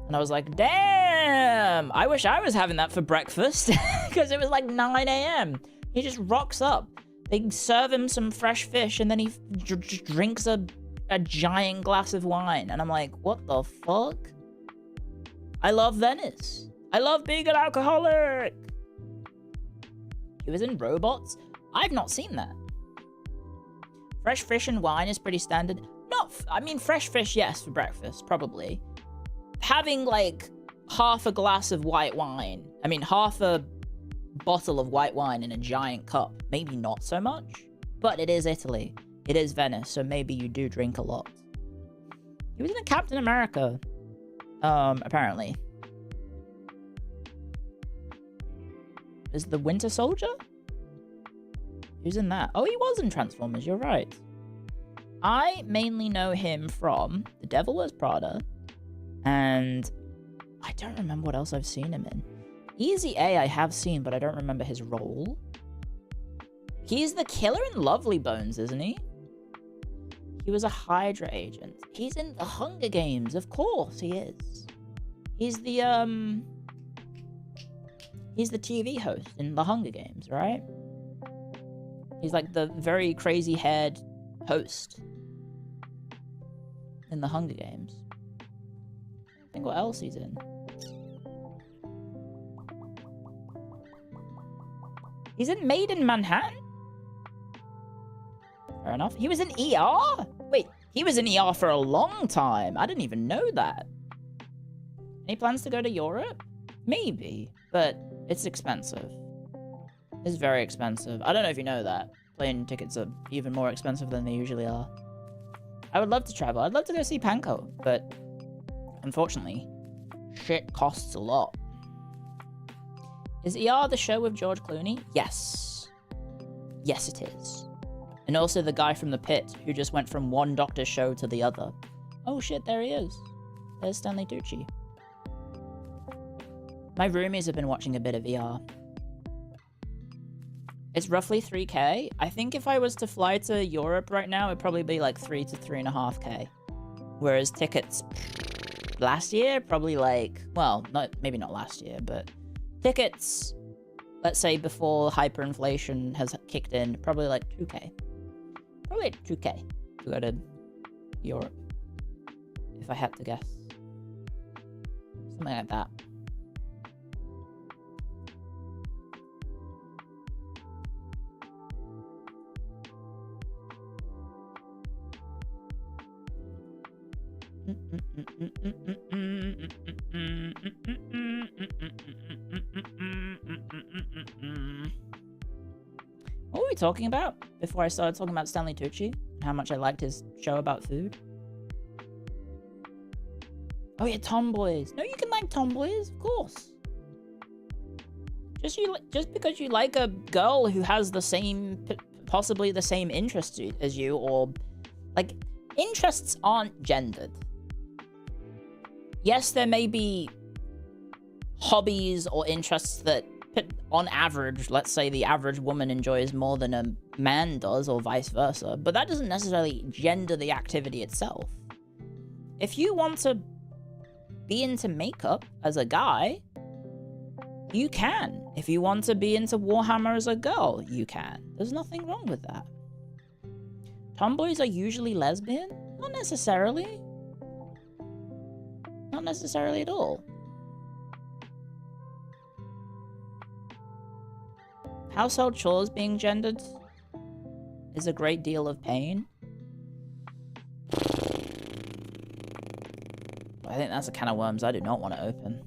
And I was like, damn, I wish I was having that for breakfast. Because it was like 9 a.m. He just rocks up. They serve him some fresh fish and then he drinks a giant glass of wine. And I'm like, what the fuck? I love Venice. I love being an alcoholic. He was in Robots. I've not seen that. Fresh fish and wine is pretty standard. I mean, fresh fish, yes, for breakfast, probably. Having, like, half a glass of white wine. I mean, half a bottle of white wine in a giant cup. Maybe not so much. But it is Italy. It is Venice, so maybe you do drink a lot. He was in a Captain America. Apparently. Is the Winter Soldier? Who's in that? Oh, he was in Transformers, you're right. I mainly know him from The Devil Wears Prada, and I don't remember what else I've seen him in. Easy A I have seen, but I don't remember his role. He's the killer in Lovely Bones, isn't he? He was a Hydra agent. He's in The Hunger Games, of course he is. He's the TV host in The Hunger Games, right? He's like the very crazy haired host in The Hunger Games. I think what else he's in. He's in Made in Manhattan? Fair enough. He was in ER? Wait, he was in ER for a long time. I didn't even know that. Any plans to go to Europe? Maybe, but it's expensive. It's very expensive. I don't know if you know that. Plane tickets are even more expensive than they usually are. I would love to travel. I'd love to go see Panko, but unfortunately, shit costs a lot. Is ER the show with George Clooney? Yes. Yes, it is. And also the guy from The Pit, who just went from one Doctor show to the other. Oh shit, there he is. There's Stanley Tucci. My roomies have been watching a bit of ER. It's roughly 3k. I think if I was to fly to Europe right now, it'd probably be like 3 to 3.5k. Whereas tickets last year, probably like, well, maybe not last year, but tickets, let's say before hyperinflation has kicked in, probably like 2k. Probably like 2k to go to Europe, if I had to guess. Something like that. What were we talking about before I started talking about Stanley Tucci and how much I liked his show about food? Oh yeah, tomboys. No, you can like tomboys, of course. Just because you like a girl who has the same, possibly the same interests as you, or like, interests aren't gendered. Yes, there may be hobbies or interests that, on average, let's say the average woman enjoys more than a man does, or vice versa, but that doesn't necessarily gender the activity itself. If you want to be into makeup as a guy, you can. If you want to be into Warhammer as a girl, you can. There's nothing wrong with that. Tomboys are usually lesbian? Not necessarily. Not necessarily at all. Household chores being gendered is a great deal of pain. I think that's a can of worms I do not want to open.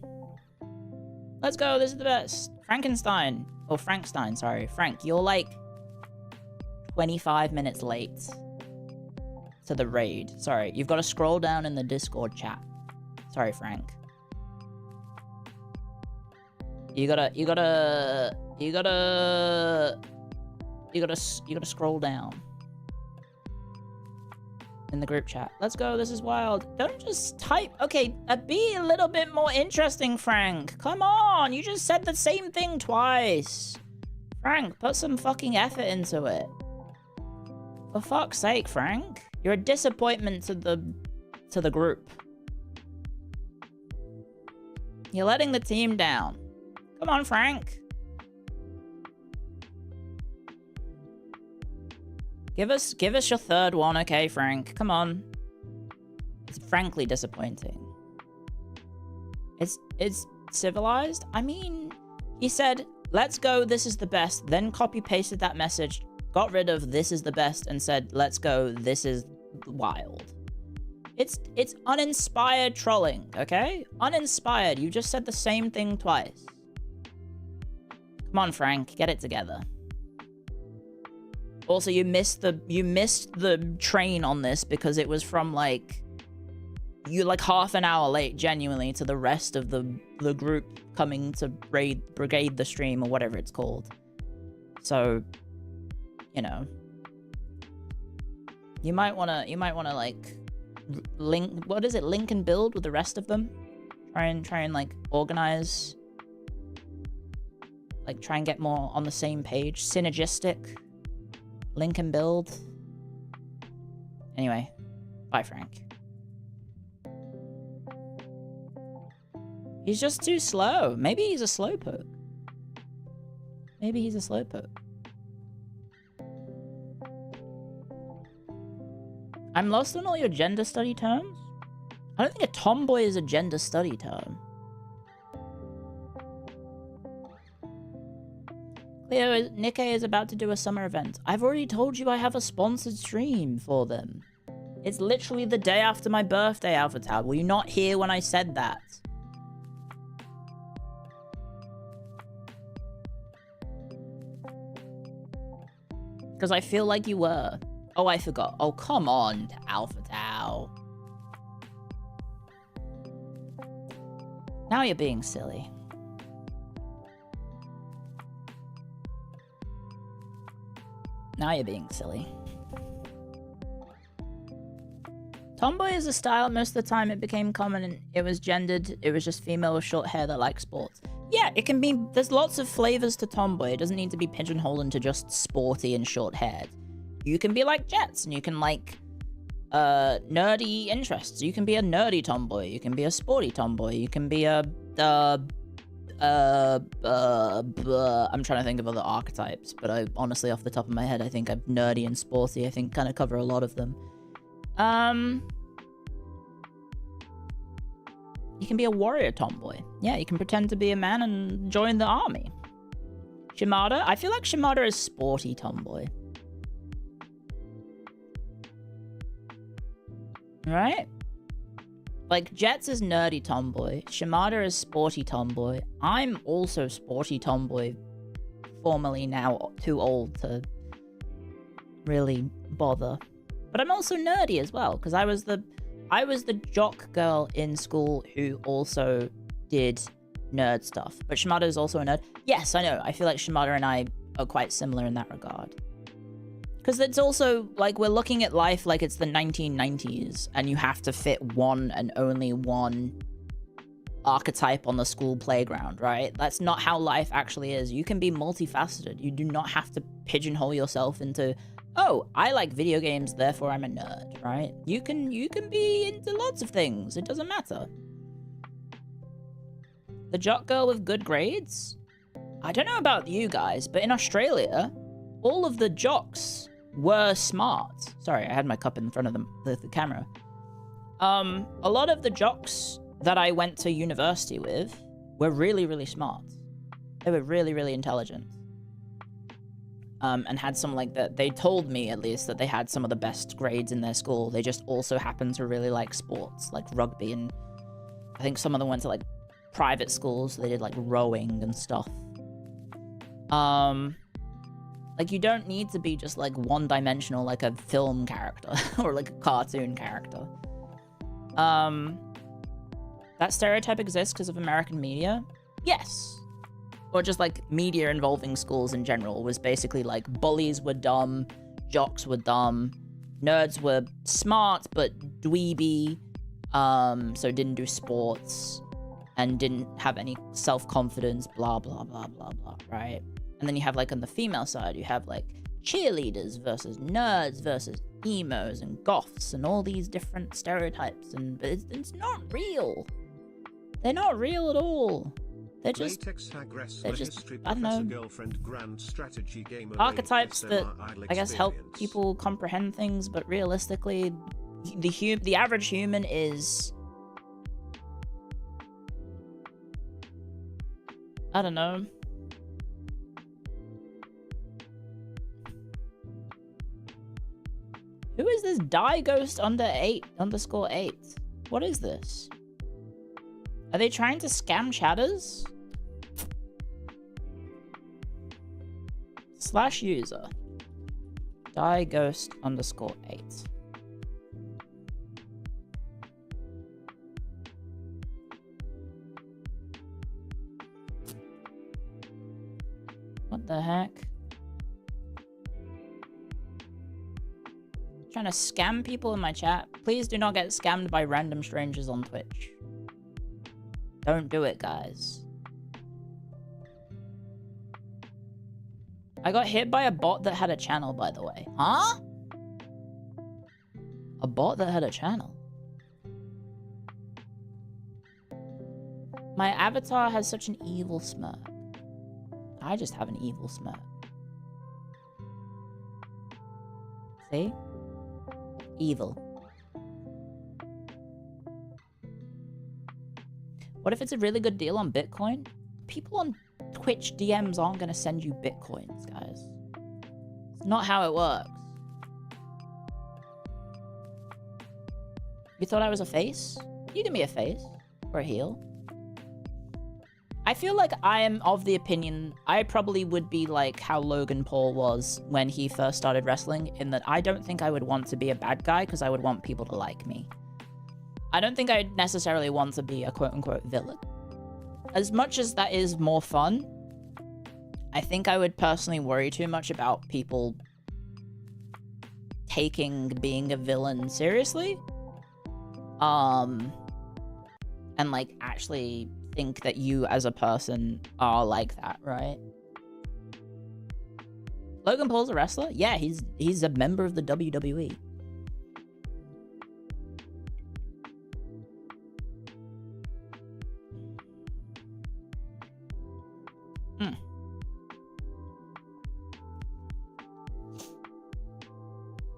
Let's go, this is the best. Frankenstein. Oh, Frankstein, sorry. Frank, you're like 25 minutes late to the raid. Sorry, you've got to scroll down in the Discord chat. Sorry, Frank. You gotta scroll down in the group chat. Let's go, this is wild. Don't just type. Okay, be a little bit more interesting, Frank. Come on, you just said the same thing twice. Frank, put some fucking effort into it. For fuck's sake, Frank. You're a disappointment to the group. You're letting the team down. Come on, Frank. Give us your third one, okay, Frank? Come on. It's frankly disappointing. It's civilized? I mean, he said, let's go, this is the best, then copy-pasted that message, got rid of this is the best, and said, let's go, this is wild. It's uninspired trolling, okay? Uninspired. You just said the same thing twice. Come on, Frank, get it together. Also, you missed the train on this because it was from like you're like half an hour late, genuinely, to the rest of the group coming to brigade the stream or whatever it's called. So, you know, you might wanna like link. What is it? Link and build with the rest of them. Try and like organize. Like try and get more on the same page. Synergistic. Link and build. Anyway, bye, Frank. He's just too slow. Maybe he's a slowpoke. Maybe he's a slowpoke. I'm lost on all your gender study terms. I don't think a tomboy is a gender study term. Clio, Nikkei is about to do a summer event. I've already told you I have a sponsored stream for them. It's literally the day after my birthday, Alpha Tau. Were you not here when I said that? Because I feel like you were. Oh, I forgot. Oh, come on, Alpha Tau. Now you're being silly. Now you're being silly. Tomboy is a style. Most of the time it became common and it was gendered. It was just female with short hair that like sports. Yeah, it can be. There's lots of flavors to tomboy. It doesn't need to be pigeonholed into just sporty and short haired. You can be like Jets and you can like nerdy interests. You can be a nerdy tomboy. You can be a sporty tomboy. You can be a I'm trying to think of other archetypes, but I honestly, off the top of my head, I think I'm nerdy and sporty. I think kind of cover a lot of them. You can be a warrior tomboy. Yeah, you can pretend to be a man and join the army. Shimada? I feel like Shimada is sporty tomboy. Right? Like, Jets is nerdy tomboy. Shimada is sporty tomboy. I'm also sporty tomboy. Formerly now too old to really bother. But I'm also nerdy as well, because I was the jock girl in school who also did nerd stuff. But Shimada is also a nerd. Yes, I know. I feel like Shimada and I are quite similar in that regard. Because it's also, like, we're looking at life like it's the 1990s, and you have to fit one and only one archetype on the school playground, right? That's not how life actually is. You can be multifaceted. You do not have to pigeonhole yourself into, oh, I like video games, therefore I'm a nerd, right? You can be into lots of things. It doesn't matter. The jock girl with good grades? I don't know about you guys, but in Australia, all of the jocks were smart. Sorry, I had my cup in front of the camera. A lot of the jocks that I went to university with were really, really smart. They were really, really intelligent. And had some, like, that. They told me, at least, that they had some of the best grades in their school. They just also happened to really like sports, like rugby, and I think some of them went to, like, private schools, so they did, like, rowing and stuff. Like, you don't need to be just, like, one-dimensional, like a film character, or, like, a cartoon character. That stereotype exists because of American media? Yes. Or just, like, media involving schools in general was basically, like, bullies were dumb, jocks were dumb, nerds were smart but dweeby, so didn't do sports, and didn't have any self-confidence, blah, blah, blah, blah, blah, right? And then you have, like, on the female side, you have, like, cheerleaders versus nerds versus emos and goths and all these different stereotypes, and it's not real. They're not real at all. They're just, I don't know, girlfriend grand strategy game archetypes that, I guess, help people comprehend things, but realistically, the average human is, I don't know. Who is this _8? What is this? Are they trying to scam chatters? /user _8. What the heck? Trying to scam people in my chat. Please do not get scammed by random strangers on Twitch. Don't do it, guys. I got hit by a bot that had a channel, by the way. Huh? A bot that had a channel? My avatar has such an evil smirk. I just have an evil smirk. See? Evil. What if it's a really good deal on Bitcoin? People on Twitch DMs aren't going to send you Bitcoins, guys. It's not how it works. You thought I was a face? You give me a face. Or a heel. I feel like I am of the opinion, I probably would be like how Logan Paul was when he first started wrestling, in that I don't think I would want to be a bad guy because I would want people to like me. I don't think I'd necessarily want to be a quote-unquote villain. As much as that is more fun, I think I would personally worry too much about people taking being a villain seriously. And like actually think that you as a person are like that, right? Logan Paul's a wrestler? Yeah, he's a member of the WWE.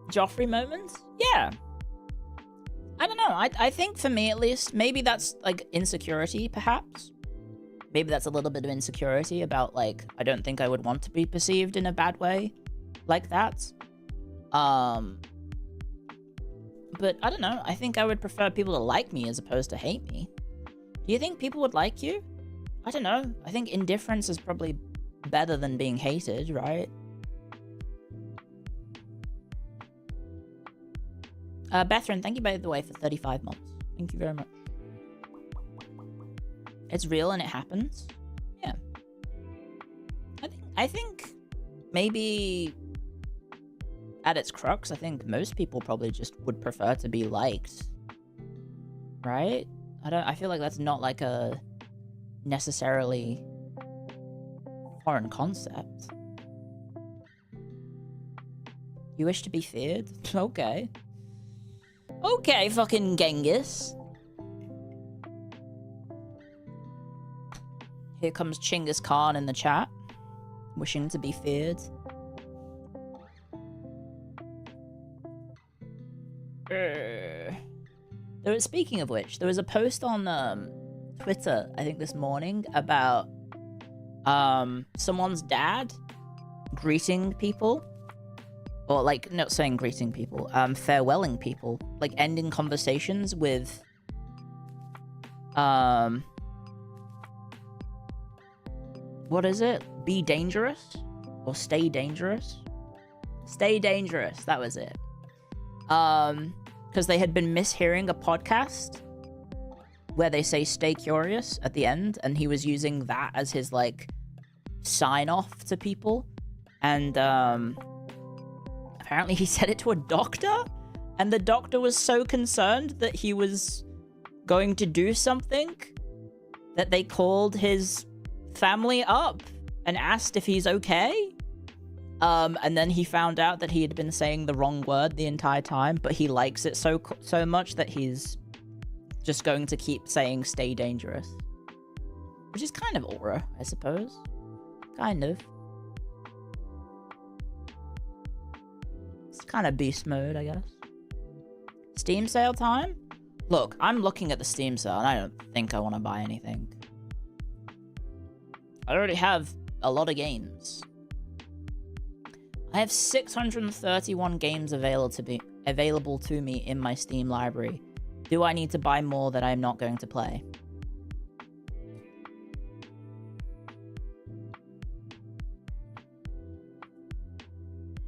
Joffrey moments? Yeah. I don't know. I think for me at least, maybe that's like insecurity, perhaps. Maybe that's a little bit of insecurity about like, I don't think I would want to be perceived in a bad way like that. But but I don't know. I think I would prefer people to like me as opposed to hate me. Do you think people would like you? I don't know. I think indifference is probably better than being hated, right? Bethrin, thank you by the way for 35 months. Thank you very much. It's real and it happens. Yeah. I think maybe at its crux, I think most people probably just would prefer to be liked. Right? I feel like that's not like a necessarily foreign concept. You wish to be feared? Okay. Okay, fucking Genghis. Here comes Chinggis Khan in the chat, wishing to be feared. Speaking of which, there was a post on Twitter, I think this morning, about someone's dad greeting people. Or, like, not saying greeting people, farewelling people. Like, ending conversations with, what is it? Be dangerous? Or stay dangerous? Stay dangerous, that was it. Because they had been mishearing a podcast where they say stay curious at the end, and he was using that as his, like, sign-off to people. And, apparently he said it to a doctor, and the doctor was so concerned that he was going to do something that they called his family up and asked if he's okay. And then he found out that he had been saying the wrong word the entire time, but he likes it so much that he's just going to keep saying stay dangerous. Which is kind of aura, I suppose. Kind of. It's kind of beast mode, I guess. Steam sale time? Look, I'm looking at the Steam sale, and I don't think I want to buy anything. I already have a lot of games. I have 631 games available to me in my Steam library. Do I need to buy more that I'm not going to play?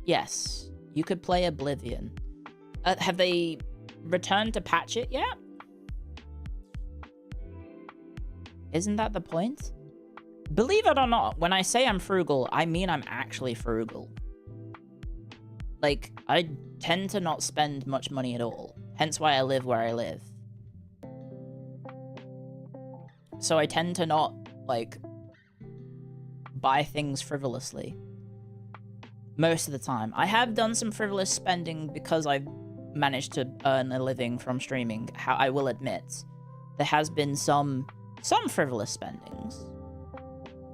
Yes. You could play Oblivion. Have they returned to patch it yet? Isn't that the point? Believe it or not, when I say I'm frugal, I mean I'm actually frugal. Like, I tend to not spend much money at all. Hence why I live where I live. So I tend to not, like, buy things frivolously. Most of the time. I have done some frivolous spending because I've managed to earn a living from streaming. I will admit. There has been some frivolous spendings.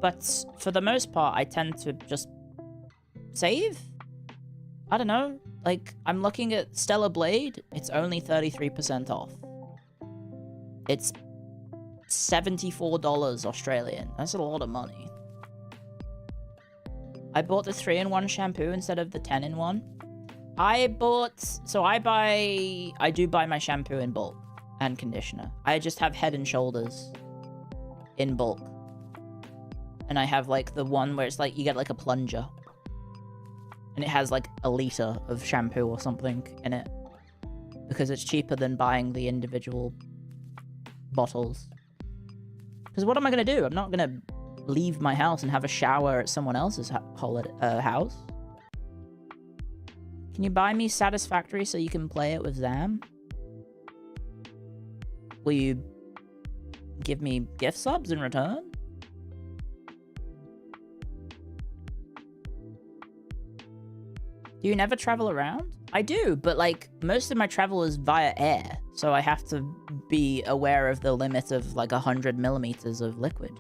But for the most part, I tend to just save? I don't know. Like, I'm looking at Stellar Blade. It's only 33% off. It's $74 Australian. That's a lot of money. I bought the 3-in-1 shampoo instead of the 10-in-1. I do buy my shampoo in bulk and conditioner. I just have Head and Shoulders in bulk. And I have, like, the one where it's, like, you get, like, a plunger. And it has, like, a liter of shampoo or something in it. Because it's cheaper than buying the individual bottles. Because what am I going to do? I'm not going to leave my house and have a shower at someone else's house. Can you buy me Satisfactory so you can play it with Zam? Will you give me gift subs in return? Do you never travel around? I do, but, like, most of my travel is via air, so I have to be aware of the limit of, like, 100 millimeters of liquid.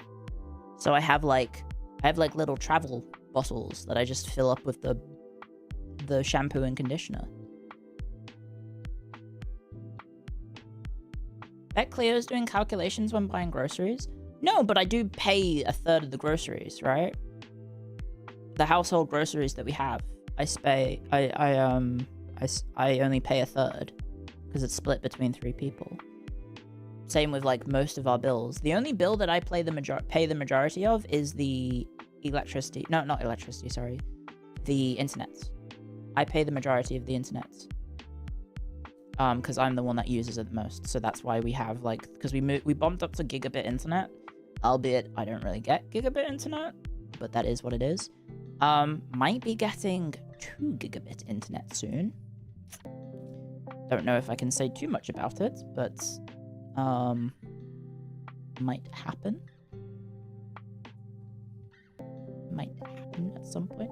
So I have little travel bottles that I just fill up with the shampoo and conditioner. Bet Clio's doing calculations when buying groceries? No, but I do pay a third of the groceries, right? The household groceries that we have, I only pay a third because it's split between 3 people. Same with like most of our bills. The only bill that I pay the majority of is the electricity. No, not electricity, sorry. The internet. I pay the majority of the internet. Because I'm the one that uses it the most. So that's why we have like, because we bumped up to gigabit internet. Albeit I don't really get gigabit internet, but that is what it is. Might be getting 2 gigabit internet soon. Don't know if I can say too much about it, but might happen. Might happen at some point.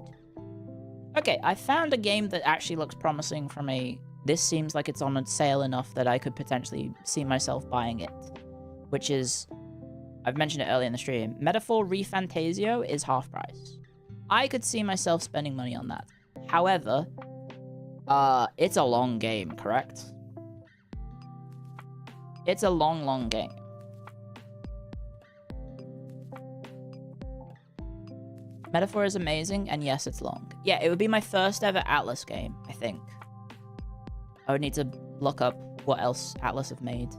Okay, I found a game that actually looks promising from a... This seems like it's on a sale enough that I could potentially see myself buying it. Which is... I've mentioned it earlier in the stream. Metaphor ReFantasio is half price. I could see myself spending money on that. However, it's a long game, correct? It's a long, long game. Metaphor is amazing, and yes, it's long. Yeah, it would be my first ever Atlas game, I think. I would need to look up what else Atlas have made.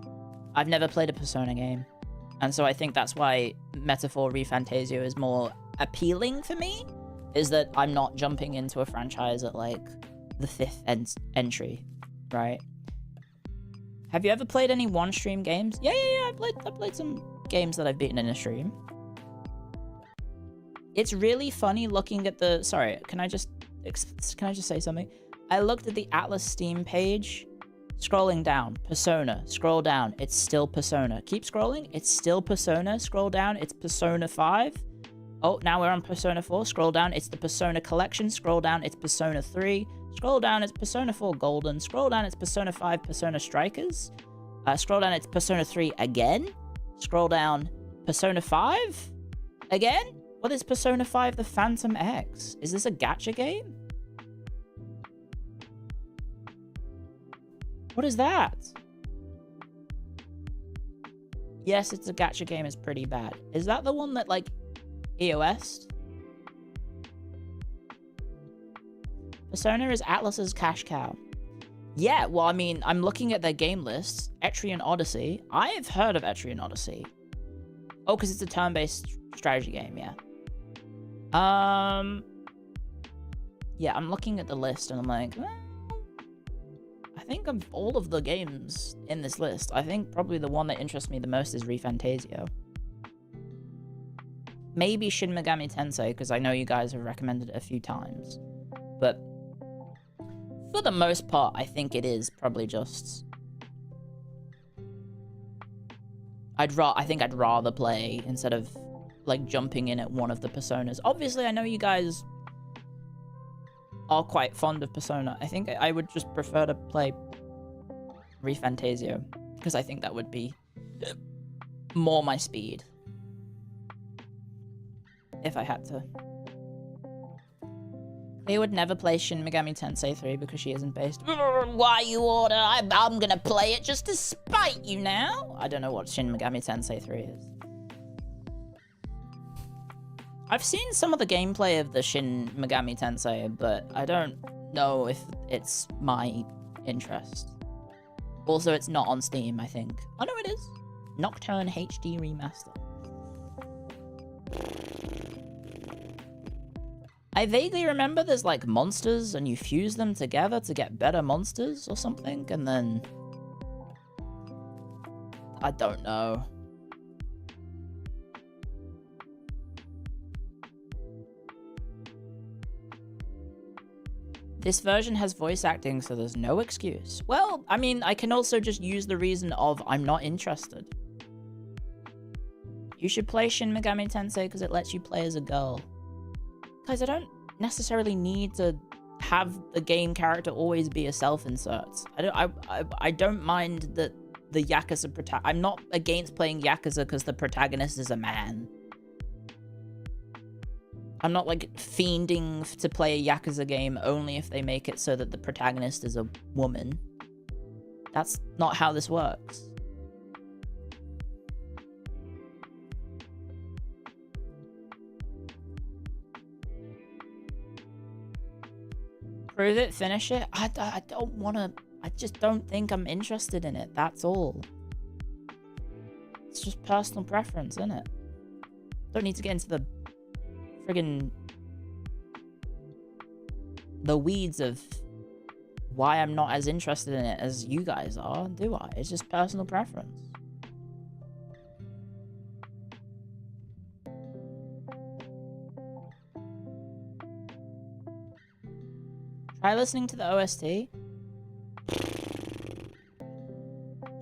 I've never played a Persona game, and so I think that's why Metaphor ReFantasio is more appealing for me, is that I'm not jumping into a franchise at, like, the 5th entry, right? Have you ever played any one-stream games? Yeah, I played some games that I've beaten in a stream. It's really funny looking at the... Sorry, can I just say something? I looked at the Atlas Steam page, scrolling down, Persona, scroll down, it's still Persona. Keep scrolling, it's still Persona, scroll down, it's Persona 5. Oh, now we're on Persona 4, scroll down, it's the Persona Collection, scroll down, it's Persona 3. Scroll down, it's Persona 4 Golden. Scroll down, it's Persona 5 Persona Strikers. Scroll down, it's Persona 3 again. Scroll down, Persona 5 again? What is Persona 5 The Phantom X? Is this a gacha game? What is that? Yes, it's a gacha game, it's pretty bad. Is that the one that, like, EOS? Persona is Atlas's cash cow. Yeah, well, I mean, I'm looking at their game lists. Etrian Odyssey. I've heard of Etrian Odyssey. Oh, because it's a turn-based strategy game, yeah. Yeah, I'm looking at the list and I'm like, well, I think of all of the games in this list, I think probably the one that interests me the most is ReFantasio. Maybe Shin Megami Tensei, because I know you guys have recommended it a few times. But for the most part, I think it is probably just... I think I'd rather play instead of, like, jumping in at one of the Personas. Obviously, I know you guys are quite fond of Persona. I think I would just prefer to play ReFantasio, because I think that would be more my speed. If I had to. They would never play Shin Megami Tensei 3 because she isn't based. Why you order? I'm gonna play it just to spite you now. I don't know what Shin Megami Tensei 3 is. I've seen some of the gameplay of the Shin Megami Tensei, but I don't know if it's my interest. Also, it's not on Steam, I think. Oh, no, it is. Nocturne HD Remaster. I vaguely remember there's, like, monsters, and you fuse them together to get better monsters or something, and then... I don't know. This version has voice acting, so there's no excuse. Well, I mean, I can also just use the reason of I'm not interested. You should play Shin Megami Tensei because it lets you play as a girl. Guys, I don't necessarily need to have the game character always be a self-insert. I don't mind that the Yakuza I'm not against playing Yakuza because the protagonist is a man. I'm not, like, fiending to play a Yakuza game only if they make it so that the protagonist is a woman. That's not how this works. Prove it, finish it. I don't want to... I just don't think I'm interested in it. That's all. It's just personal preference, isn't it? Don't need to get into the friggin' the weeds of why I'm not as interested in it as you guys are, do I? It's just personal preference. Try listening to the OST.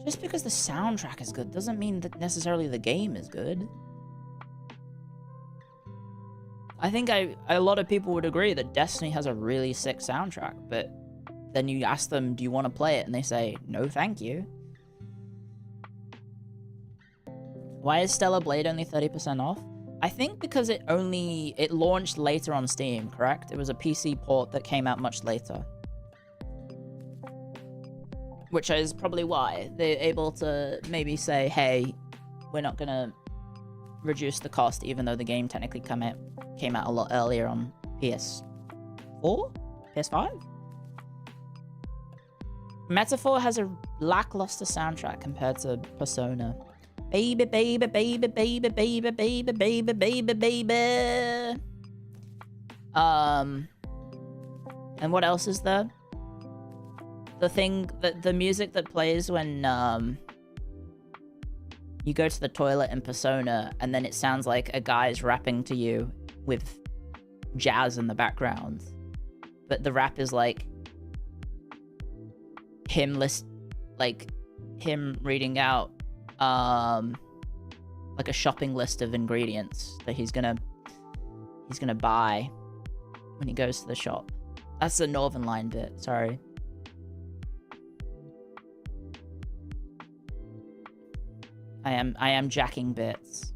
Just because the soundtrack is good doesn't mean that necessarily the game is good. I think a lot of people would agree that Destiny has a really sick soundtrack, but then you ask them, do you want to play it? And they say, no, thank you. Why is Stellar Blade only 30% off? I think because it launched later on Steam, correct? It was a PC port that came out much later. Which is probably why they're able to maybe say, hey, we're not going to reduce the cost, even though the game technically came out a lot earlier on PS4? PS5? Metaphor has a lackluster soundtrack compared to Persona. Baby, baby, baby, baby, baby, baby, baby, baby, baby. And what else is there? The music that plays when you go to the toilet in Persona, and then it sounds like a guy's rapping to you with jazz in the background, but the rap is like him reading out like a shopping list of ingredients that he's gonna buy when he goes to the shop. That's the Northern Line bit, sorry. I am jacking bits.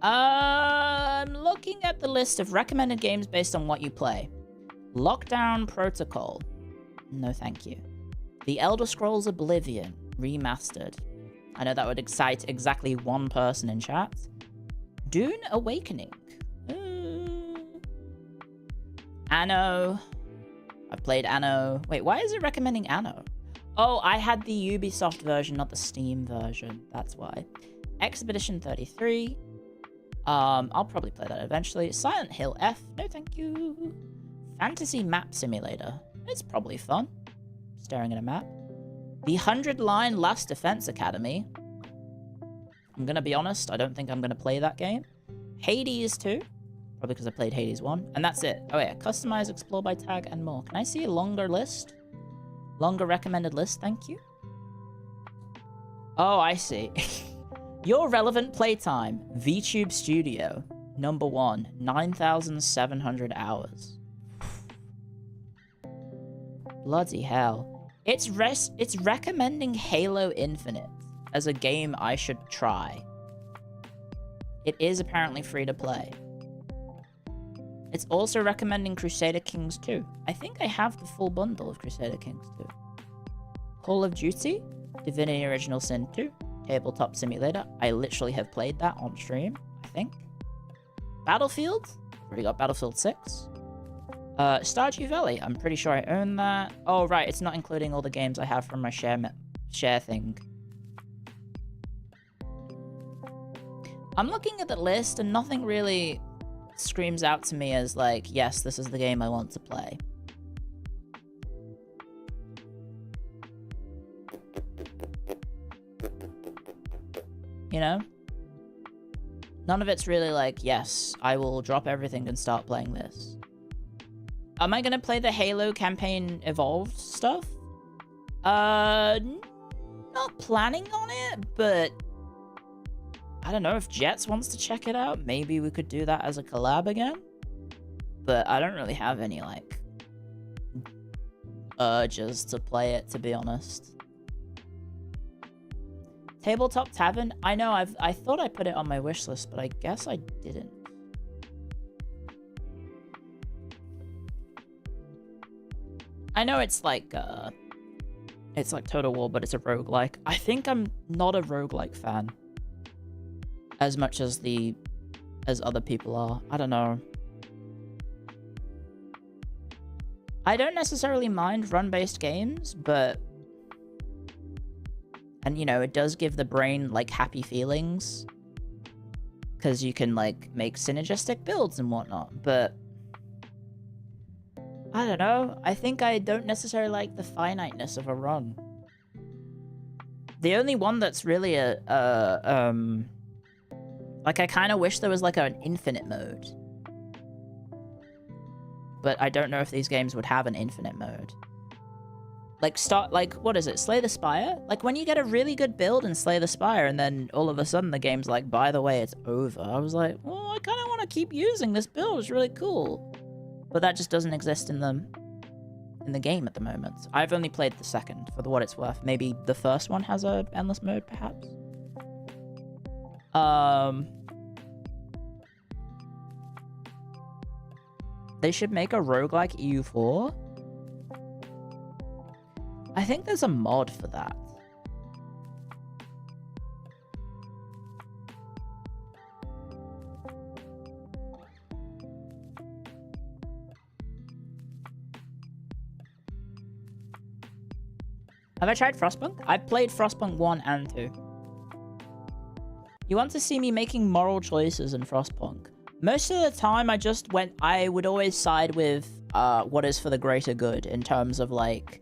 I'm looking at the list of recommended games based on what you play. Lockdown Protocol. No thank you. The Elder Scrolls Oblivion Remastered. I know that would excite exactly one person in chat. Dune Awakening. Anno. I've played Anno. Wait, why is it recommending Anno? Oh, I had the Ubisoft version, not the Steam version. That's why. Expedition 33. I'll probably play that eventually. Silent Hill F. No, thank you. Fantasy Map Simulator. It's probably fun. Staring at a map. The 100-Line Last Defense Academy. I'm gonna be honest, I don't think I'm gonna play that game. Hades 2. Probably because I played Hades 1. And that's it. Oh yeah, customize, explore by tag, and more. Can I see a longer list? Longer recommended list, thank you. Oh, I see. Your relevant playtime. VTube Studio. Number 1. 9,700 hours. Bloody hell. It's recommending Halo Infinite as a game I should try. It is apparently free to play. It's also recommending Crusader Kings 2. I think I have the full bundle of Crusader Kings 2. Call of Duty, Divinity Original Sin 2, Tabletop Simulator. I literally have played that on stream, I think. Battlefield, already got Battlefield 6. Stardew Valley, I'm pretty sure I own that. Oh, right, it's not including all the games I have from my share thing. I'm looking at the list and nothing really screams out to me as like, yes, this is the game I want to play. You know? None of it's really like, yes, I will drop everything and start playing this. Am I gonna play the Halo campaign Evolved stuff? Not planning on it, but I don't know if Jets wants to check it out. Maybe we could do that as a collab again. But I don't really have any, like, urges to play it, to be honest. Tabletop Tavern? I know, I thought I put it on my wish list, but I guess I didn't. I know it's like Total War, but it's a roguelike. I think I'm not a roguelike fan. As much as other people are. I don't know. I don't necessarily mind run-based games, but... And, you know, it does give the brain, like, happy feelings. Because you can, like, make synergistic builds and whatnot, but... I don't know. I think I don't necessarily like the finiteness of a run. The only one that's really like, I kind of wish there was, like, an infinite mode. But I don't know if these games would have an infinite mode. Like, what is it? Slay the Spire? Like, when you get a really good build in Slay the Spire, and then all of a sudden the game's like, by the way, it's over. I was like, well, I kind of want to keep using this build. It's really cool. But that just doesn't exist in the game at the moment. I've only played the second, for what it's worth. Maybe the first one has a endless mode, perhaps? They should make a roguelike EU4. I think there's a mod for that. Have I tried Frostpunk? I've played Frostpunk 1 and 2. You want to see me making moral choices in Frostpunk? Most of the time, I would always side with what is for the greater good in terms of, like,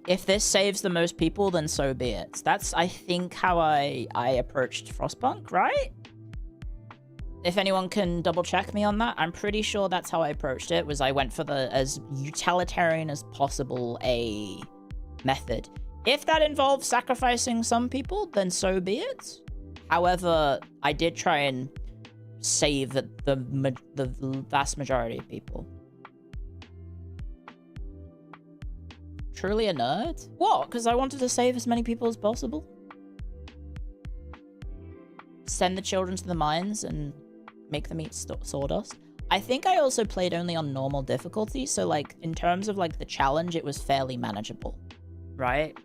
if this saves the most people, then so be it. That's, I think, how I approached Frostpunk, right? If anyone can double check me on that, I'm pretty sure that's how I approached it, was I went for the as utilitarian as possible a method. If that involves sacrificing some people, then so be it. However, I did try and save the vast majority of people. Truly a nerd? What? Because I wanted to save as many people as possible? Send the children to the mines and make them eat sawdust? I think I also played only on normal difficulty, so, like, in terms of, like, the challenge, it was fairly manageable, right?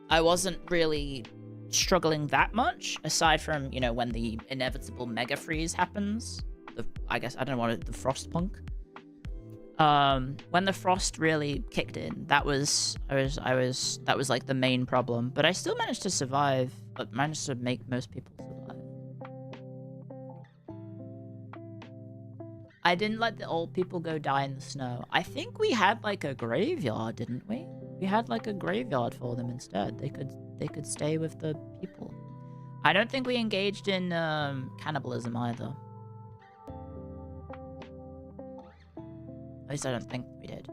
I wasn't really struggling that much, aside from, you know, when the inevitable mega freeze happens. I guess, I don't know the Frostpunk. When the frost really kicked in, that was like the main problem. But I still managed to survive, but managed to make most people survive. I didn't let the old people go die in the snow. I think we had, like, a graveyard, didn't we? We had, like, a graveyard for them instead. They could stay with the people. I don't think we engaged in cannibalism either. At least I don't think we did.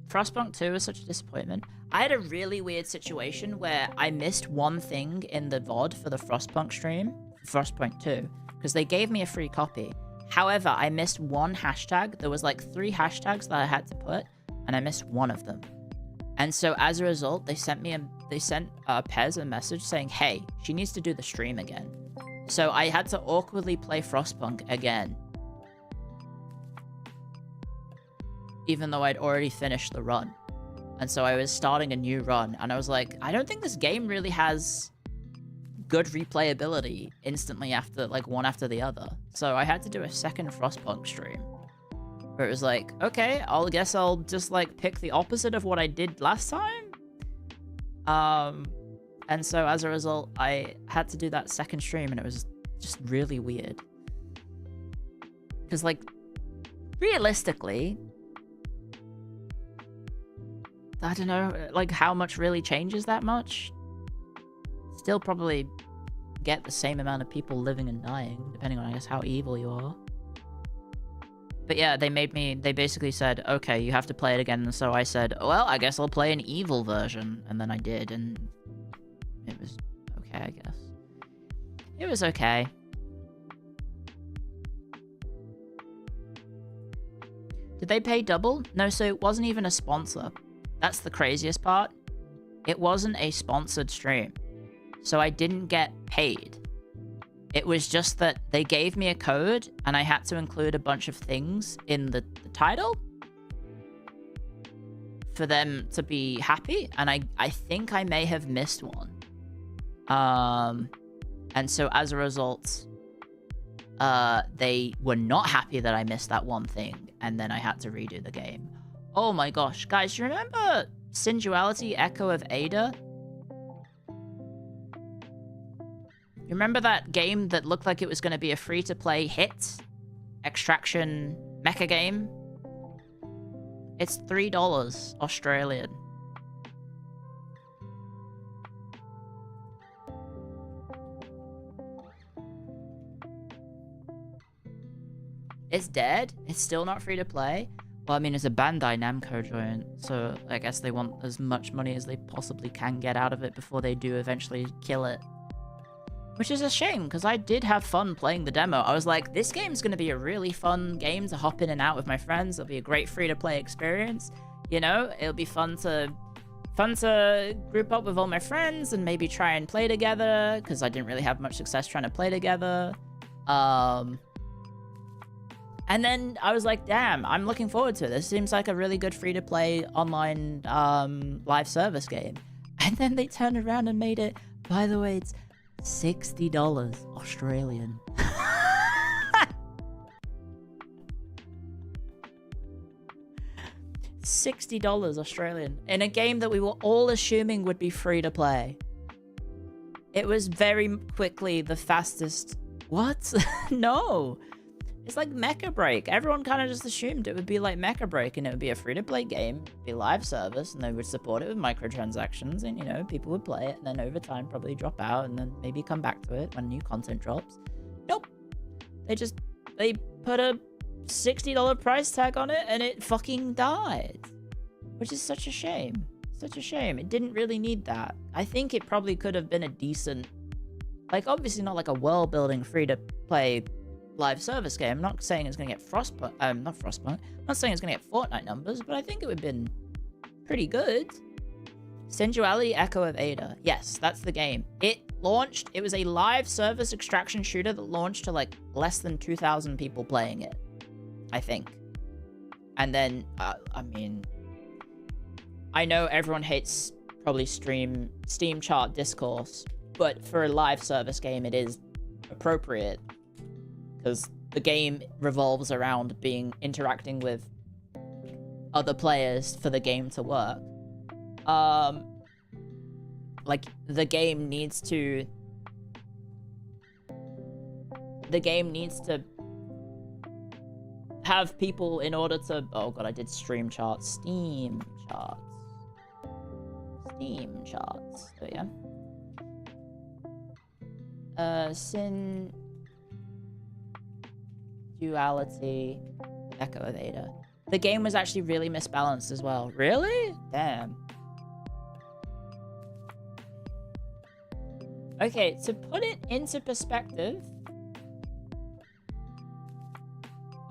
Frostpunk 2 was such a disappointment. I had a really weird situation where I missed one thing in the VOD for the Frostpunk stream, Frostpunk 2, because they gave me a free copy. However, I missed one hashtag. There was, like, 3 hashtags that I had to put, and I missed one of them. And so as a result, they sent Pez a message saying, hey, she needs to do the stream again. So I had to awkwardly play Frostpunk again, even though I'd already finished the run. And so I was starting a new run, and I was like, I don't think this game really has good replayability instantly after, like, one after the other. So I had to do a second Frostpunk stream, where it was like, okay, guess I'll just, like, pick the opposite of what I did last time. And so as a result, I had to do that second stream, and it was just really weird. Because, like, realistically, I don't know, like, how much really changes that much? Still probably get the same amount of people living and dying, depending on, I guess, how evil you are. But yeah, they basically said, okay, you have to play it again, and so I said, well, I guess I'll play an evil version, and then I did, and it was okay, I guess. It was okay. Did they pay double? No, so it wasn't even a sponsor. That's the craziest part. It wasn't a sponsored stream, so I didn't get paid. It was just that they gave me a code, and I had to include a bunch of things in the title for them to be happy, and I think I may have missed one. And so as a result, they were not happy that I missed that one thing, and then I had to redo the game. Oh my gosh, guys, do you remember Sensuality Echo of Ada? You remember that game that looked like it was going to be a free-to-play hit? Extraction mecha game? It's $3 Australian. It's dead? It's still not free to play? Well, I mean, it's a Bandai Namco joint, so I guess they want as much money as they possibly can get out of it before they do eventually kill it. Which is a shame, because I did have fun playing the demo. I was like, this game's going to be a really fun game to hop in and out with my friends. It'll be a great free-to-play experience. You know, it'll be fun to group up with all my friends and maybe try and play together, because I didn't really have much success trying to play together. And then I was like, damn, I'm looking forward to it. This seems like a really good free-to-play online live service game. And then they turned around and made it, by the way, it's $60 Australian. $60 Australian in a game that we were all assuming would be free to play. It was very quickly the fastest. What? No. It's like Mecha Break. Everyone kind of just assumed it would be like Mecha Break, and it would be a free-to-play game, be live service, and they would support it with microtransactions, and, you know, people would play it, and then over time probably drop out, and then maybe come back to it when new content drops. Nope. They put a $60 price tag on it, and it fucking died. Which is such a shame. Such a shame. It didn't really need that. I think it probably could have been a decent, like, obviously not like a world-building free-to-play live service game. I'm not saying it's going to get Frostpunk. I'm not saying it's going to get Fortnite numbers, but I think it would have been pretty good. Sensuality Echo of Ada. Yes, that's the game. It launched. It was a live service extraction shooter that launched to like less than 2,000 people playing it, I think. And then, I mean, I know everyone hates probably Steam chart discourse, but for a live service game, it is appropriate. Because the game revolves around interacting with other players for the game to work. Like, the game needs to have people in order to... Oh god, I did stream charts. Steam charts. There we go. Duality, Echo of Ada. The game was actually really misbalanced as well. Really? Damn. Okay, to put it into perspective...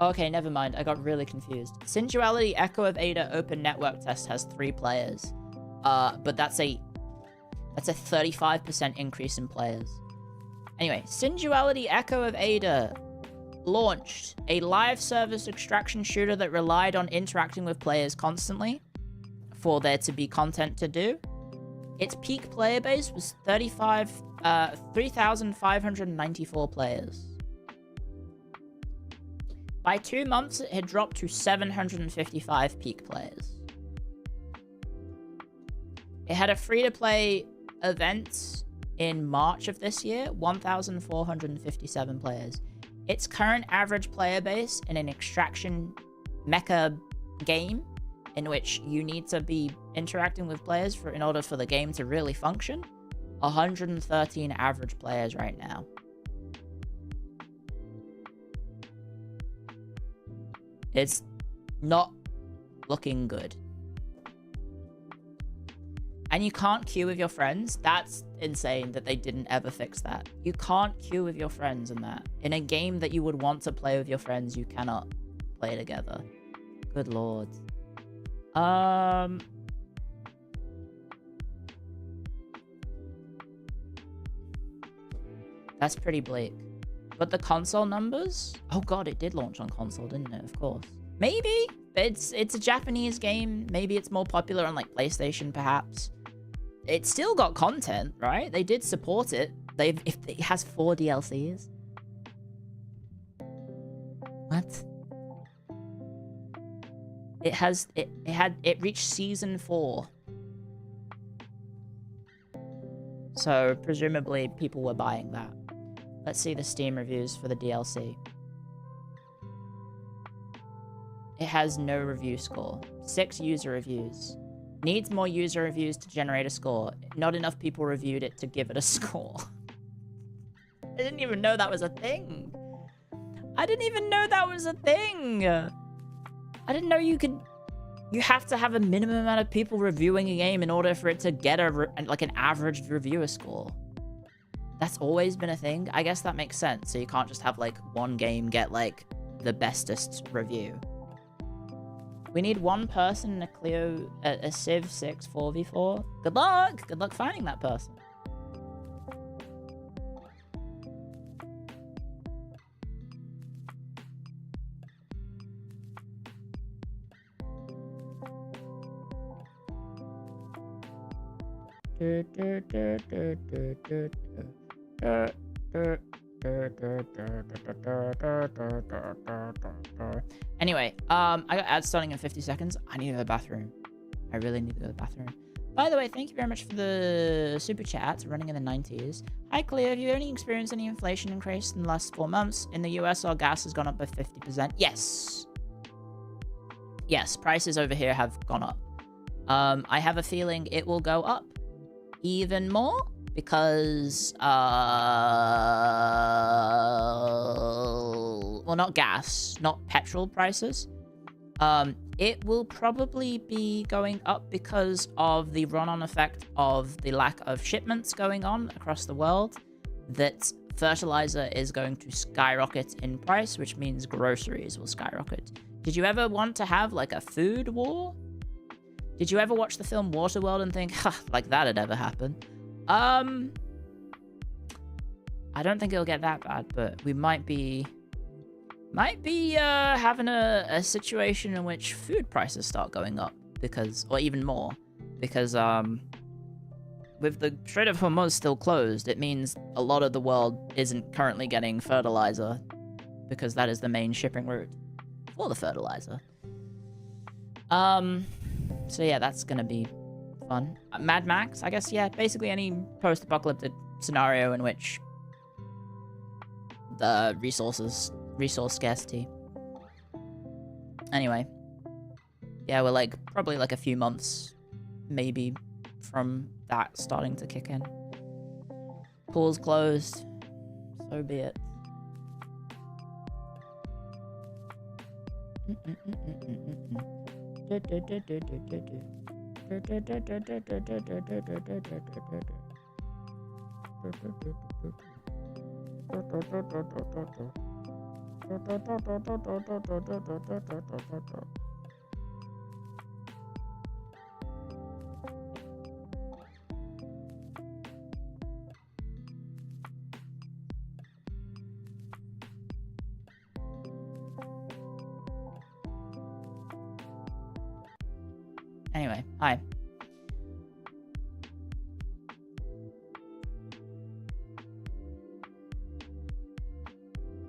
Okay, never mind. I got really confused. Sensuality Echo of Ada open network test has 3 players. But that's a 35% increase in players. Anyway, Sensuality Echo of Ada launched a live service extraction shooter that relied on interacting with players constantly for there to be content to do. Its peak player base was 3,594 players. By 2 months, it had dropped to 755 peak players. It had a free-to-play event in March of this year, 1,457 players. Its current average player base in an extraction mecha game in which you need to be interacting with players in order for the game to really function, 113 average players right now. It's not looking good. And you can't queue with your friends. That's insane that they didn't ever fix that. You can't queue with your friends in that. In a game that you would want to play with your friends, you cannot play together. Good lord. That's pretty bleak. But the console numbers? Oh god, it did launch on console, didn't it? Of course. Maybe. It's a Japanese game. Maybe it's more popular on like PlayStation, perhaps. It still got content, right? They did support it. It has 4 DLCs. What? It reached season 4. So presumably people were buying that. Let's see the Steam reviews for the DLC. It has no review score. 6 user reviews. Needs more user reviews to generate a score. Not enough people reviewed it to give it a score. I didn't even know that was a thing. I didn't even know that was a thing. I didn't know you have to have a minimum amount of people reviewing a game in order for it to get an average reviewer score. That's always been a thing. I guess that makes sense. So you can't just have like one game get like the bestest review. We need one person in a Clio, a Civ 6 4v4. Good luck! Good luck finding that person. Anyway, I got ads starting in 50 seconds. I need to go to the bathroom. I really need to go to the bathroom. By the way, thank you very much for the super chat running in the 90s. Hi, Clio. Have you only experienced any inflation increase in the last 4 months? In the US, our gas has gone up by 50%. Yes. Yes, prices over here have gone up. I have a feeling it will go up even more because, well, not gas, not petrol prices. It will probably be going up because of the run-on effect of the lack of shipments going on across the world, that fertilizer is going to skyrocket in price, which means groceries will skyrocket. Did you ever want to have, like, a food war? Did you ever watch the film Waterworld and think, ha, like that'd ever happen? I don't think it'll get that bad, but we might be having a situation in which food prices start going up because, or even more, because with the Strait of Hormuz still closed, it means a lot of the world isn't currently getting fertilizer because that is the main shipping route for the fertilizer. So yeah, that's gonna be fun. Mad Max, I guess, yeah, basically any post-apocalyptic scenario in which the resource scarcity. Anyway, yeah, we're like probably like a few months maybe from that starting to kick in. Pool's closed, so be it. Anyway, hi.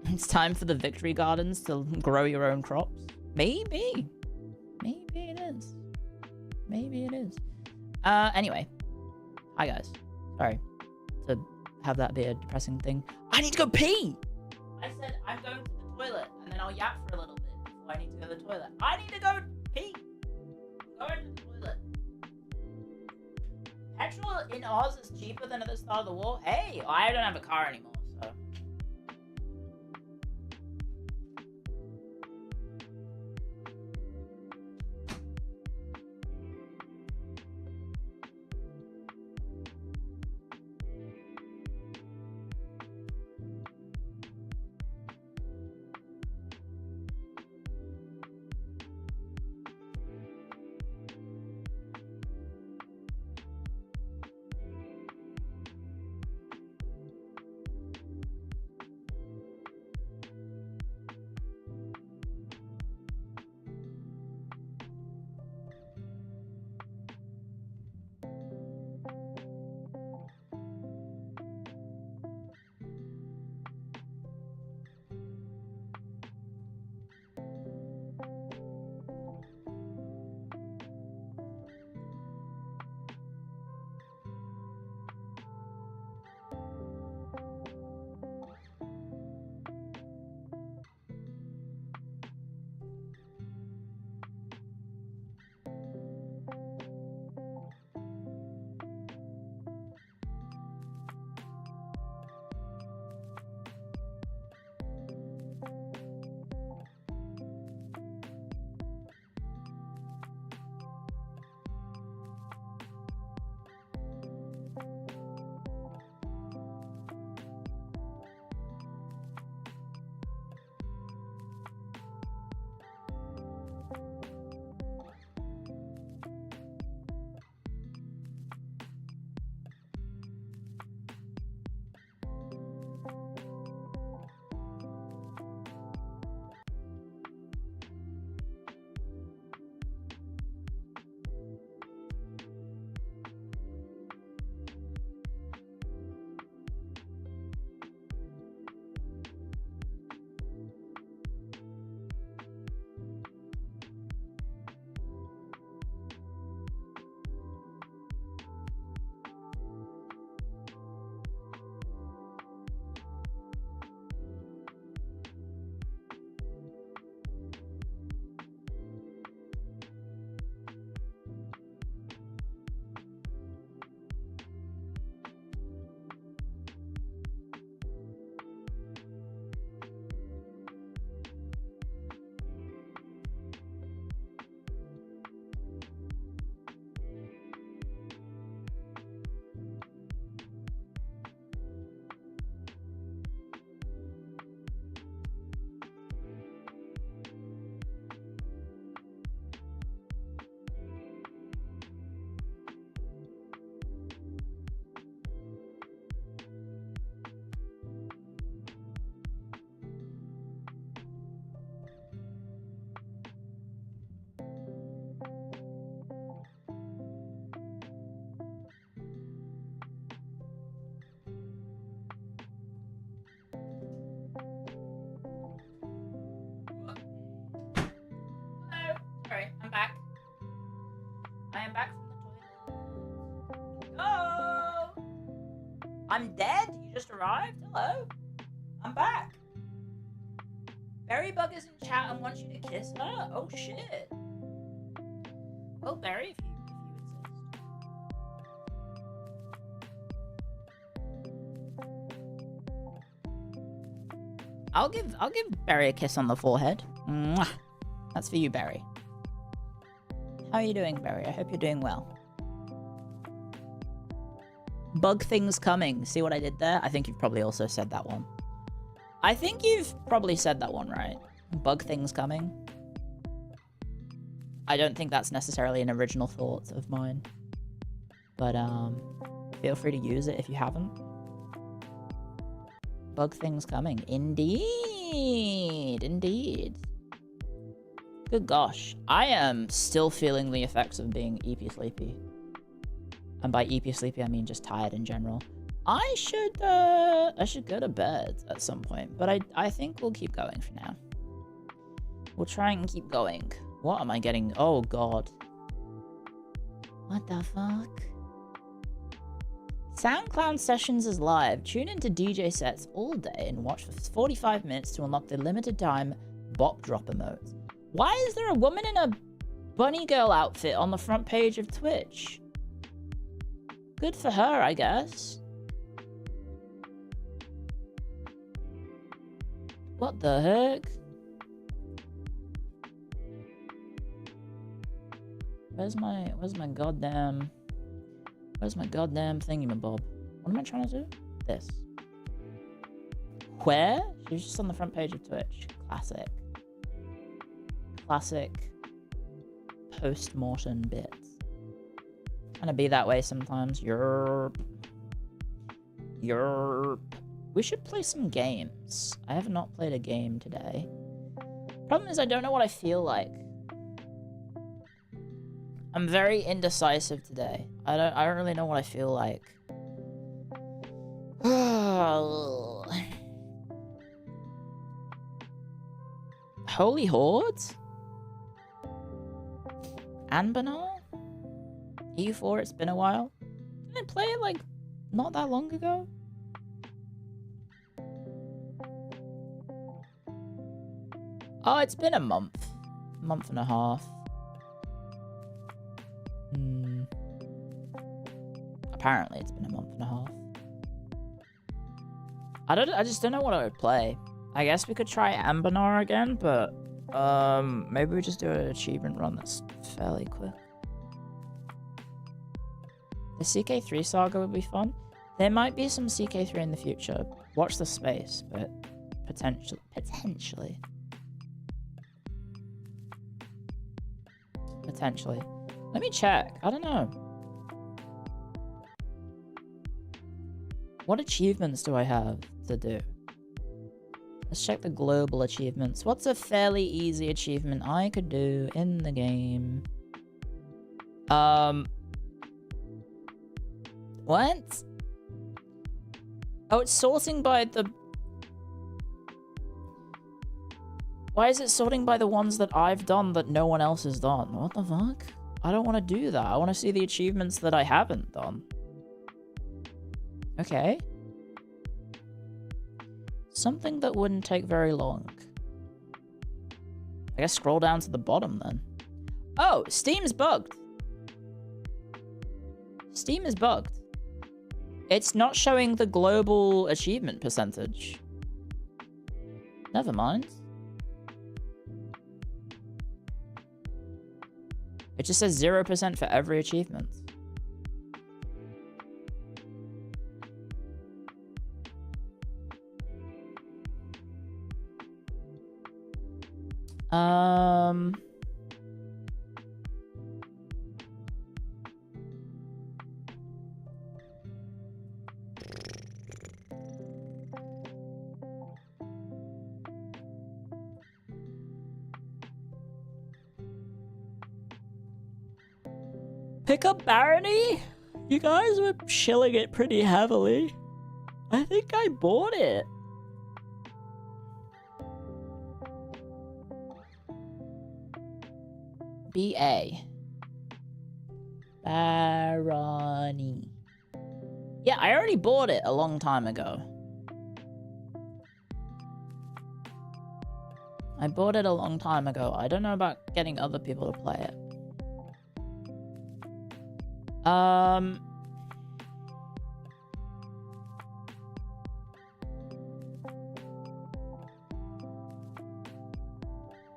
It's time for the victory gardens to grow your own crops. Maybe. Maybe it is. Maybe it is. Anyway. Hi, guys. Sorry to have that be a depressing thing. I need to go pee! I said I'm going to the toilet, and then I'll yap for a little bit before I need to go to the toilet. I need to go pee! Go to the toilet. Petrol in Oz is cheaper than at the start of the war. Hey, I don't have a car anymore, so... I'm dead? You just arrived? Hello? I'm back. Berrybug is in chat and wants you to kiss her? Oh shit. Well, Berry, if you insist. I'll give Berry a kiss on the forehead. Mwah. That's for you, Berry. How are you doing, Berry? I hope you're doing well. Bug things coming. See what I did there? I think you've probably also said that one. I think you've probably said that one, right? Bug things coming. I don't think that's necessarily an original thought of mine. But, feel free to use it if you haven't. Bug things coming. Indeed. Indeed. Good gosh. I am still feeling the effects of being Eepy Sleepy. And by Eepy Sleepy, I mean just tired in general. I should go to bed at some point, but I think we'll keep going for now. We'll try and keep going. What am I getting? Oh god. What the fuck? SoundCloud Sessions is live. Tune into DJ sets all day and watch for 45 minutes to unlock the limited time bop drop emote. Why is there a woman in a bunny girl outfit on the front page of Twitch? Good for her, I guess. What the heck? Where's my goddamn thingamabob? What am I trying to do? This. Where? She's just on the front page of Twitch. Classic. Classic post-mortem bits. Kind of be that way sometimes. Yerp. We should play some games. I have not played a game today. Problem is I don't know what I feel like. I'm very indecisive today. I don't really know what I feel like. Holy Hordes? Anbanar? E4, it's been a while. Didn't I play it like not that long ago? Oh, it's been a month and a half. Apparently it's been a month and a half. I just don't know what I would play. I guess we could try Anbanar again, but maybe we just do an achievement run that's fairly quick. The CK3 saga would be fun. There might be some CK3 in the future. Watch the space, but potentially. Let me check. I don't know. What achievements do I have to do? Let's check the global achievements. What's a fairly easy achievement I could do in the game? What? Oh, it's sorting by the... Why is it sorting by the ones that I've done that no one else has done? What the fuck? I don't want to do that. I want to see the achievements that I haven't done. Okay. Something that wouldn't take very long. I guess scroll down to the bottom then. Oh, Steam's bugged. Steam is bugged. It's not showing the global achievement percentage. Never mind. It just says 0% for every achievement. Pick up Barony? You guys were shilling it pretty heavily. I think I bought it. BA. Barony. Yeah, I already bought it a long time ago. I bought it a long time ago. I don't know about getting other people to play it.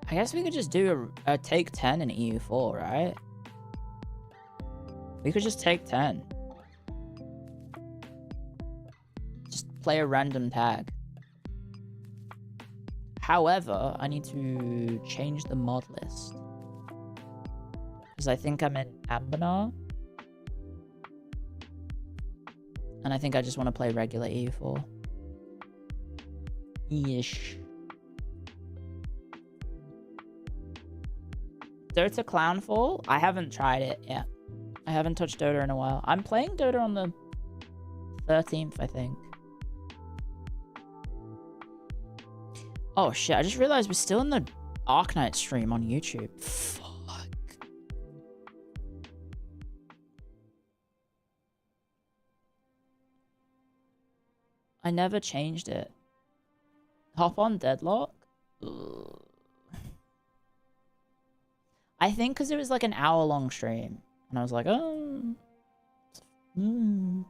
I guess we could just do a take 10 in EU4, right? We could just take 10. Just play a random tag. However, I need to change the mod list. Because I think I'm in Ambanar. And I think I just want to play regular EU4. Ish. Dota Clownfall? I haven't tried it yet. I haven't touched Dota in a while. I'm playing Dota on the 13th, I think. Oh shit, I just realized we're still in the Arknights stream on YouTube. Fuck. I never changed it. Hop on Deadlock? Ugh. I think because it was like an hour-long stream. And I was like, oh. EU4,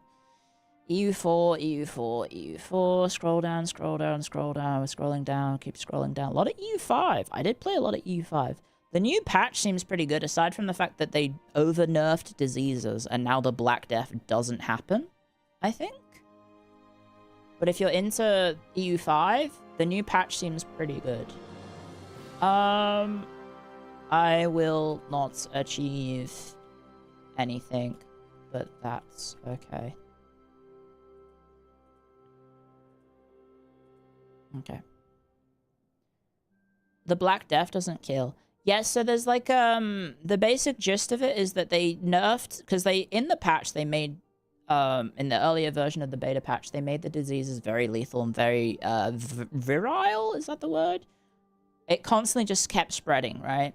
EU4, EU4. Scroll down, scroll down, scroll down. We're scrolling down, keep scrolling down. A lot of EU5. I did play a lot of EU5. The new patch seems pretty good, aside from the fact that they over-nerfed diseases and now the Black Death doesn't happen, I think. But if you're into EU5, the new patch seems pretty good. I will not achieve anything, but that's okay. Okay. The Black Death doesn't kill. Yes, so there's like, the basic gist of it is that they nerfed, because they, in the patch, they made, in the earlier version of the beta patch, they made the diseases very lethal and very, virile, is that the word? It constantly just kept spreading, right?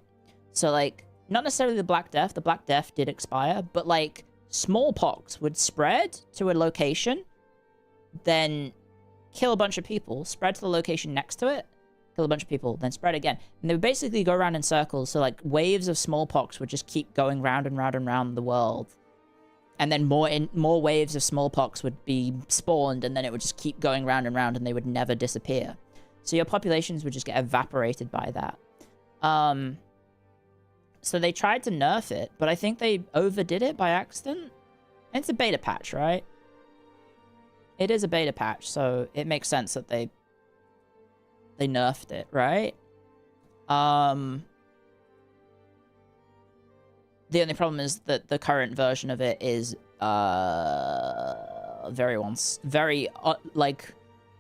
So, like, not necessarily the Black Death did expire, but, like, smallpox would spread to a location, then kill a bunch of people, spread to the location next to it, kill a bunch of people, then spread again. And they would basically go around in circles, so, like, waves of smallpox would just keep going round and round and round the world. And then more waves of smallpox would be spawned, and then it would just keep going round and round, and they would never disappear. So your populations would just get evaporated by that. So they tried to nerf it, but I think they overdid it by accident. It's a beta patch, right? It is a beta patch, so it makes sense that they nerfed it, right? The only problem is that the current version of it is very like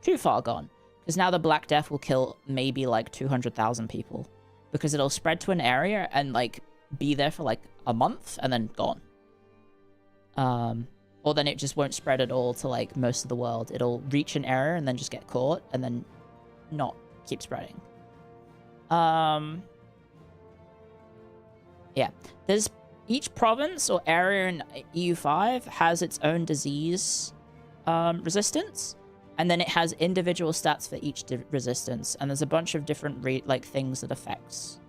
too far gone. Because now the Black Death will kill maybe like 200,000 people. Because it'll spread to an area and, like, be there for, like, a month and then gone. Or then it just won't spread at all to, like, most of the world. It'll reach an area and then just get caught and then not keep spreading. Yeah. There's... Each province or area in EU5 has its own disease resistance. And then it has individual stats for each resistance. And there's a bunch of different things that affects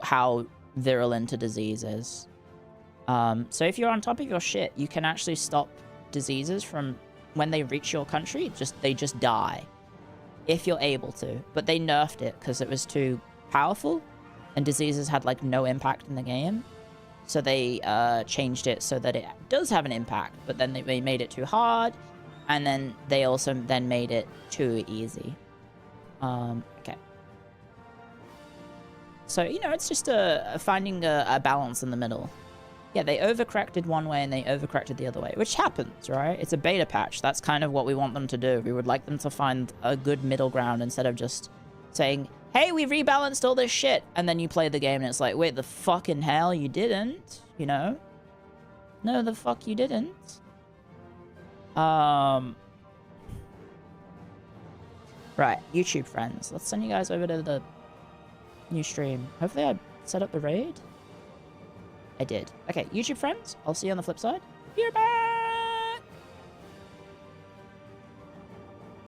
how virulent a disease is. So if you're on top of your shit, you can actually stop diseases from when they reach your country. They just die. If you're able to. But they nerfed it because it was too powerful. And diseases had like no impact in the game. So they changed it so that it does have an impact. But then they made it too hard. And then they also then made it too easy. Okay. So, you know, it's just finding a balance in the middle. Yeah, they overcorrected one way and they overcorrected the other way, which happens, right? It's a beta patch. That's kind of what we want them to do. We would like them to find a good middle ground instead of just saying, hey, we rebalanced all this shit. And then you play the game and it's like, wait, the fucking hell, you didn't, you know? No, the fuck you didn't. Right, YouTube friends. Let's send you guys over to the new stream. Hopefully I set up the raid. I did. Okay, YouTube friends, I'll see you on the flip side. Be right back!